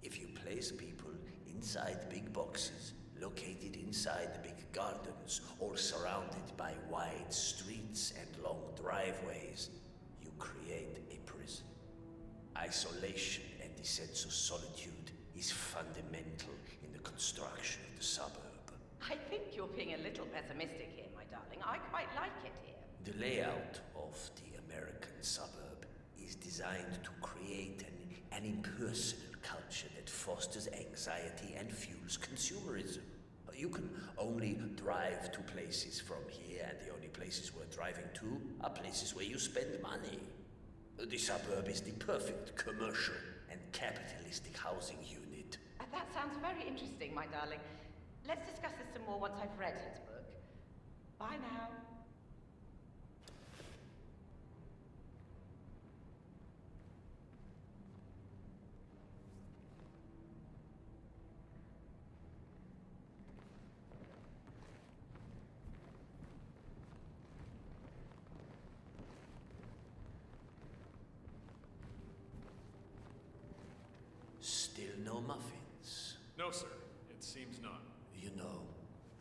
If you place people inside big boxes, located inside the big gardens, or surrounded by wide streets and long driveways, you create a prison. Isolation and the sense of solitude is fundamental in the construction of the suburb. I think you're being a little pessimistic here, my darling. I quite like it here. The layout of the American suburb is designed to create an impersonal culture that fosters anxiety and fuels consumerism. You can only drive to places from here, and the only places we're driving to are places where you spend money. The suburb is the perfect commercial and capitalistic housing unit. That sounds very interesting, my darling. Let's discuss this some more once I've read his book. Bye now. Still no muffins? No, sir. It seems not. You know,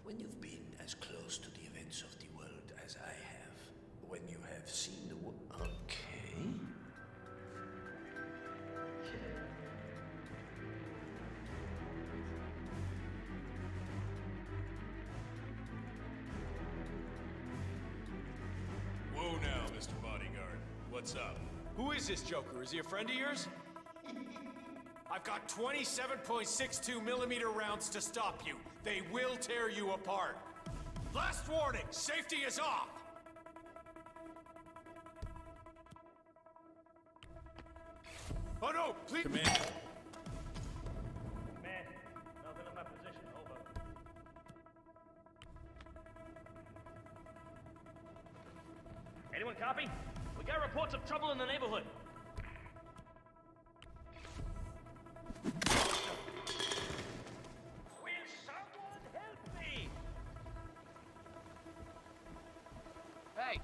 when you've been as close to the events of the world as I have, when you have seen the world... Okay. Whoa now, Mr. Bodyguard. What's up? Who is this Joker? Is he a friend of yours? I've got 27.62 millimeter rounds to stop you. They will tear you apart. Last warning, safety is off! Oh no, please! Command. Man, nothing in my position. Over. Anyone copy? We got reports of trouble in the neighborhood. Will someone help me? Hey!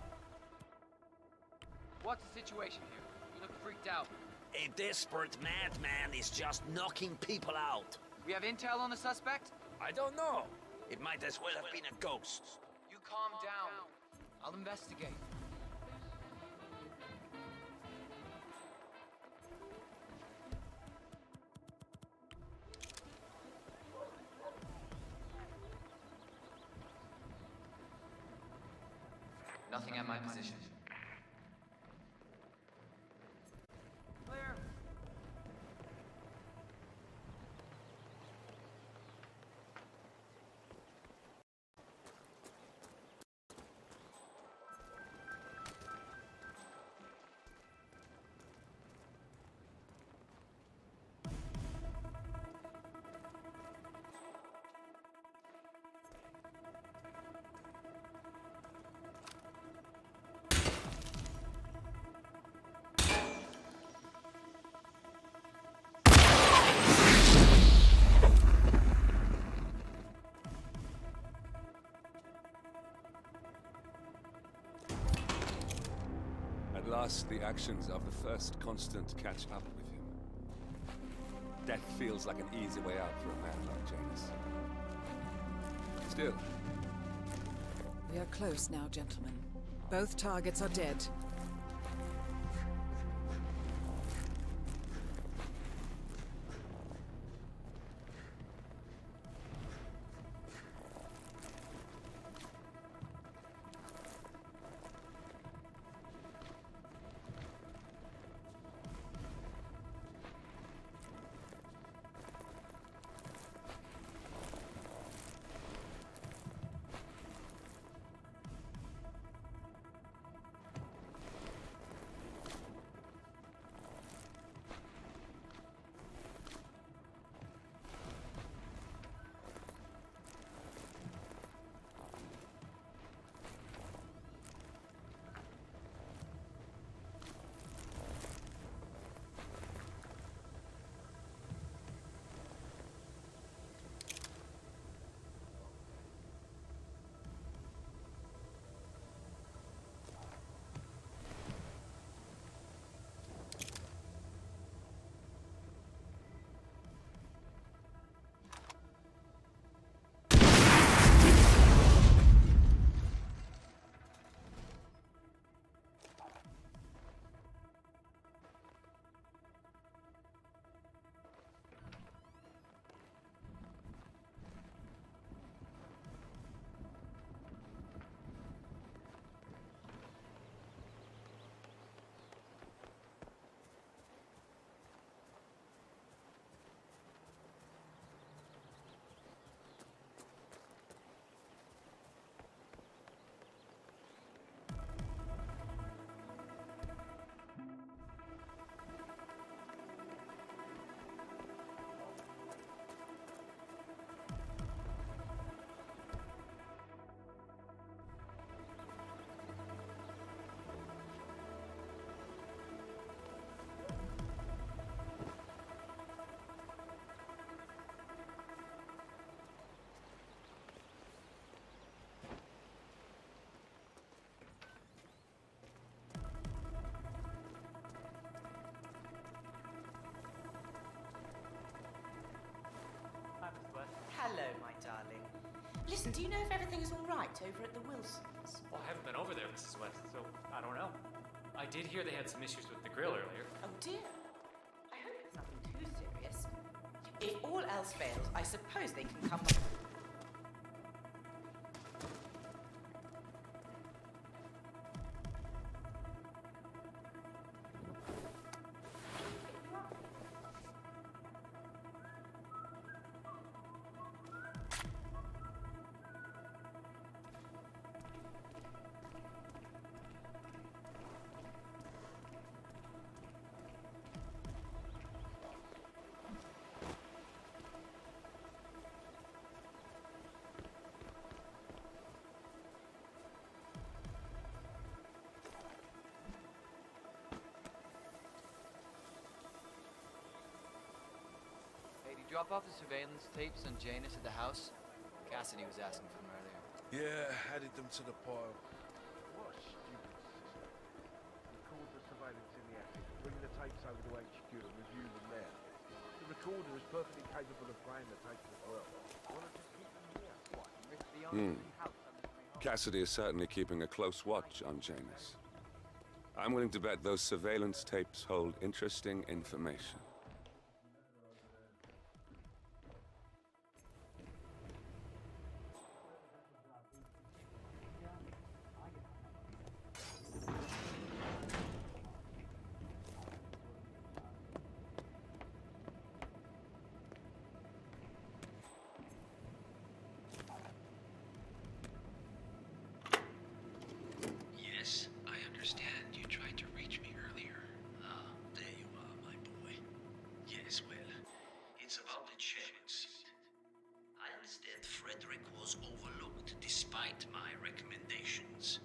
What's the situation here? You look freaked out. A desperate madman is just knocking people out. We have intel on the suspect? I don't know. It might as well have been a ghost. You calm down. I'll investigate. Nothing at my position. Clear. At last, the actions of the first constant catch up with him. Death feels like an easy way out for a man like Janus. Still, We are close now, gentlemen. Both targets are dead. Listen, do you know if everything is all right over at the Wilsons? Well, I haven't been over there, Mrs. West, so I don't know. I did hear they had some issues with the grill earlier. Oh dear. I hope it's nothing too serious. If all else fails, I suppose they can come back. Drop off the surveillance tapes on Janus at the house? Cassidy was asking for them earlier. Yeah, added them to the pile. What a stupid system. Record the surveillance in the attic, bring the tapes over to HQ and review them there. The recorder is perfectly capable of playing the tapes as well. Why not just keep them here? What, risk the owner of the house on his way home? Cassidy is certainly keeping a close watch on Janus. I'm willing to bet those surveillance tapes hold interesting information. Yes, I understand. You tried to reach me earlier. Ah, there you are, my boy. Yes, well, it's about the chairman seat. I understand Frederick was overlooked despite my recommendations.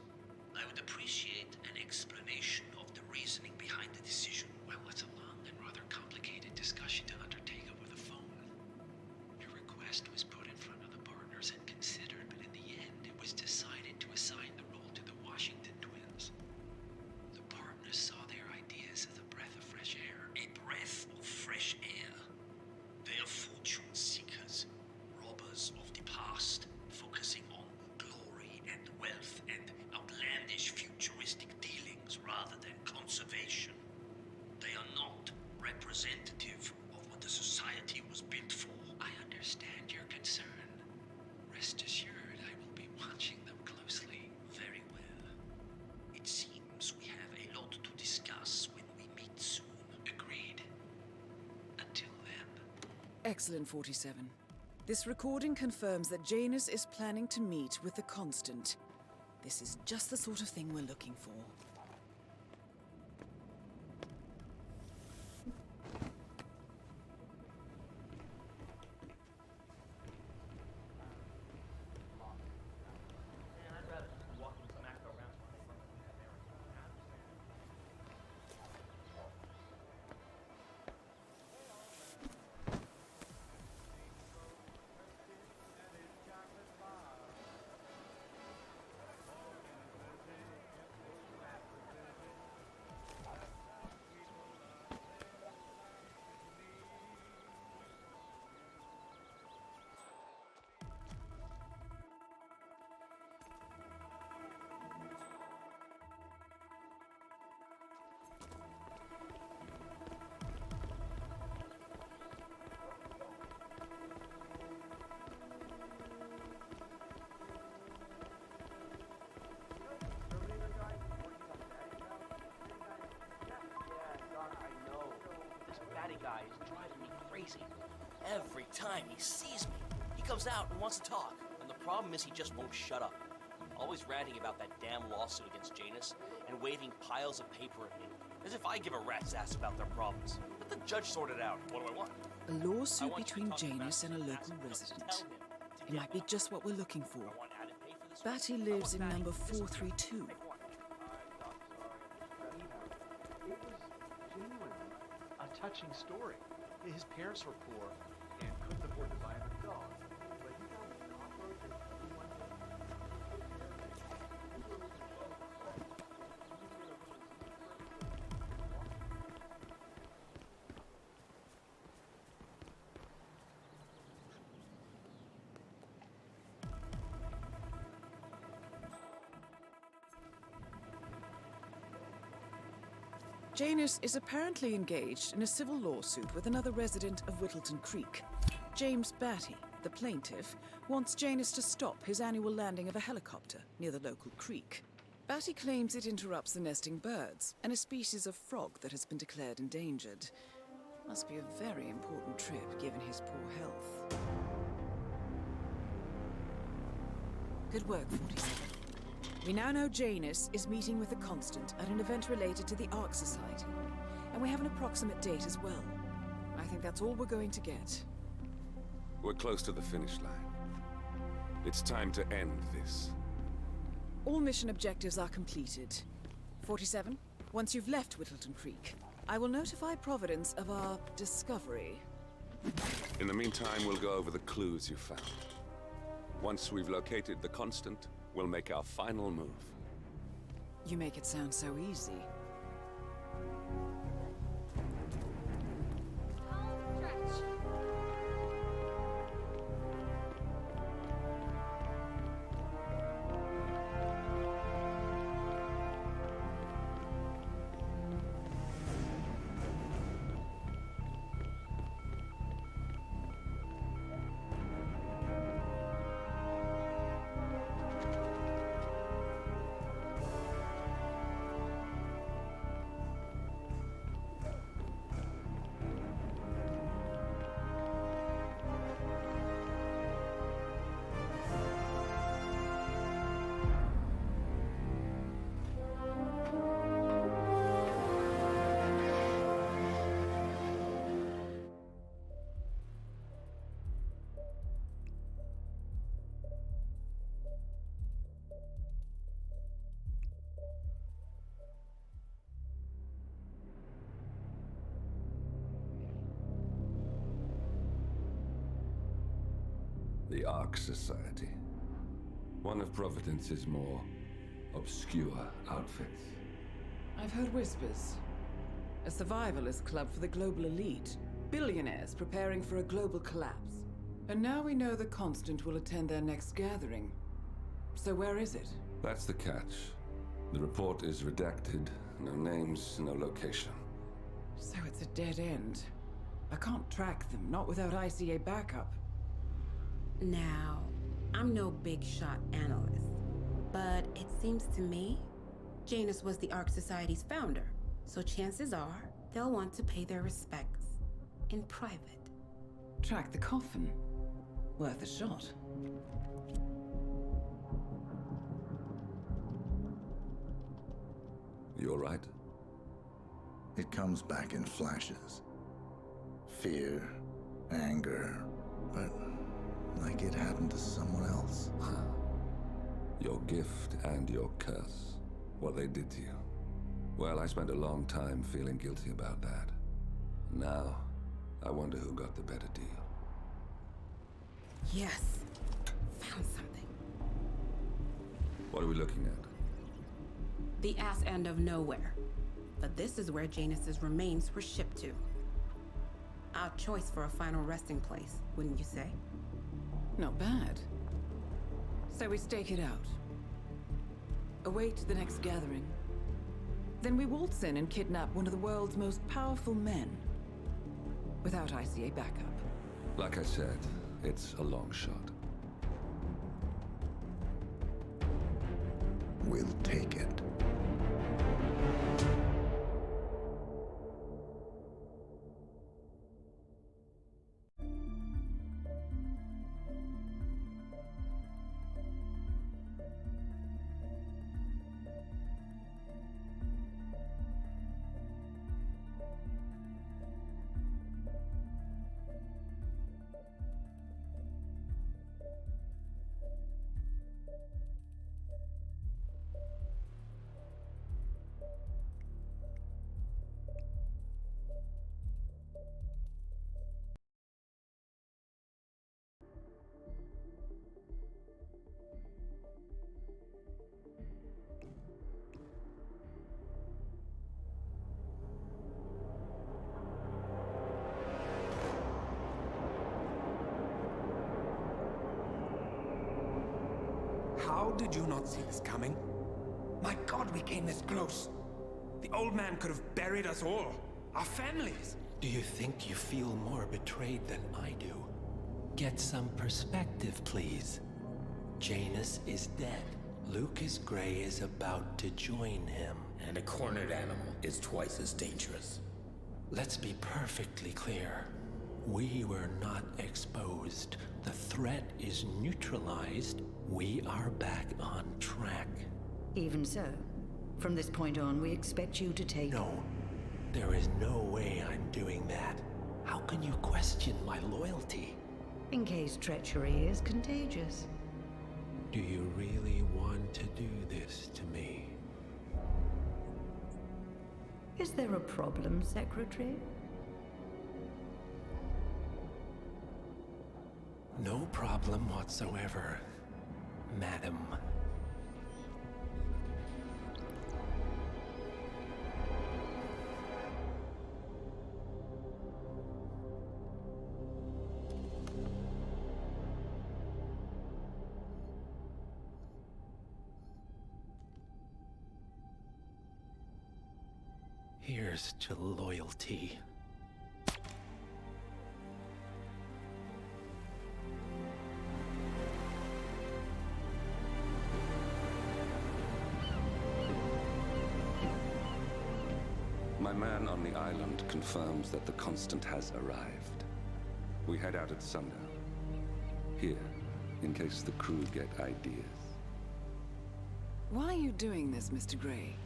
I would appreciate an explanation of the reasoning behind the decision. Well, it's a long and rather complicated discussion to undertake over the phone. Your request was put in front of the partners and considered, but in the end, it was decided to assign the role to the Washington twins. The partners saw their ideas as a breath of fresh air. A breath of fresh air. They are fortune seekers, robbers of the past, focusing on glory and wealth and outlandish futuristic dealings rather than conservation. They are not representative of what the society was built for. I understand your concern. Rest assured, I will be watching them closely. Very well. It seems we have a lot to discuss when we meet soon. Agreed. Until then. Excellent, 47. This recording confirms that Janus is planning to meet with the Constant. This is just the sort of thing we're looking for. Guy is driving me crazy. Every time he sees me, he comes out and wants to talk. And the problem is he just won't shut up. Always ranting about that damn lawsuit against Janus and waving piles of paper at me. As if I give a rat's ass about their problems. Let the judge sort it out. What do I want? A lawsuit between Janus and a local resident. It might be just what we're looking for. Batty lives in number 432. A touching story. His parents were poor and couldn't afford to buy him a dog. But he found a cockroach and he wanted Janus is apparently engaged in a civil lawsuit with another resident of Whittleton Creek. James Batty, the plaintiff, wants Janus to stop his annual landing of a helicopter near the local creek. Batty claims it interrupts the nesting birds and a species of frog that has been declared endangered. Must be a very important trip, given his poor health. Good work, 47. We now know Janus is meeting with the Constant at an event related to the Ark Society, and we have an approximate date as well. I think that's all we're going to get. We're close to the finish line. It's time to end this. All mission objectives are completed. 47, once you've left Whittleton Creek, I will notify Providence of our discovery. In the meantime, we'll go over the clues you found. Once we've located the Constant, we'll make our final move. You make it sound so easy. The Ark Society. One of Providence's more obscure outfits. I've heard whispers. A survivalist club for the global elite. Billionaires preparing for a global collapse. And now we know the Constant will attend their next gathering. So where is it? That's the catch. The report is redacted. No names, no location. So it's a dead end. I can't track them, not without ICA backup. Now, I'm no big shot analyst, but it seems to me Janus was the Ark Society's founder, so chances are they'll want to pay their respects in private. Track the coffin. Worth a shot. You all right? It comes back in flashes. Fear, anger, but like it happened to someone else. Your gift and your curse. What they did to you. Well, I spent a long time feeling guilty about that. Now, I wonder who got the better deal. Yes. Found something. What are we looking at? The ass end of nowhere. But this is where Janus's remains were shipped to. Our choice for a final resting place, wouldn't you say? Not bad. So we stake it out. Await the next gathering. Then we waltz in and kidnap one of the world's most powerful men. Without ICA backup. Like I said, it's a long shot. We'll take it. How did you not see this coming? My God, we came this close. The old man could have buried us all. Our families. Do you think you feel more betrayed than I do? Get some perspective, please. Janus is dead. Lucas Gray is about to join him. And a cornered animal is twice as dangerous. Let's be perfectly clear. We were not exposed. The threat is neutralized. We are back on track. Even so, from this point on, we expect you to take... No. There is no way I'm doing that. How can you question my loyalty? In case treachery is contagious. Do you really want to do this to me? Is there a problem, Secretary? No problem whatsoever, madam. Here's to loyalty. My man on the island confirms that the Constant has arrived. We head out at sundown. Here, in case the crew get ideas. Why are you doing this, Mr. Gray?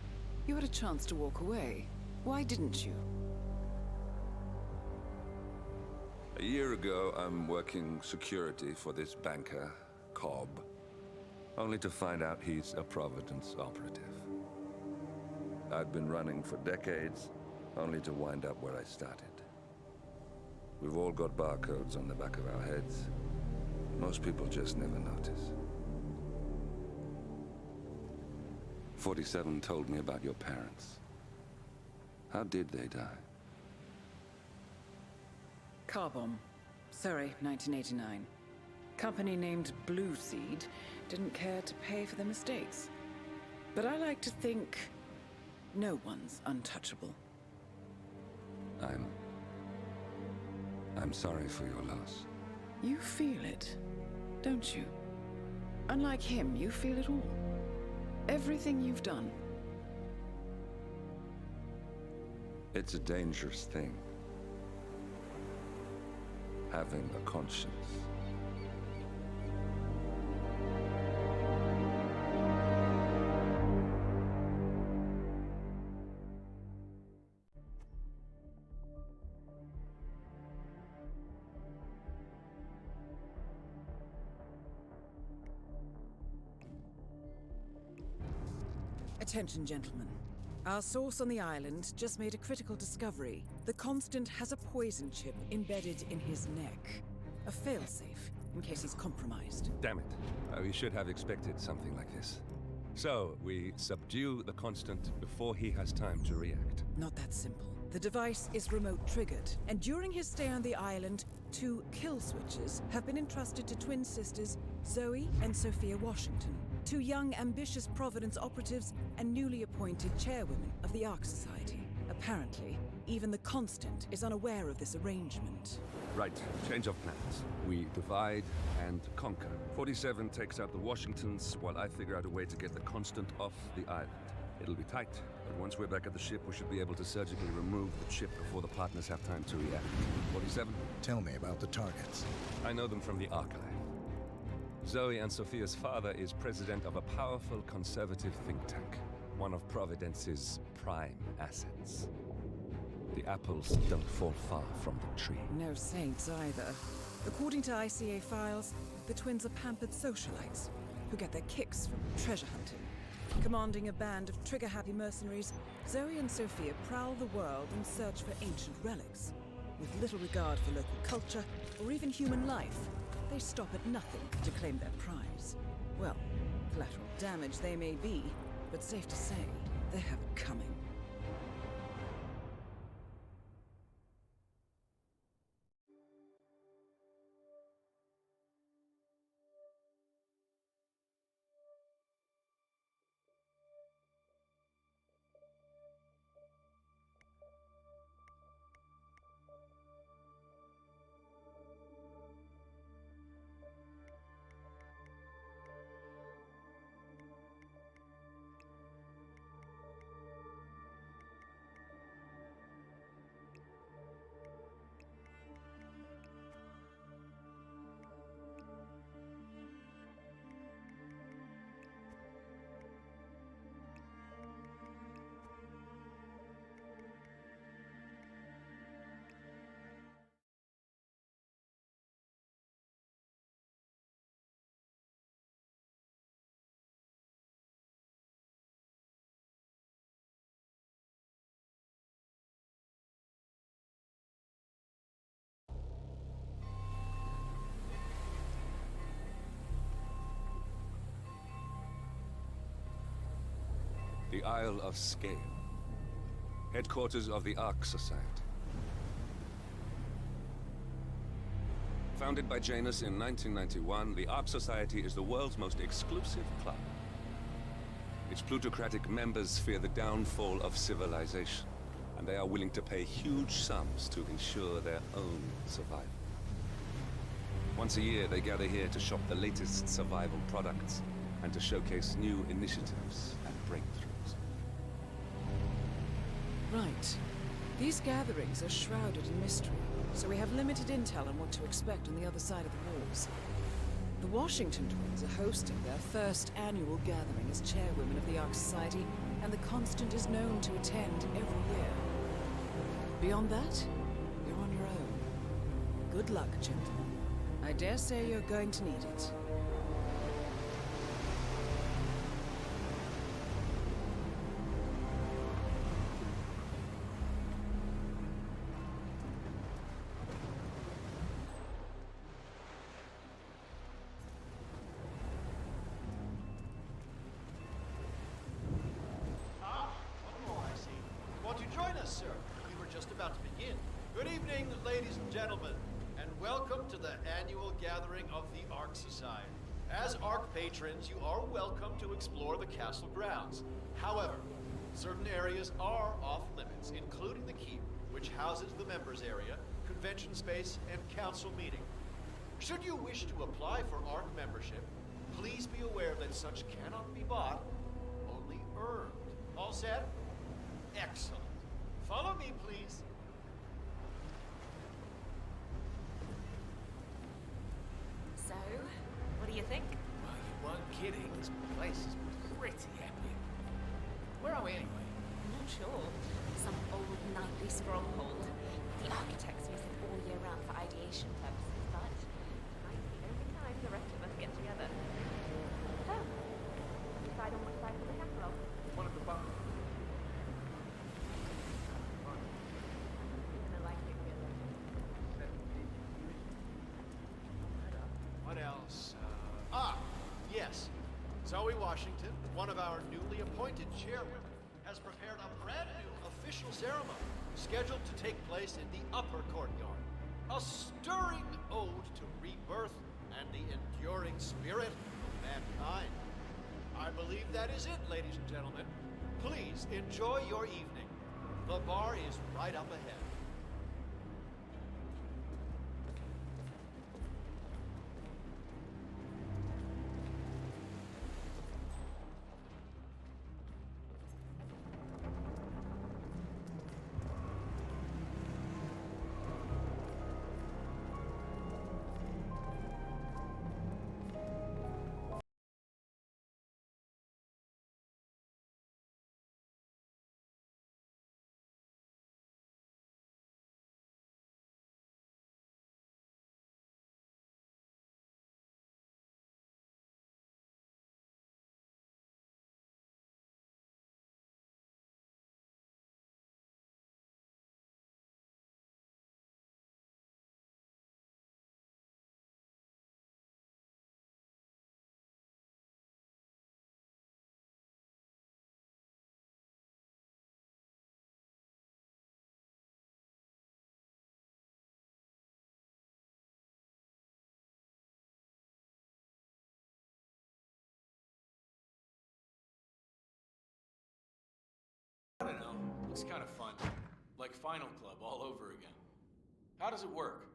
You had a chance to walk away. Why didn't you? A year ago, I'm working security for this banker, Cobb, only to find out he's a Providence operative. I'd been running for decades, only to wind up where I started. We've all got barcodes on the back of our heads. Most people just never notice. 47 told me about your parents. How did they die? Car bomb. Surrey, 1989. Company named Blue Seed didn't care to pay for their mistakes. But I like to think no one's untouchable. I'm sorry for your loss. You feel it, don't you? Unlike him, you feel it all. Everything you've done. It's a dangerous thing. Having a conscience. Attention, gentlemen. Our source on the island just made a critical discovery. The Constant has a poison chip embedded in his neck. A failsafe, in case he's compromised. Damn it. We should have expected something like this. So, we subdue the Constant before he has time to react. Not that simple. The device is remote triggered, and during his stay on the island, 2 kill switches have been entrusted to twin sisters Zoe and Sophia Washington, 2 young, ambitious Providence operatives and newly appointed chairwomen of the Ark Society. Apparently, even the Constant is unaware of this arrangement. Right, change of plans. We divide and conquer. 47 takes out the Washingtons, while I figure out a way to get the Constant off the island. It'll be tight, but once we're back at the ship, we should be able to surgically remove the chip before the partners have time to react. 47? Tell me about the targets. I know them from the archive. Zoe and Sophia's father is president of a powerful conservative think tank, one of Providence's prime assets. The apples don't fall far from the tree. No saints either. According to ICA files, the twins are pampered socialites who get their kicks from treasure hunting. Commanding a band of trigger-happy mercenaries, Zoe and Sophia prowl the world in search for ancient relics. With little regard for local culture or even human life, they stop at nothing to claim their prize. Well, collateral damage they may be, but safe to say, they have it coming. the Isle of Scale, headquarters of the Ark Society. Founded by Janus in 1991, the Ark Society is the world's most exclusive club. Its plutocratic members fear the downfall of civilization, and they are willing to pay huge sums to ensure their own survival. Once a year, they gather here to shop the latest survival products and to showcase new initiatives and breakthroughs. Right. These gatherings are shrouded in mystery, so we have limited intel on what to expect on the other side of the walls. The Washington twins are hosting their first annual gathering as chairwomen of the Ark Society, and the Constant is known to attend every year. Beyond that, you're on your own. Good luck, gentlemen. I dare say you're going to need it. Sir, we were just about to begin. Good evening, ladies and gentlemen, and welcome to the annual gathering of the Ark Society. As Ark patrons, you are welcome to explore the castle grounds. However, certain areas are off limits, including the keep, which houses the members area, convention space, and council meeting. Should you wish to apply for Ark membership, please be aware that such cannot be bought, only earned. All set? Excellent. Follow me, please. So, what do you think? Well, you weren't kidding. This place is pretty epic. Where are we anyway? I'm not sure. Some old knightly stronghold. The architects use it all year round for ideation purposes, but might be the only time the rest of us get together. So, decide on what side of the castle. One of the bottom. What else? Yes. Zoe Washington, one of our newly appointed chairwomen, has prepared a brand new official ceremony scheduled to take place in the upper courtyard. A stirring ode to rebirth and the enduring spirit of mankind. I believe that is it, ladies and gentlemen. Please enjoy your evening. The bar is right up ahead. I don't know. Looks kind of fun. Like Final Club all over again. How does it work?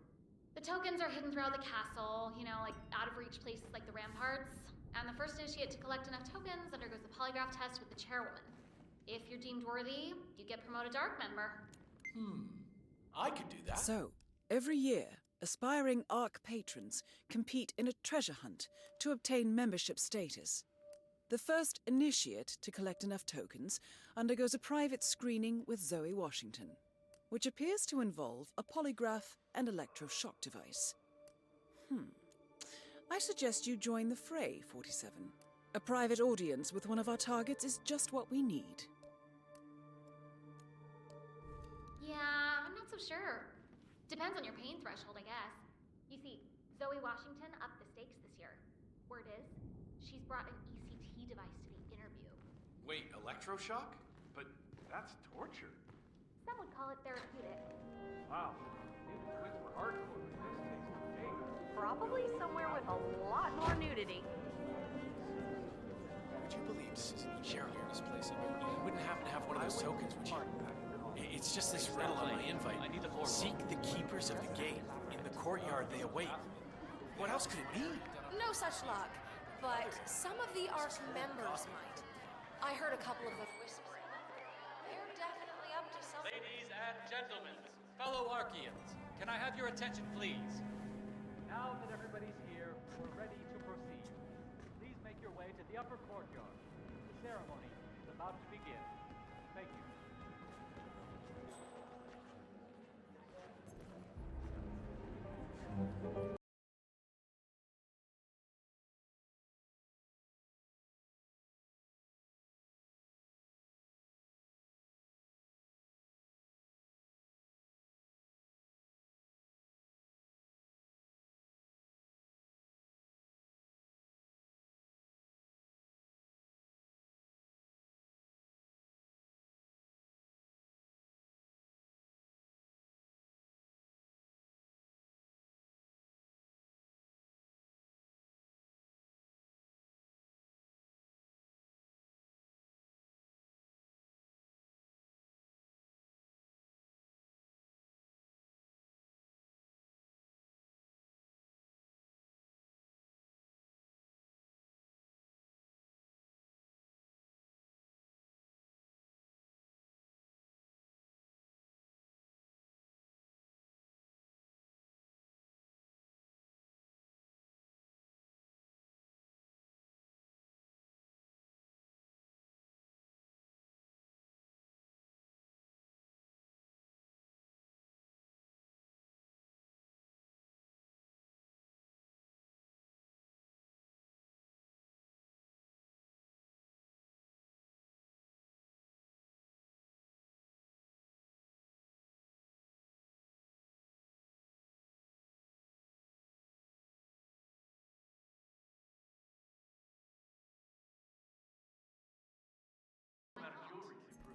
The tokens are hidden throughout the castle, you know, like out of reach places like the ramparts. And the first initiate to collect enough tokens undergoes a polygraph test with the chairwoman. If you're deemed worthy, you get promoted to Ark member. I could do that. So, every year, aspiring Ark patrons compete in a treasure hunt to obtain membership status. The first initiate to collect enough tokens undergoes a private screening with Zoe Washington, which appears to involve a polygraph and electroshock device. I suggest you join the fray, 47. A private audience with one of our targets is just what we need. Yeah, I'm not so sure. Depends on your pain threshold, I guess. You see, Zoe Washington upped the stakes this year. Word is, she's brought an ECT device to the interview. Wait, electroshock? But that's torture. Some would call it therapeutic. Wow. These twins were hardcore. This takes cake. Probably somewhere with a lot more nudity. Would you believe this is the shareholder's place? You wouldn't happen to have one of those tokens, would you? It's just this riddle on my invite. I need the floor. Seek the keepers of the gate. In the courtyard they await. What else could it be? No such luck, but some of the ARC members might. I heard a couple of them whispering. They're definitely up to something. Ladies and gentlemen, fellow Archeans, can I have your attention, please? Now that everybody's here, we're ready to proceed. Please make your way to the upper courtyard. The ceremony is about to begin. Thank you.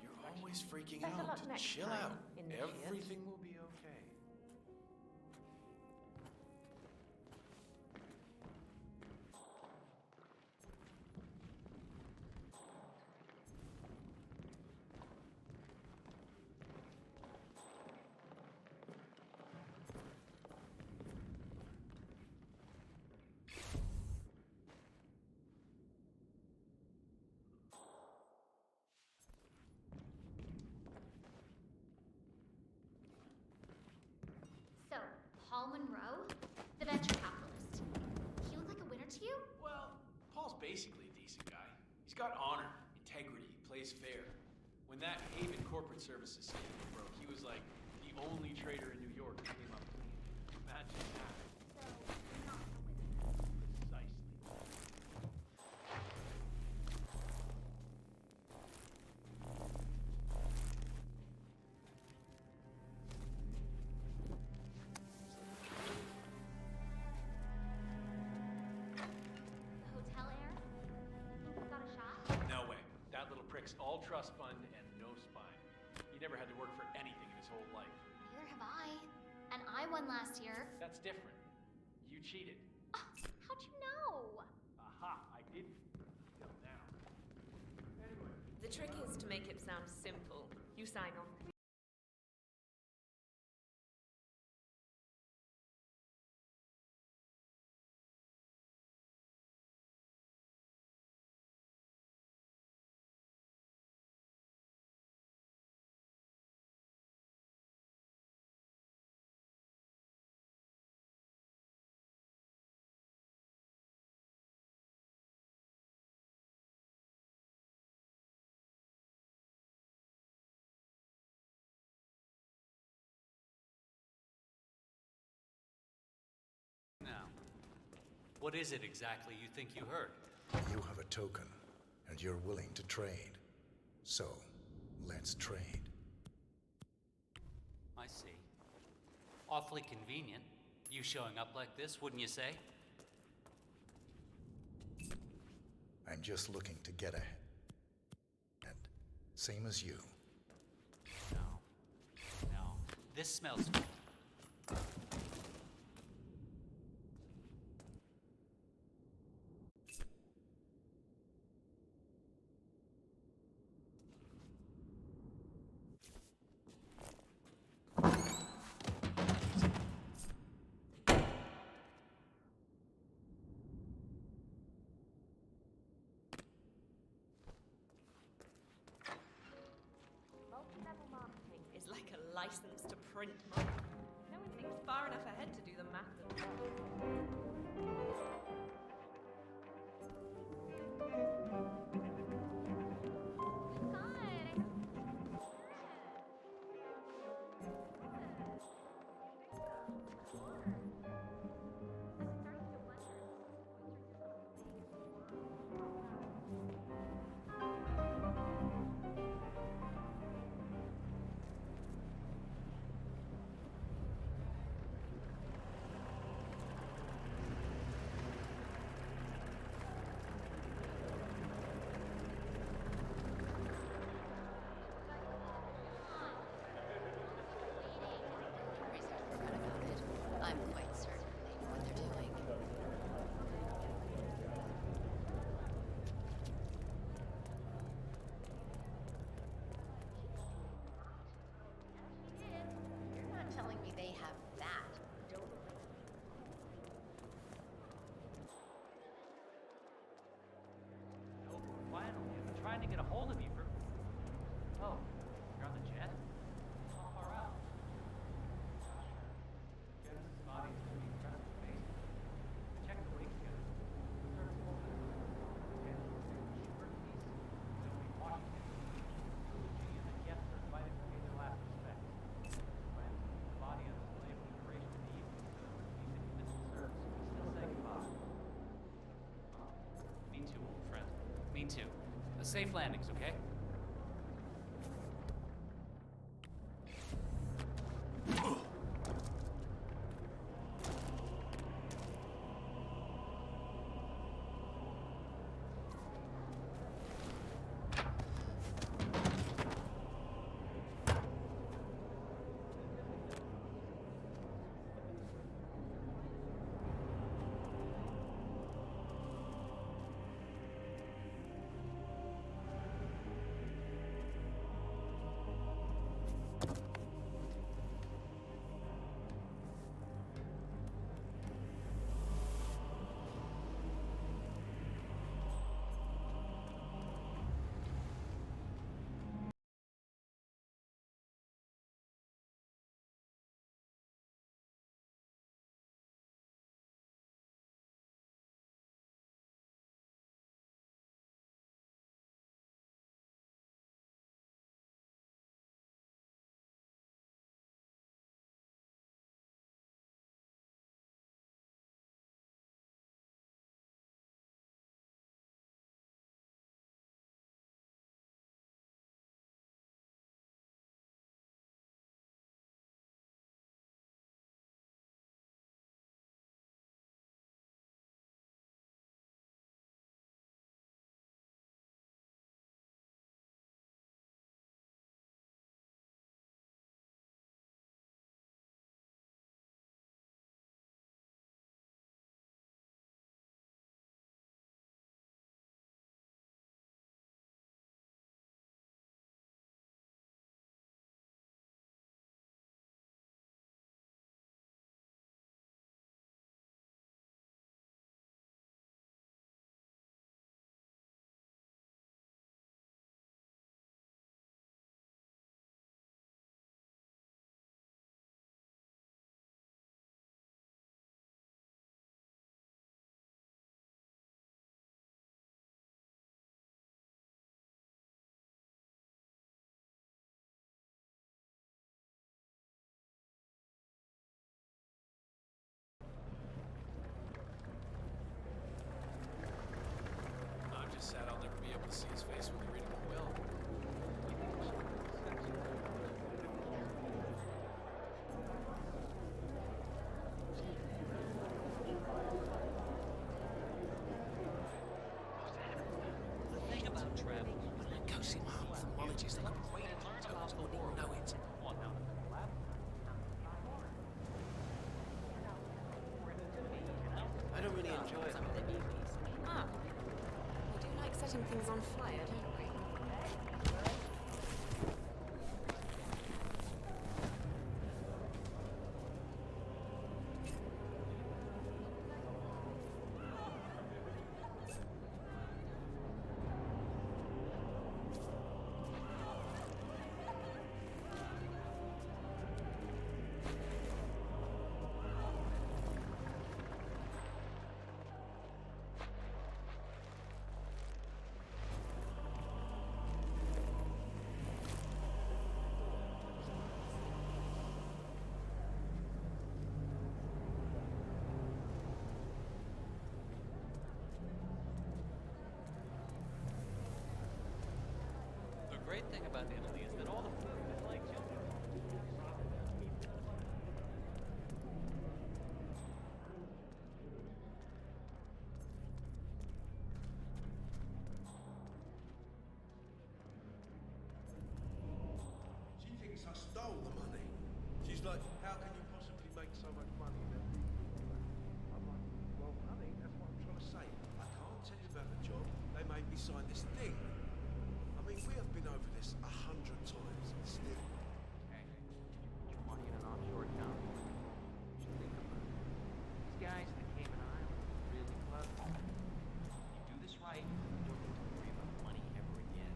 You're always freaking Better out. luck next Chill time, out. initiate. Everything will be okay. So, Paul Monroe, the venture capitalist. He look like a winner to you? Well, Paul's basically a decent guy. He's got honor, integrity, plays fair. When that Haven corporate services scandal broke, he was like the only trader in New York who came up clean. Imagine that. So, not a winner. Precisely. Hotel air? Got a shot? No way. That little prick's all trust fund and no spine. He never had to work for anything in his whole life. Neither have I. And I won last year. That's different. You cheated. How'd you know? Aha, I didn't. Till now. Anyway. The trick is to make it sound simple. You sign on. Now, what is it exactly you think you heard? You have a token, and you're willing to trade. So, let's trade. I see. Awfully convenient. You showing up like this, wouldn't you say? I'm just looking to get ahead. Same as you. No. This smells. Multi-level marketing is like a license to print money. No one thinks far enough ahead to do the math I'm quite certain they know what they're doing. You're not telling me they have that. No, finally, I've been trying to get a hold of you for... Oh, you're on the jet? How far out? Genesis body is pretty incredible space. Check the wake schedule. Starts open. Short piece, Zoe Washington. She and the guests are invited to pay their last respects. When the body on display for the duration of the evening, so even if you miss the service, we still say goodbye. Me too, old friend. Me too. Safe landings, okay? setting things on fire, don't we? The great thing about Italy is that all the food is like children. She thinks I stole the money. She's like, how can you possibly make so much money then? I'm like, well, honey, that's what I'm trying to say. I can't tell you about the job. They made me sign this thing. I mean, we have been over this 100 times and still. Hey, put your money in an offshore account. You should think about it. These guys in the Cayman Islands are really clever. You do this right, you don't need to worry about money ever again.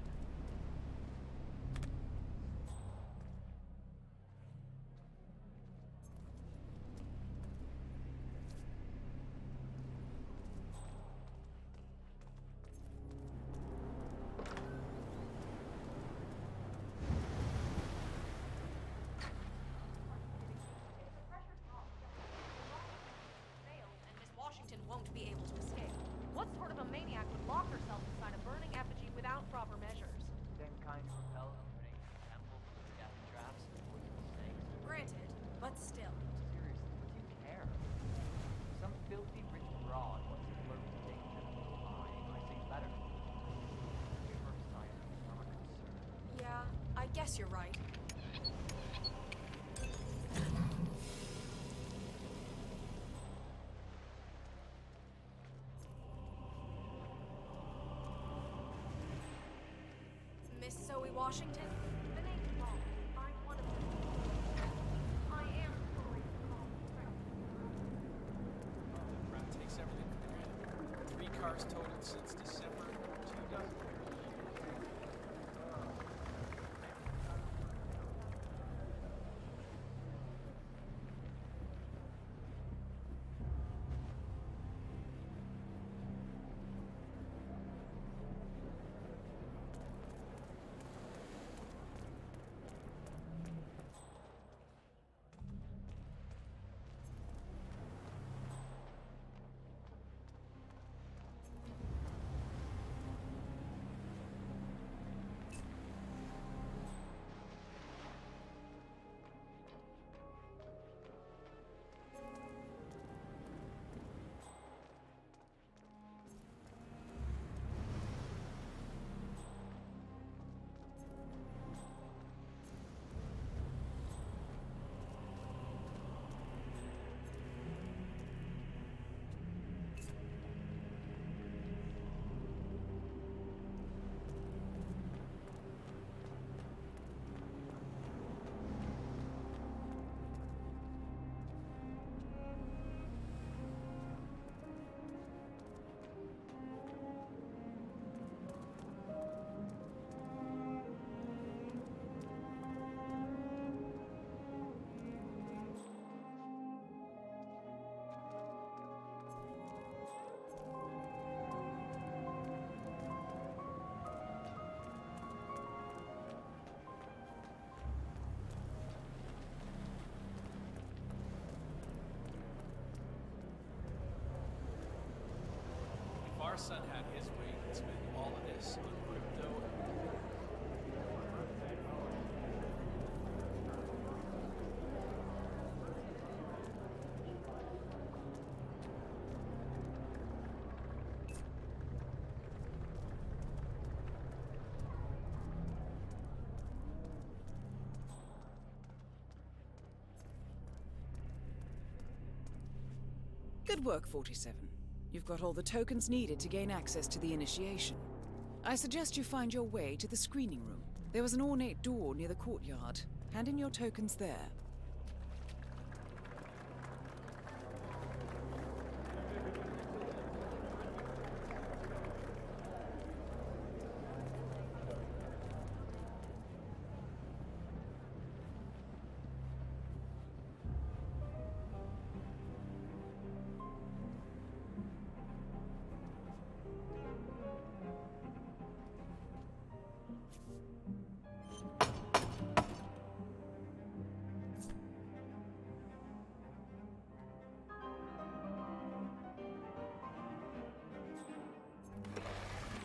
And Miss Washington won't be able to escape. What sort of a maniac would lock herself inside a burning effigy without proper measures? Same kind who repel illuminating the temple with death traps and poisonous snakes. Granted, but still. Seriously, what do you care? Some filthy rich broad wants to flirt with the temple of mine. I think better. Give her sight, not a concern. Yeah, I guess you're right. Miss Zoe Washington? The name's wrong. I'm one of them. I am sorry for calling you The crowd takes everything for granted. 3 cars totaled since December. 2 dozen. If our son had his way, he'd spend all of this on crypto. Good work, 47. You've got all the tokens needed to gain access to the initiation. I suggest you find your way to the screening room. There was an ornate door near the courtyard. Hand in your tokens there.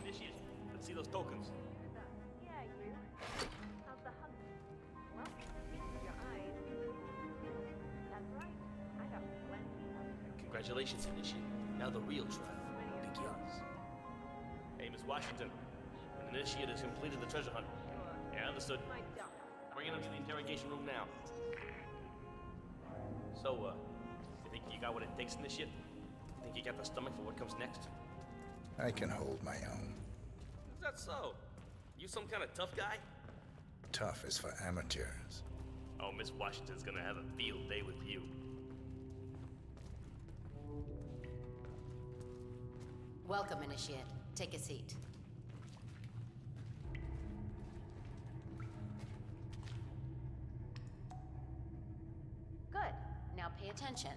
Initiate. Let's see those tokens. Yeah, you. How's the hunt? Well, feast your eyes. That's right. I got plenty of them. Congratulations, Initiate. Now the real trial begins. Hey, Miss Washington. An Initiate has completed the treasure hunt. Yeah, understood. My duck. Bringing him to the interrogation room now. So, you think you got what it takes, Initiate? Think you got the stomach for what comes next? I can hold my own. Is that so? You some kind of tough guy? Tough is for amateurs. Oh, Miss Washington's gonna have a field day with you. Welcome, Initiate. Take a seat. Good. Now pay attention.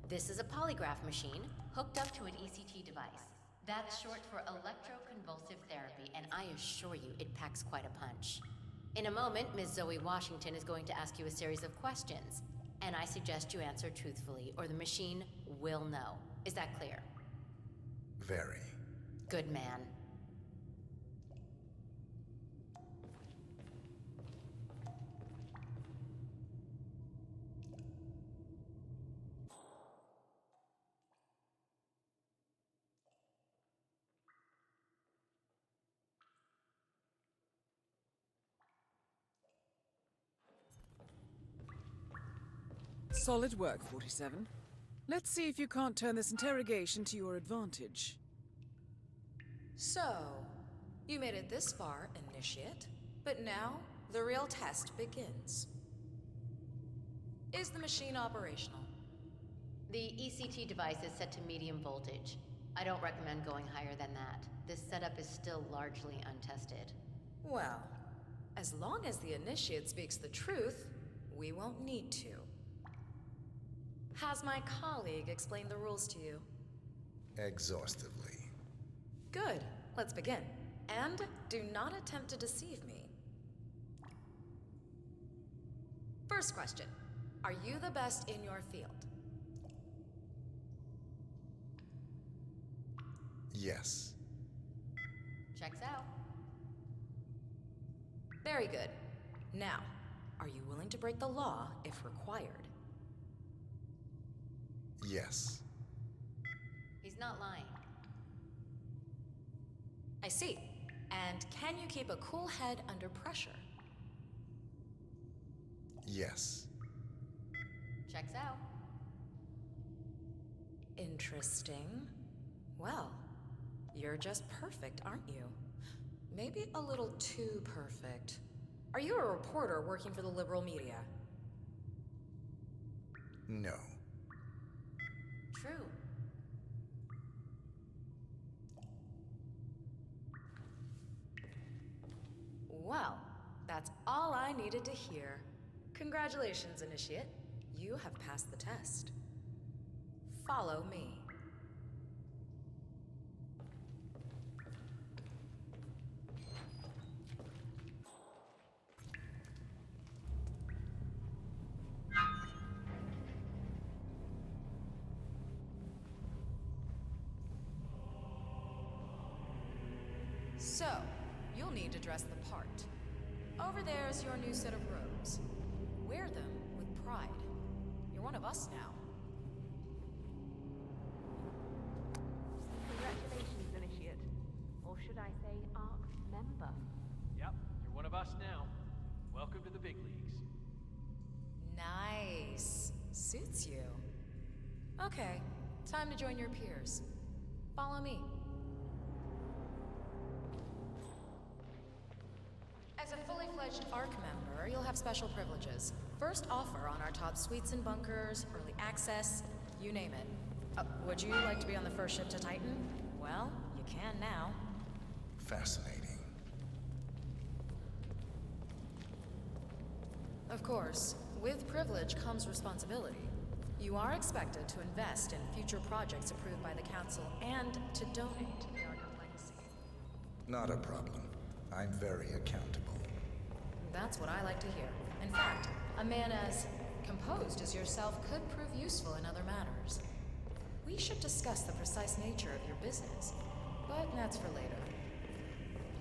This is a polygraph machine hooked up to an ECT device. That's short for electroconvulsive therapy, and I assure you it packs quite a punch. In a moment, Ms. Zoe Washington is going to ask you a series of questions, and I suggest you answer truthfully, or the machine will know. Is that clear? Very. Good man. Solid work, 47. Let's see if you can't turn this interrogation to your advantage. So, you made it this far, Initiate, but now the real test begins. Is the machine operational? The ECT device is set to medium voltage. I don't recommend going higher than that. This setup is still largely untested. Well, as long as the Initiate speaks the truth, we won't need to. Has my colleague explained the rules to you? Exhaustively. Good. Let's begin. And do not attempt to deceive me. First question. Are you the best in your field? Yes. Checks out. Very good. Now, are you willing to break the law if required? Yes. He's not lying. I see. And can you keep a cool head under pressure? Yes. Checks out. Interesting. Well, you're just perfect, aren't you? Maybe a little too perfect. Are you a reporter working for the liberal media? No. True. Well, that's all I needed to hear. Congratulations, Initiate. You have passed the test. Follow me. So, you'll need to dress the part. Over there's your new set of robes. Wear them with pride. You're one of us now. Congratulations, Initiate. Or should I say, ARC member? Yep, you're one of us now. Welcome to the big leagues. Nice. Suits you. Okay, time to join your peers. Follow me. fully fledged ARC member, you'll have special privileges. First offer on our top suites and bunkers, early access, you name it. Would you like to be on the first ship to Titan? Well, you can now. Fascinating. Of course, with privilege comes responsibility. You are expected to invest in future projects approved by the Council and to donate to the Ark of Legacy. Not a problem. I'm very accountable. That's what I like to hear. In fact, a man as composed as yourself could prove useful in other matters. We should discuss the precise nature of your business, but that's for later.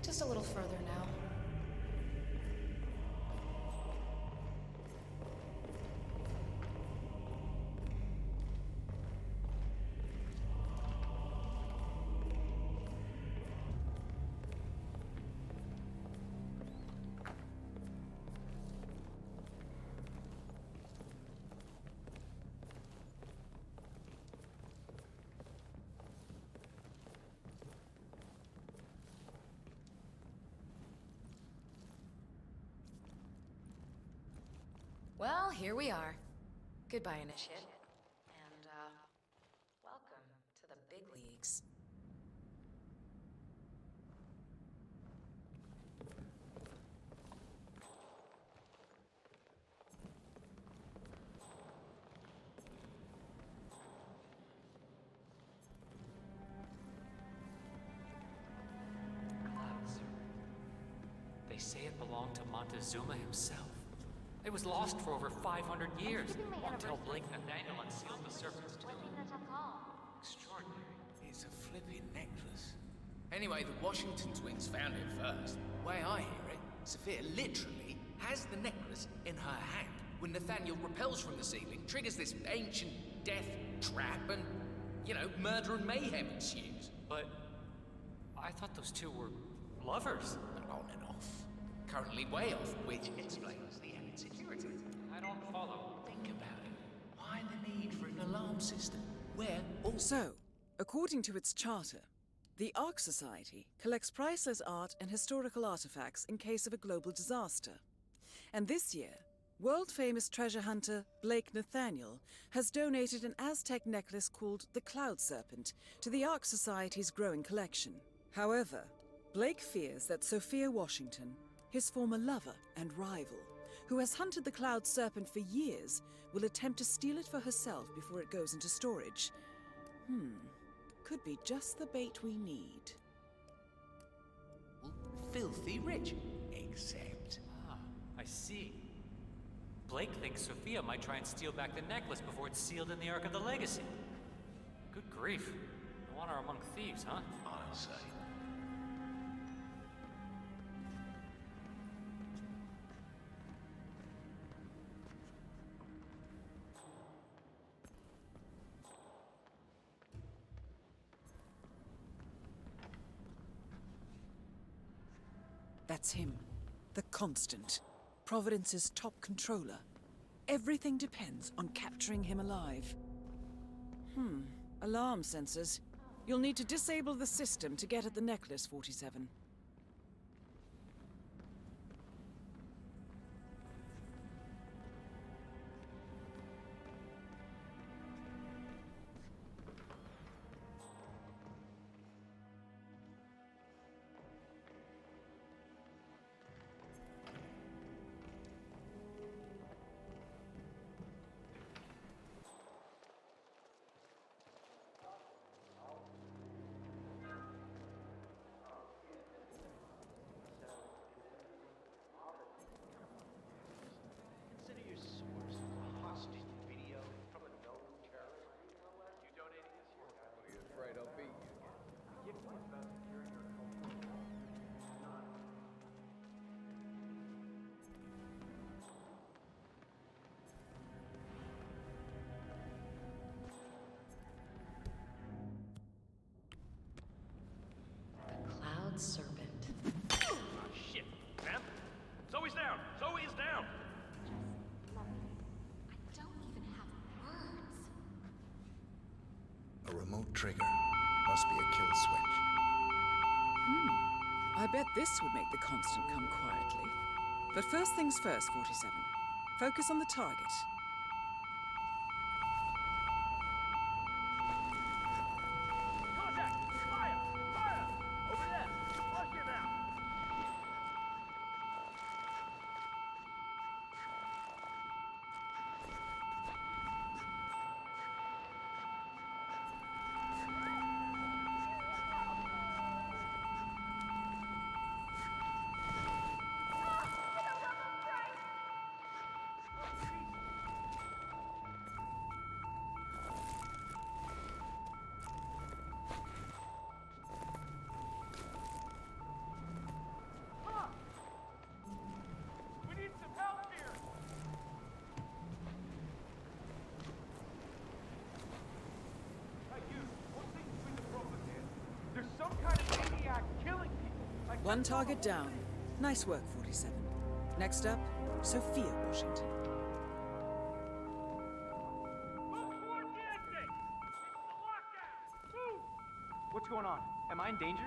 Just a little further now. Well, here we are. Goodbye, Initiate. And, welcome to the big leagues. Clouds. They say it belonged to Montezuma himself. It was lost for over 500 years until Blake Nathaniel unsealed the Serpent's tomb. Extraordinary. It's a flipping necklace. Anyway, the Washington twins found it first. Way I hear it, Sophia literally has the necklace in her hand when Nathaniel repels from the ceiling, triggers this ancient death trap, and, murder and mayhem ensues. But I thought those two were lovers. On and off. Currently way off, which explains the added security. I don't follow. Think about it. Why the need for an alarm system? Where all... So, according to its charter, the Ark Society collects priceless art and historical artifacts in case of a global disaster. And this year, world-famous treasure hunter Blake Nathaniel has donated an Aztec necklace called the Cloud Serpent to the Ark Society's growing collection. However, Blake fears that Sophia Washington, his former lover and rival, who has hunted the Cloud Serpent for years, will attempt to steal it for herself before it goes into storage. Could be just the bait we need. Filthy rich, except... I see. Blake thinks Sophia might try and steal back the necklace before it's sealed in the Ark of the Legacy. Good grief. No honor among thieves, huh? I'll say. That's him. The Constant. Providence's top controller. Everything depends on capturing him alive. Alarm sensors. You'll need to disable the system to get at the necklace, 47. Consider your source a hostage video from a known terrorist. You donating this year? Are you afraid I'll beat you again? Give me about securing your culture. The Cloud Serpent. Oh, shit. Sam? Zoe's down! Zoe is down! I don't even have words. A remote trigger. Must be a kill switch. I bet this would make the Constant come quietly. But first things first, 47. Focus on the target. Contact! Fire! Fire! Over there! Flush him out! We need some help here! Hey, you, what's the problem here? There's some kind of maniac killing people. One target down. Nice work, 47. Next up, Sophia Washington. What's going on? Am I in danger?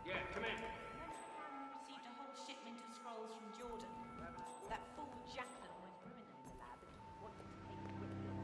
Yeah, come in. Received a whole shipment of scrolls from Jordan. That fool Jacqueline was ruining the lab and wanted to take it with him.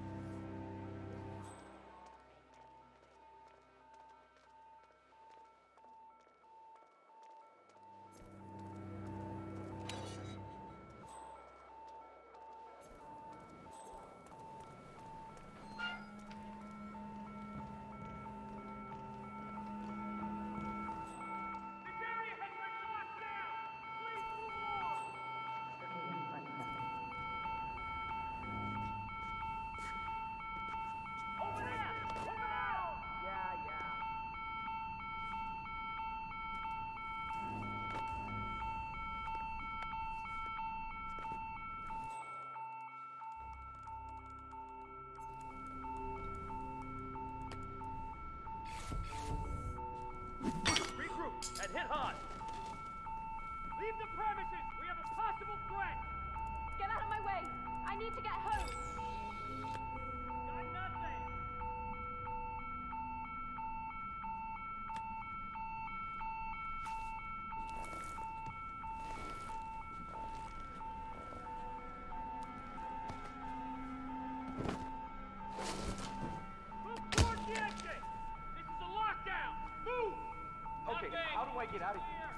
Regroup and hit hard! Leave the premises! We have a possible threat! Get out of my way! I need to get home! Got nothing! Move towards the exit! This is a lockdown! Move! Okay, how do I get out of here?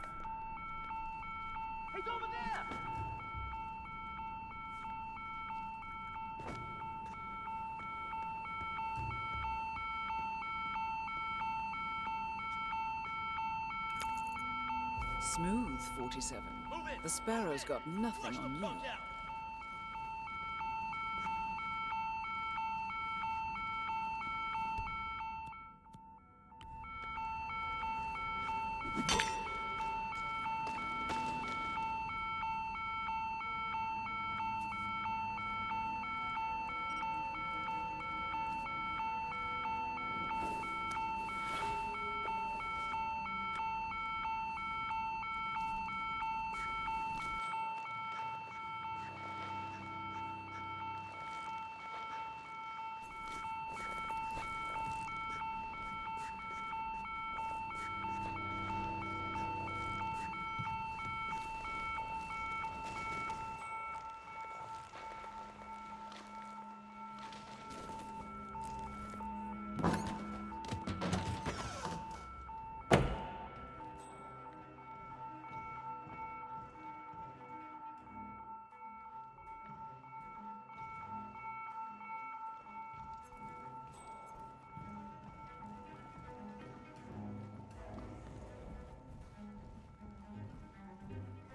He's over there! Smooth, 47. The Sparrow's got nothing on you.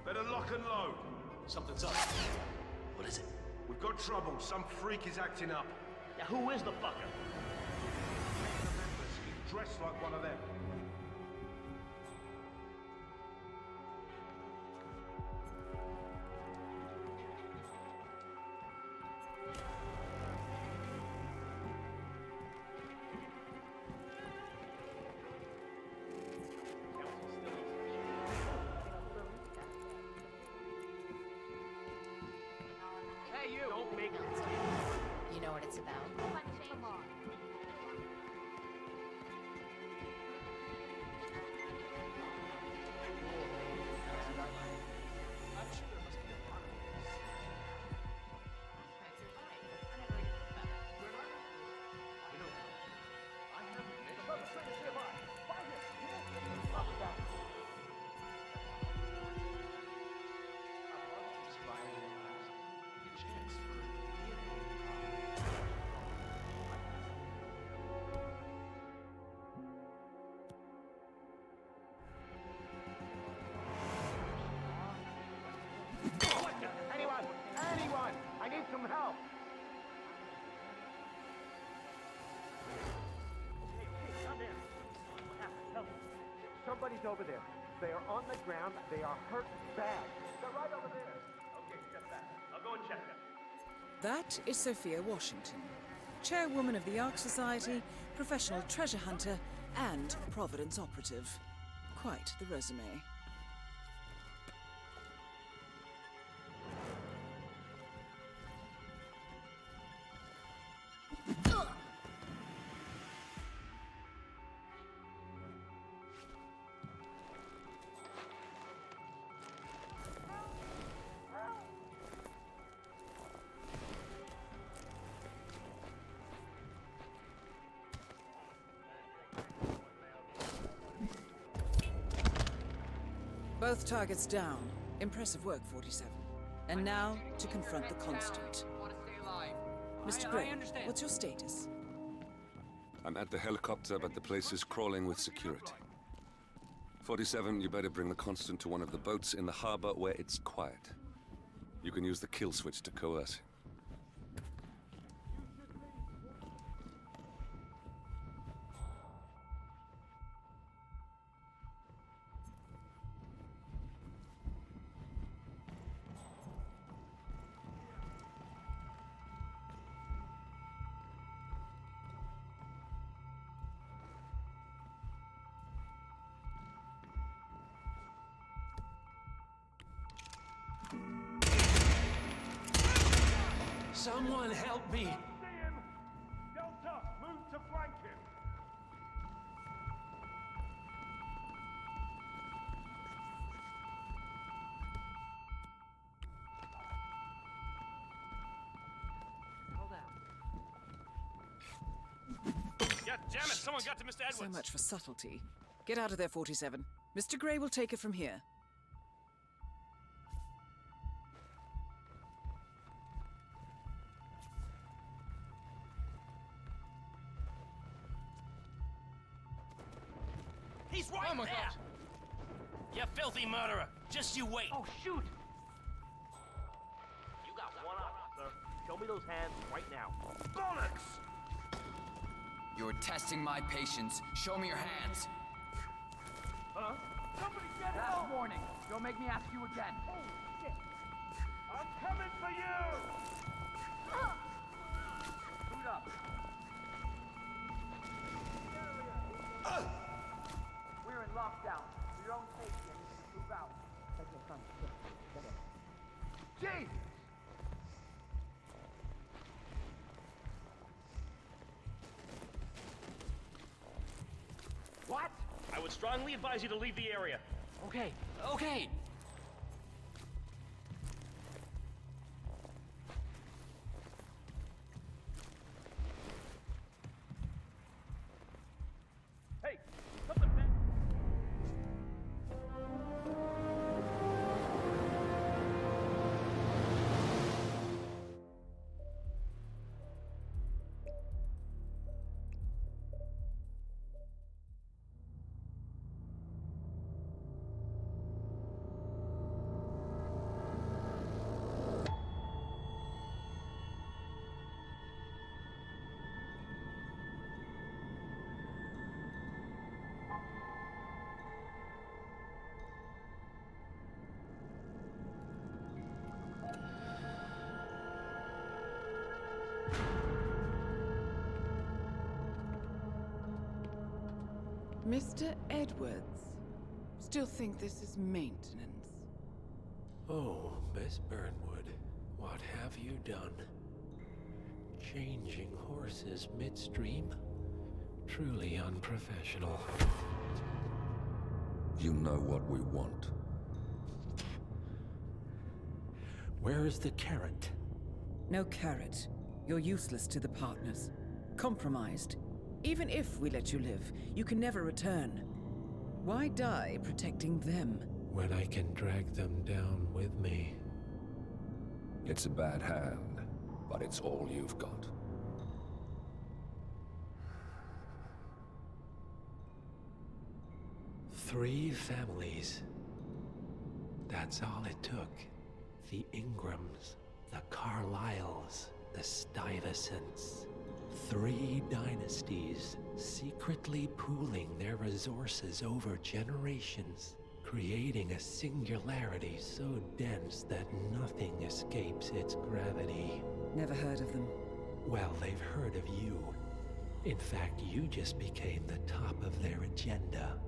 Better lock and load. Something's up. What is it? We've got trouble. Some freak is acting up. Now who is the fucker? He's dressed like one of them. Everybody's over there. They are on the ground. They are hurt bad. They're right over there. Okay, step back. I'll go and check them. That is Sophia Washington, chairwoman of the Ark Society, professional treasure hunter, and Providence operative. Quite the resume. Both targets down. Impressive work, 47. And now, to confront the Constant. Mr. Gray, what's your status? I'm at the helicopter, but the place is crawling with security. 47, you better bring the Constant to one of the boats in the harbor where it's quiet. You can use the kill switch to coerce him. Someone help me! See him! Delta, move to flank him! God damn it! Someone got to Mr. Edwards! So much for subtlety. Get out of there, 47. Mr. Gray will take it from here. He's right Oh my there! God. You filthy murderer! Just you wait! Oh, shoot! You got one option, sir. Show me those hands right now. Bollocks! You're testing my patience. Show me your hands. Huh? Somebody get Last help! warning. Don't make me ask you again. Oh, shit! I'm coming for you! Boot up. We're in lockdown. For your own safety, I need you to move out. Jesus! What? I would strongly advise you to leave the area. Okay, okay. Hey, something bad. Mr. Edwards, still think this is maintenance? Oh, Miss Burnwood, what have you done? Changing horses midstream? Truly unprofessional. You know what we want. Where is the carrot? No carrot. You're useless to the partners. Compromised. Even if we let you live, you can never return. Why die protecting them? When I can drag them down with me. It's a bad hand, but it's all you've got. Three families. That's all it took. The Ingrams, the Carlyles, the Stuyvesants. 3 dynasties secretly pooling their resources over generations, creating a singularity so dense that nothing escapes its gravity. Never heard of them. Well, they've heard of you. In fact, you just became the top of their agenda.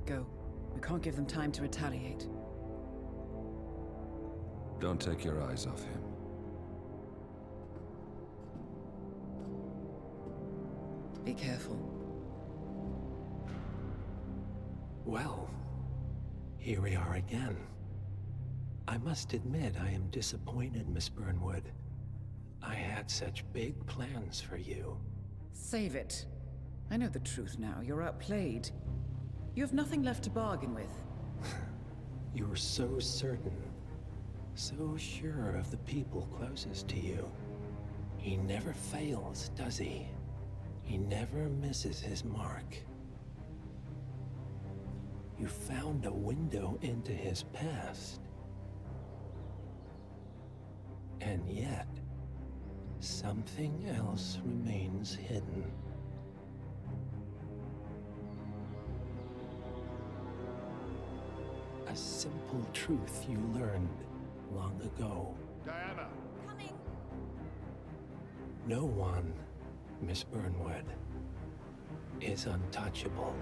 Go. We can't give them time to retaliate. Don't take your eyes off him. Be careful. Well, here we are again. I must admit I am disappointed, Miss Burnwood. I had such big plans for you. Save it. I know the truth now. You're outplayed. You have nothing left to bargain with. You're so certain. So sure of the people closest to you. He never fails, does he? He never misses his mark. You found a window into his past. And yet, something else remains hidden. A simple truth you learned long ago. Diana! Coming! No one, Miss Burnwood, is untouchable.